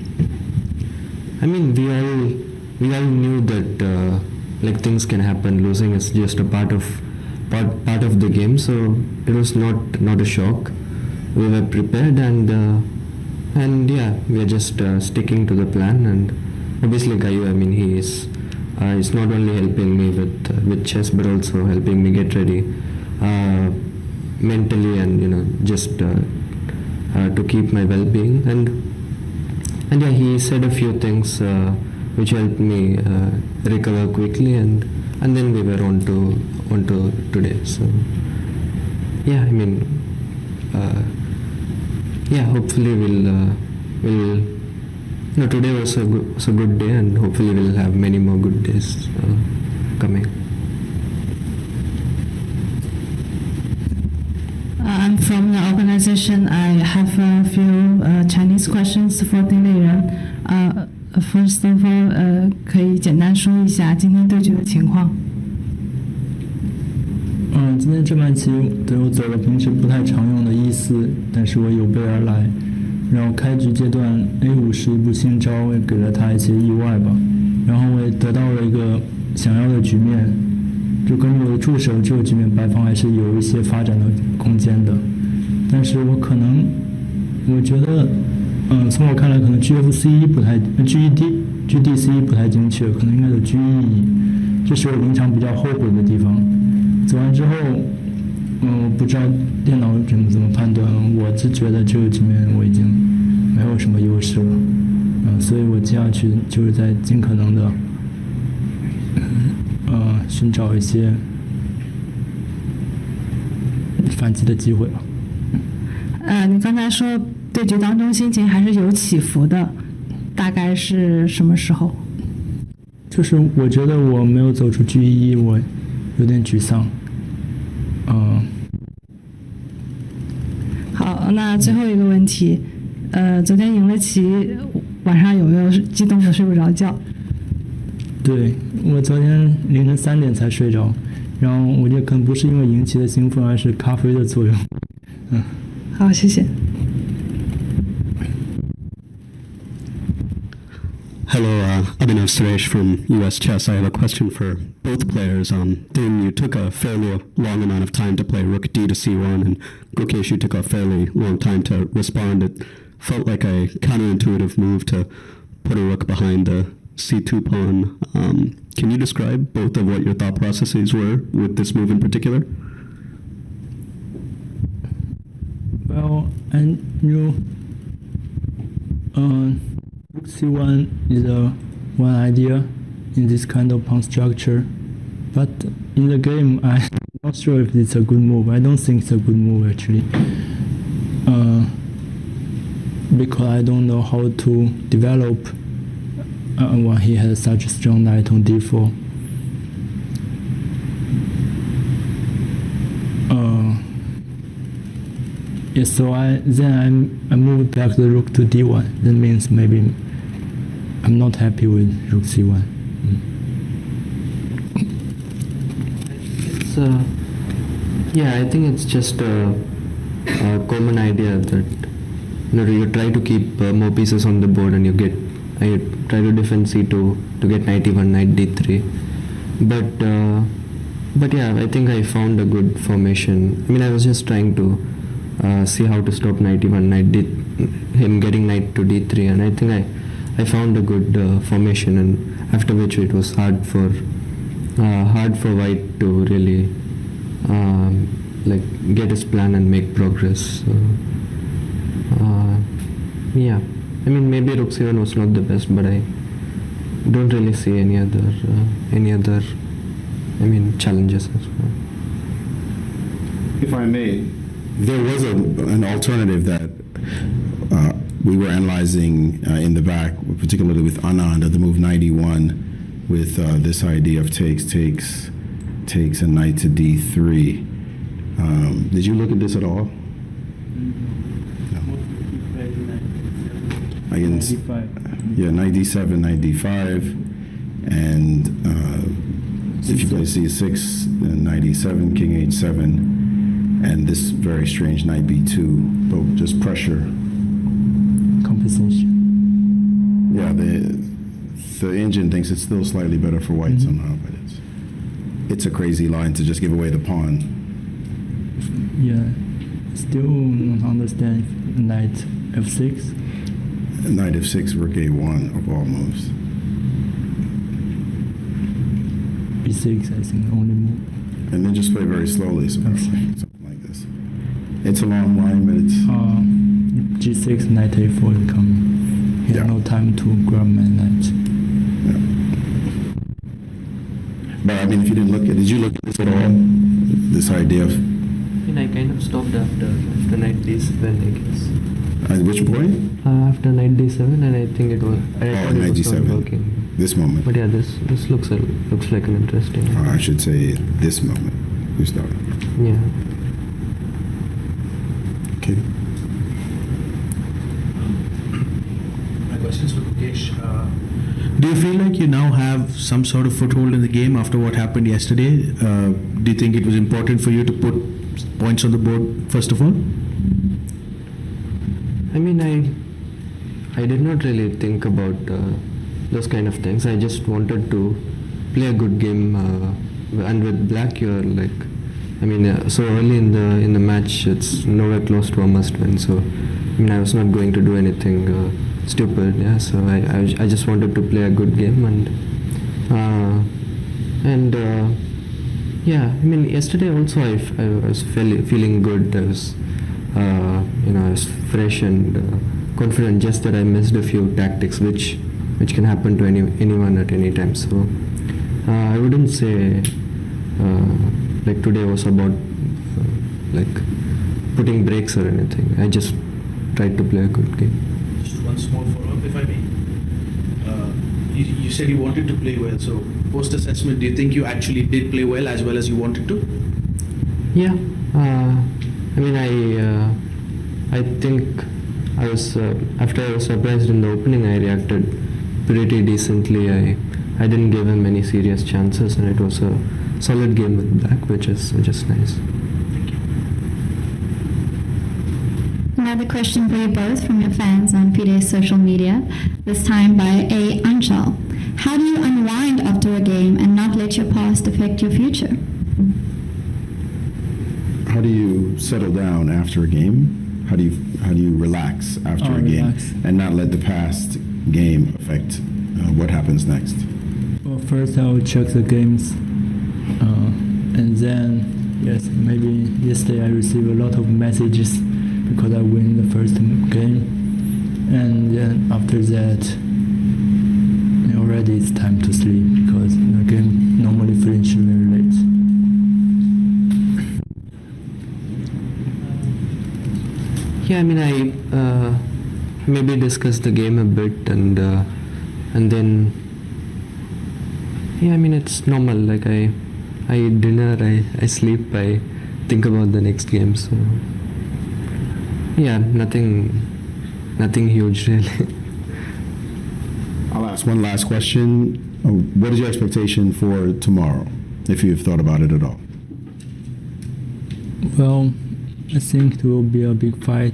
Speaker 11: We all knew that things can happen. Losing is just a part of the game, so it was not a shock. We were prepared, and yeah, we are just sticking to the plan. And obviously Gayu, he's not only helping me with chess, but also helping me get ready mentally, and just to keep my well-being. And yeah, he said a few things which helped me recover quickly, and then we were on to today. So yeah, hopefully we'll today was a good day, and hopefully we'll have many more good days coming.
Speaker 2: I'm from the organization. I have a few Chinese questions for丁磊人。First of all， 可以简单说一下今天对局的情况。
Speaker 18: 今天这盘棋对我走了平时不太常用的E4，但是我有备而来。然后开局阶段 A5是一步新招，也给了他一些意外吧。然后我也得到了一个想要的局面，就根据我的助手，这个局面白方还是有一些发展的空间的。但是我觉得，从我看来，可能 GFC1 不太 GDC 不太精确，可能应该有 GE， 这是我临场比较后悔的地方。走完之后，我不知道电脑怎么判断，我只觉得这个局面我已经没有什么优势了，所以我接下去就是在尽可能的，寻找一些反击的机会吧。
Speaker 2: 你刚才说对局当中心情还是有起伏的，大概是什么时候？
Speaker 18: 就是我觉得我没有走出G1，我有点沮丧。
Speaker 2: 好，那最后一个问题，昨天赢了棋，晚上有没有激动的睡不着觉？
Speaker 18: 对，我昨天凌晨3点才睡着，然后我觉得可能不是因为赢棋的兴奋，而是咖啡的作用。
Speaker 2: 好，谢谢。
Speaker 6: Hello, Abhinav Suresh from US Chess. I have a question for both players. Din, you took a fairly long amount of time to play rook d to c1, and Gukesh, you took a fairly long time to respond. It felt like a counterintuitive move to put a rook behind the c2 pawn. Can you describe both of what your thought processes were with this move in particular?
Speaker 18: Well, I knew rook c1 is one idea in this kind of pawn structure, but in the game I'm not sure if it's a good move. I don't think it's a good move actually, because I don't know how to develop when he has such a strong knight on d4. Yes, so I moved back the rook to d1. That means maybe I'm not happy with rook c1.
Speaker 11: It's yeah, I think it's just a common idea that you try to keep more pieces on the board, and I try to defend c2 to get knight e1, knight d3. But yeah, I think I found a good formation. I mean, I was just trying to see how to stop knight e1, him getting knight to d3, and I think I found a good formation, and after which it was hard for white to really get his plan and make progress. So, yeah, I mean, maybe rook c1 was not the best, but I don't really see any other challenges as well.
Speaker 16: If I may, there was an alternative that we were analyzing in the back, particularly with Anand, the move knight e1, with this idea of takes, and knight to d3. Did you look at this at all? No. Against, yeah, knight d7, knight d5, and if you play c6, then knight e7, king h7. And this very strange knight b2, but just pressure.
Speaker 18: Compensation.
Speaker 16: Yeah, the engine thinks it's still slightly better for white somehow, but it's a crazy line to just give away the pawn.
Speaker 18: Yeah, still don't understand knight f6.
Speaker 16: Knight f6, rook a1 of all moves.
Speaker 18: b6, I think, only move.
Speaker 16: And then just play very slowly, something like this. It's a long line, but it's...
Speaker 18: g6, knight a4 is coming. He had no time to grab my knight.
Speaker 16: Yeah. But I mean, if you didn't look at... Did you look at this at all? This idea of...
Speaker 11: I kind of stopped after knight d7, I guess.
Speaker 16: At which point?
Speaker 11: After knight d7, and I think it was...
Speaker 16: knight d7. This moment.
Speaker 11: But yeah, this looks like an interesting...
Speaker 16: I should say this moment. We started.
Speaker 11: Yeah.
Speaker 16: Okay.
Speaker 22: My question is for Gukesh. Do you feel like you now have some sort of foothold in the game after what happened yesterday? Do you think it was important for you to put points on the board first of all?
Speaker 11: I mean, I did not really think about those kind of things. I just wanted to play a good game, and with black you're like, so early in the match it's nowhere close to a must-win. So I was not going to do anything stupid. Yeah, so I just wanted to play a good game, and yeah, yesterday also I was feeling good. I was I was fresh and confident. Just that I missed a few tactics, which can happen to anyone at any time. So I wouldn't say like today was about like putting breaks or anything. I just tried to play a good game.
Speaker 22: Just one small follow-up, if I may. You said you wanted to play well. So post-assessment, do you think you actually did play well as you wanted to?
Speaker 11: Yeah. I think I was after I was surprised in the opening, I reacted pretty decently. I didn't give him any serious chances, and it was a solid game with black, which is nice.
Speaker 21: Now another question for you both from your fans on Fide's social media, this time by A. Anchal. How do you unwind after a game and not let your past affect your future?
Speaker 15: How do you settle down after a game? How do you relax after a game and not let the past game affect what happens next?
Speaker 18: Well, first I will check the games, and then maybe yesterday I received a lot of messages because I win the first game, and then after that already it's time to sleep because the game normally finishes very late.
Speaker 11: Yeah, I mean, I maybe discuss the game a bit, and then I mean, it's normal. Like I eat dinner, I sleep, I think about the next game. So yeah, nothing huge really.
Speaker 15: I'll ask one last question. What is your expectation for tomorrow, if you've thought about it at all?
Speaker 18: Well, I think it will be a big fight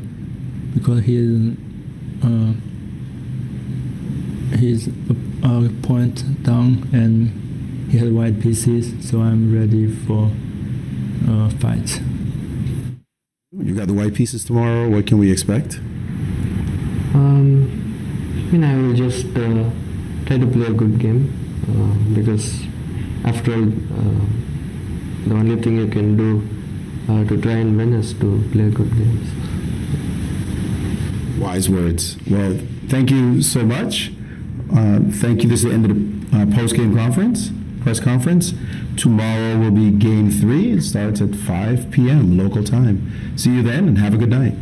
Speaker 18: because he's a point down and he has white pieces, so I'm ready for a fight.
Speaker 15: You got the white pieces tomorrow. What can we expect?
Speaker 11: I mean, I will just try to play a good game because after all, the only thing you can do to try and win is to play good games.
Speaker 15: Wise words. Well, thank you so much. Thank you. This is the end of the post-game press conference. Tomorrow will be game 3. It starts at 5 p.m. local time. See you then and have a good night.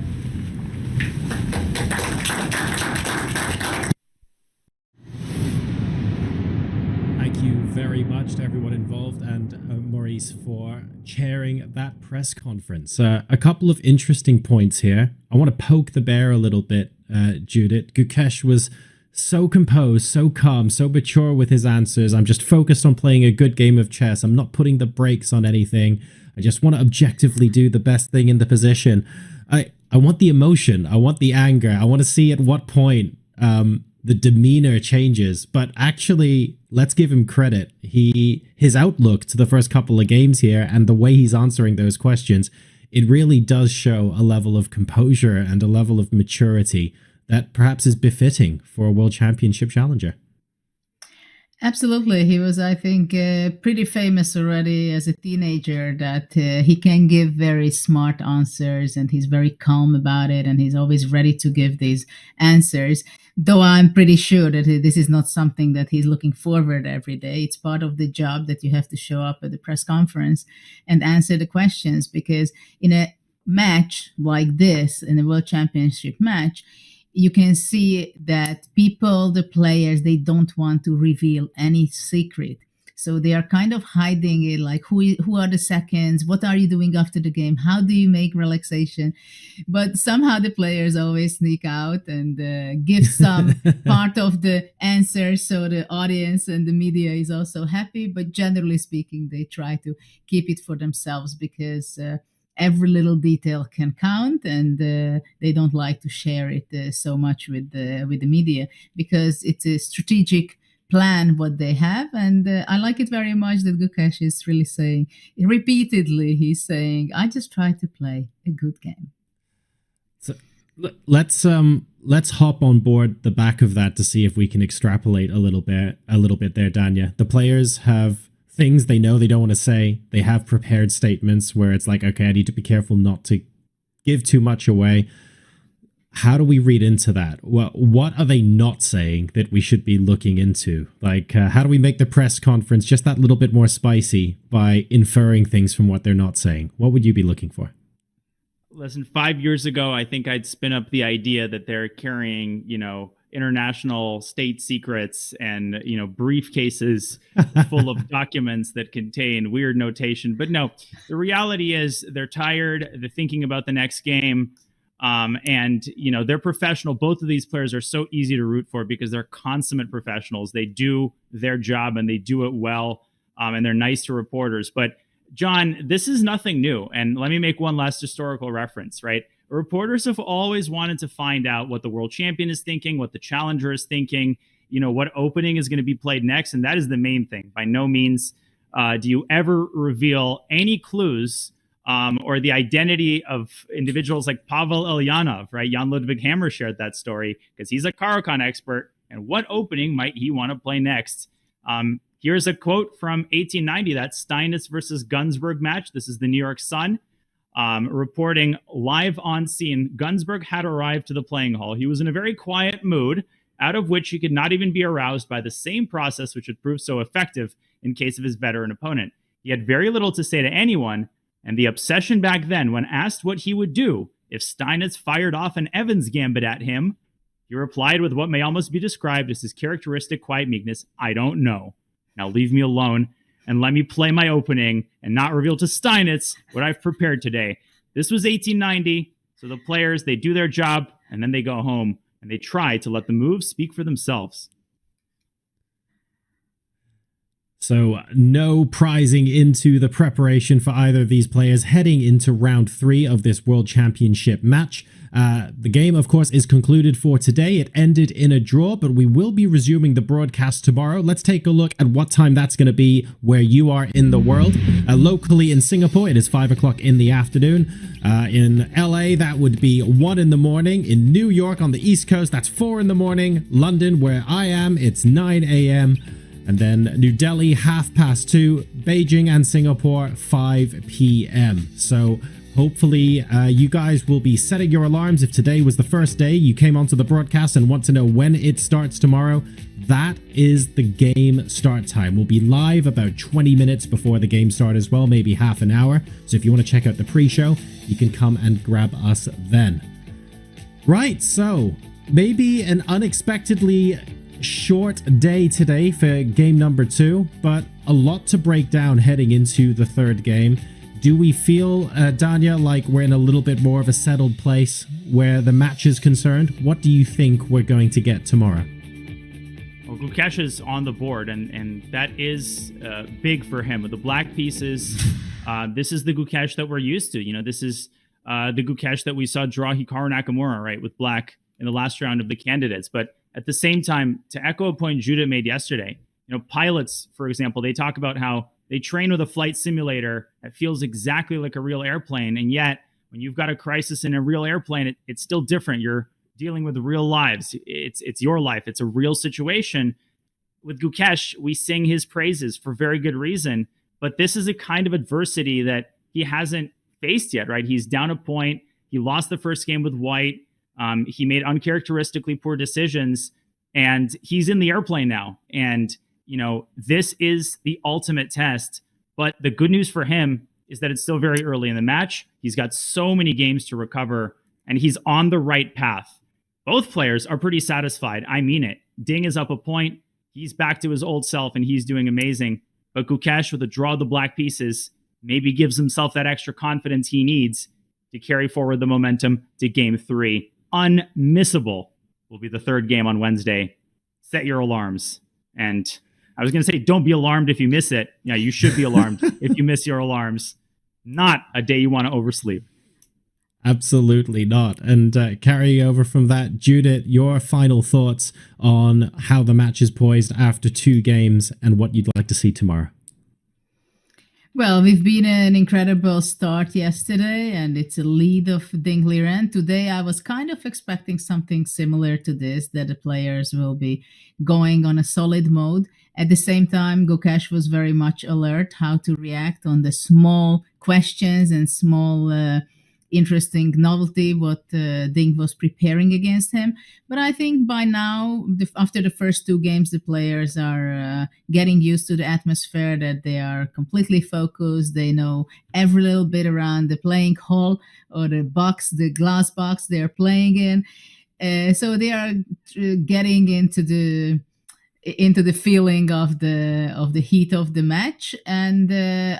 Speaker 1: Thank you very much to everyone involved and Maurice for chairing that press conference. A couple of interesting points here. I want to poke the bear a little bit, Judith. Gukesh was so composed, so calm, so mature with his answers. I'm just focused on playing a good game of chess. I'm not putting the brakes on anything. I just want to objectively do the best thing in the position. I want the emotion. I want the anger. I want to see at what point the demeanor changes. But actually, let's give him credit. His outlook to the first couple of games here and the way he's answering those questions, it really does show a level of composure and a level of maturity that perhaps is befitting for a world championship challenger.
Speaker 2: Absolutely. He was, I think, pretty famous already as a teenager that he can give very smart answers and he's very calm about it and he's always ready to give these answers. Though I'm pretty sure that this is not something that he's looking forward every day. It's part of the job that you have to show up at the press conference and answer the questions, because in a match like this, in a world championship match, you can see that the players, they don't want to reveal any secret. So they are kind of hiding it, like who are the seconds? What are you doing after the game? How do you make relaxation? But somehow the players always sneak out and give some part of the answer. So the audience and the media is also happy. But generally speaking, they try to keep it for themselves because every little detail can count, and they don't like to share it so much with the media because it's a strategic plan what they have. And I like it very much that Gukesh is really saying repeatedly, he's saying, I just try to play a good game.
Speaker 1: So let's hop on board the back of that to see if we can extrapolate a little bit there, Danya. The players have things they know they don't want to say. They have prepared statements where it's like, okay, I need to be careful not to give too much away. How do we read into that? What are they not saying that we should be looking into? Like, how do we make the press conference just that little bit more spicy by inferring things from what they're not saying? What would you be looking for?
Speaker 4: Listen, 5 years ago, I think I'd spin up the idea that they're carrying, international state secrets and, briefcases full of documents that contain weird notation. But no, the reality is they're tired. They're thinking about the next game. And they're professional. Both of these players are so easy to root for because they're consummate professionals. They do their job and they do it well. And they're nice to reporters. But John, this is nothing new. And let me make one last historical reference, right? reporters have always wanted to find out what the world champion is thinking, what the challenger is thinking, what opening is going to be played next. And that is the main thing. By no means do you ever reveal any clues or the identity of individuals like Pavel Ilyanov, right? Jan Ludwig Hammer shared that story because he's a Caro-Kann expert. And what opening might he want to play next? Here's a quote from 1890, that Steinitz versus Gunsberg match. This is the New York Sun. Reporting live on scene, Gunsberg had arrived to the playing hall. He was in a very quiet mood, out of which he could not even be aroused by the same process which had proved so effective in case of his veteran opponent. He had very little to say to anyone, and the obsession back then, when asked what he would do if Steinitz fired off an Evans gambit at him, he replied with what may almost be described as his characteristic quiet meekness, "I don't know. Now leave me alone and let me play my opening and not reveal to Steinitz what I've prepared today." This was 1890, so the players, they do their job, and then they go home, and they try to let the moves speak for themselves.
Speaker 1: So no prizing into the preparation for either of these players heading into round 3 of this World Championship match. The game, of course, is concluded for today. It ended in a draw, but we will be resuming the broadcast tomorrow. Let's take a look at what time that's going to be where you are in the world. Locally in Singapore, it is 5 o'clock in the afternoon. In LA, that would be 1 in the morning. In New York on the East Coast, that's 4 in the morning. London, where I am, it's 9 a.m. And then New Delhi, 2:30. Beijing and Singapore, 5 p.m. So hopefully you guys will be setting your alarms. If today was the first day you came onto the broadcast and want to know when it starts tomorrow, that is the game start time. We'll be live about 20 minutes before the game start as well, maybe half an hour. So if you want to check out the pre-show, you can come and grab us then. Right, so maybe an unexpectedly short day today for game number 2, but a lot to break down heading into the third game. Do we feel, Danya, like we're in a little bit more of a settled place where the match is concerned? What do you think we're going to get tomorrow?
Speaker 4: Well, Gukesh is on the board, and that is big for him. With the black pieces, this is the Gukesh that we're used to. This is the Gukesh that we saw draw Hikaru Nakamura, right, with black in the last round of the candidates. But at the same time, to echo a point Judah made yesterday, pilots, for example, they talk about how they train with a flight simulator that feels exactly like a real airplane. And yet, when you've got a crisis in a real airplane, it's still different. You're dealing with real lives. It's your life. It's a real situation. With Gukesh, we sing his praises for very good reason. But this is a kind of adversity that he hasn't faced yet, right? He's down a point. He lost the first game with white. He made uncharacteristically poor decisions, and he's in the airplane now. And, this is the ultimate test. But the good news for him is that it's still very early in the match. He's got so many games to recover, and he's on the right path. Both players are pretty satisfied. I mean it. Ding is up a point. He's back to his old self, and he's doing amazing. But Gukesh, with a draw of the black pieces, maybe gives himself that extra confidence he needs to carry forward the momentum to game 3. Unmissable will be the third game on Wednesday. Set your alarms. And I was going to say, don't be alarmed if you miss it. Yeah, you should be alarmed if you miss your alarms. Not a day you want to oversleep.
Speaker 1: Absolutely not. And carrying over from that, Judith, your final thoughts on how the match is poised after 2 games and what you'd like to see tomorrow.
Speaker 2: Well, we've been an incredible start yesterday, and it's a lead of Ding Liren. Today, I was kind of expecting something similar to this, that the players will be going on a solid mode. At the same time, Gukesh was very much alert how to react on the small questions and small interesting novelty what Ding was preparing against him. But I think by now, after the first 2 games, the players are getting used to the atmosphere, that they are completely focused. They know every little bit around the playing hall or the box, the glass box they're playing in. So they are getting into the feeling of the heat of the match. And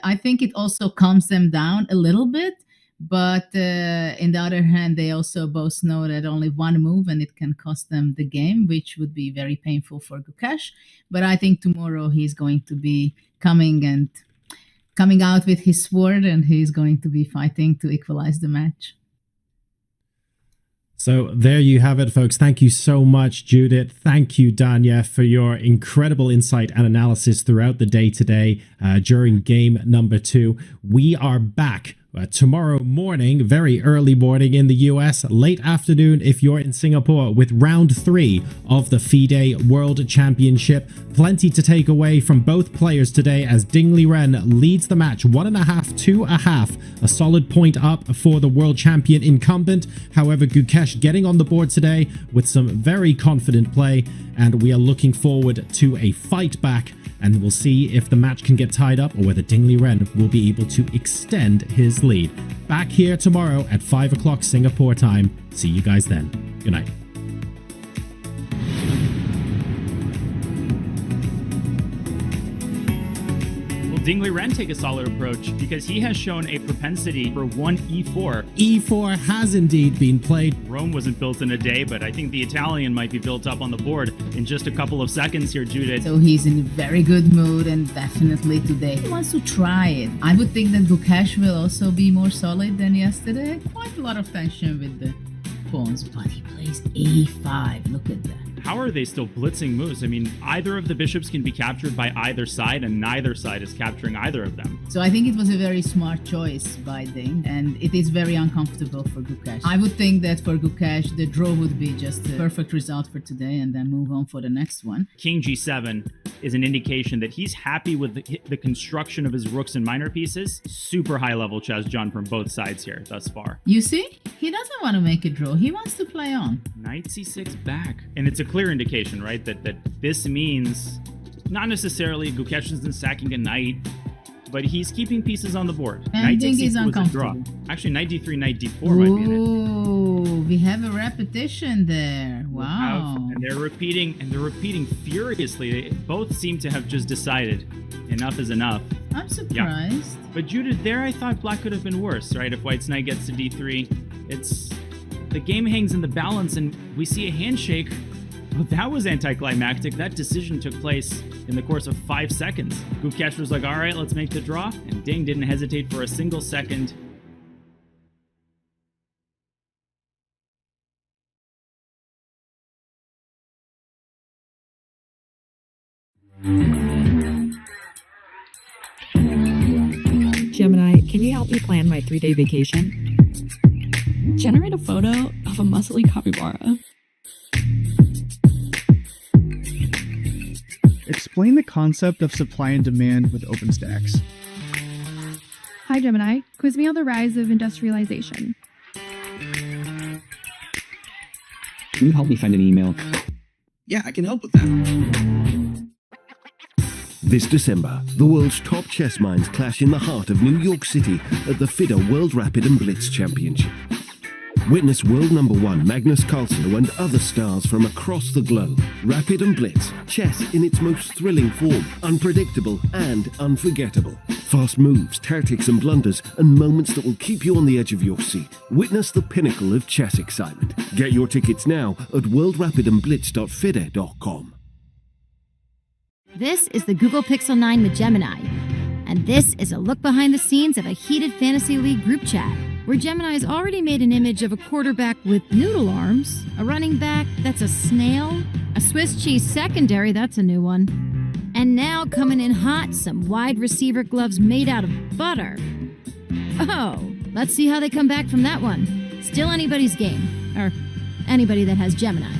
Speaker 2: I think it also calms them down a little bit. But in the other hand, they also both know that only one move and it can cost them the game, which would be very painful for Gukesh. But I think tomorrow he's going to be coming out with his sword, and he's going to be fighting to equalize the match.
Speaker 1: So there you have it, folks. Thank you so much, Judith. Thank you, Danya, for your incredible insight and analysis throughout the day today during game number 2. We are back tomorrow morning, very early morning in the US, late afternoon if you're in Singapore, with round 3 of the Fide World Championship. Plenty to take away from both players today as Dingley Ren leads the match 1.5 to 1/2, a solid point up for the world champion incumbent. However, Gukesh getting on the board today with some very confident play, and we are looking forward to a fight back. And we'll see if the match can get tied up or whether Dingley Ren will be able to extend his lead. Back here tomorrow at 5 o'clock Singapore time. See you guys then. Good night.
Speaker 4: Dingley Ren take a solid approach because he has shown a propensity for 1 E4.
Speaker 1: E4 has indeed been played.
Speaker 4: Rome wasn't built in a day, but I think the Italian might be built up on the board in just a couple of seconds here, Judith.
Speaker 2: So he's in a very good mood, and definitely today he wants to try it. I would think that Gukesh will also be more solid than yesterday. Quite a lot of tension with the pawns, but he plays A5. Look at that.
Speaker 4: How are they still blitzing moves? I mean, either of the bishops can be captured by either side, and neither side is capturing either of them.
Speaker 2: So I think it was a very smart choice by Ding, and it is very uncomfortable for Gukesh. I would think that for Gukesh, the draw would be just a perfect result for today, and then move on for the next one.
Speaker 4: King G7 is an indication that he's happy with the construction of his rooks and minor pieces. Super high level chess, John, from both sides here thus far.
Speaker 2: You see? He doesn't want to make a draw. He wants to play on.
Speaker 4: Knight C6 back. And it's a clear indication, right, that this means not necessarily Gukesh isn't sacking a knight, but he's keeping pieces on the board.
Speaker 2: And
Speaker 4: Knight
Speaker 2: Ding
Speaker 4: takes
Speaker 2: is
Speaker 4: equal as a draw.
Speaker 2: uncomfortable.
Speaker 4: Actually, Knight D3, Knight D4 might be in it.
Speaker 2: Oh, we have a repetition there. Wow.
Speaker 4: And they're repeating furiously. They both seem to have just decided enough is enough.
Speaker 2: I'm surprised.
Speaker 4: Yeah. But Judith, there I thought black could have been worse, right? If White's knight gets to D3, the game hangs in the balance, and we see a handshake. Well, that was anticlimactic. That decision took place in the course of 5 seconds. Gukesh was like, all right, let's make the draw. And Ding didn't hesitate for a single second.
Speaker 3: Gemini, can you help me plan my 3-day vacation? Generate a photo of a muscly capybara.
Speaker 13: Explain the concept of supply and demand with OpenStax.
Speaker 12: Hi Gemini, quiz me on the rise of industrialization.
Speaker 14: Can you help me find an email?
Speaker 11: Yeah, I can help with that.
Speaker 9: This December, the world's top chess minds clash in the heart of New York City at the Fide World Rapid and Blitz Championship. Witness world number 1 Magnus Carlsen and other stars from across the globe. Rapid and Blitz, chess in its most thrilling form, unpredictable and unforgettable. Fast moves, tactics and blunders, and moments that will keep you on the edge of your seat. Witness the pinnacle of chess excitement. Get your tickets now at worldrapidandblitz.fide.com.
Speaker 23: This is the Google Pixel 9 with Gemini, and this is a look behind the scenes of a heated Fantasy League group chat, where Gemini has already made an image of a quarterback with noodle arms, a running back that's a snail, a Swiss cheese secondary, that's a new one, and now coming in hot, some wide receiver gloves made out of butter. Oh, let's see how they come back from that one. Still anybody's game, or anybody that has Gemini.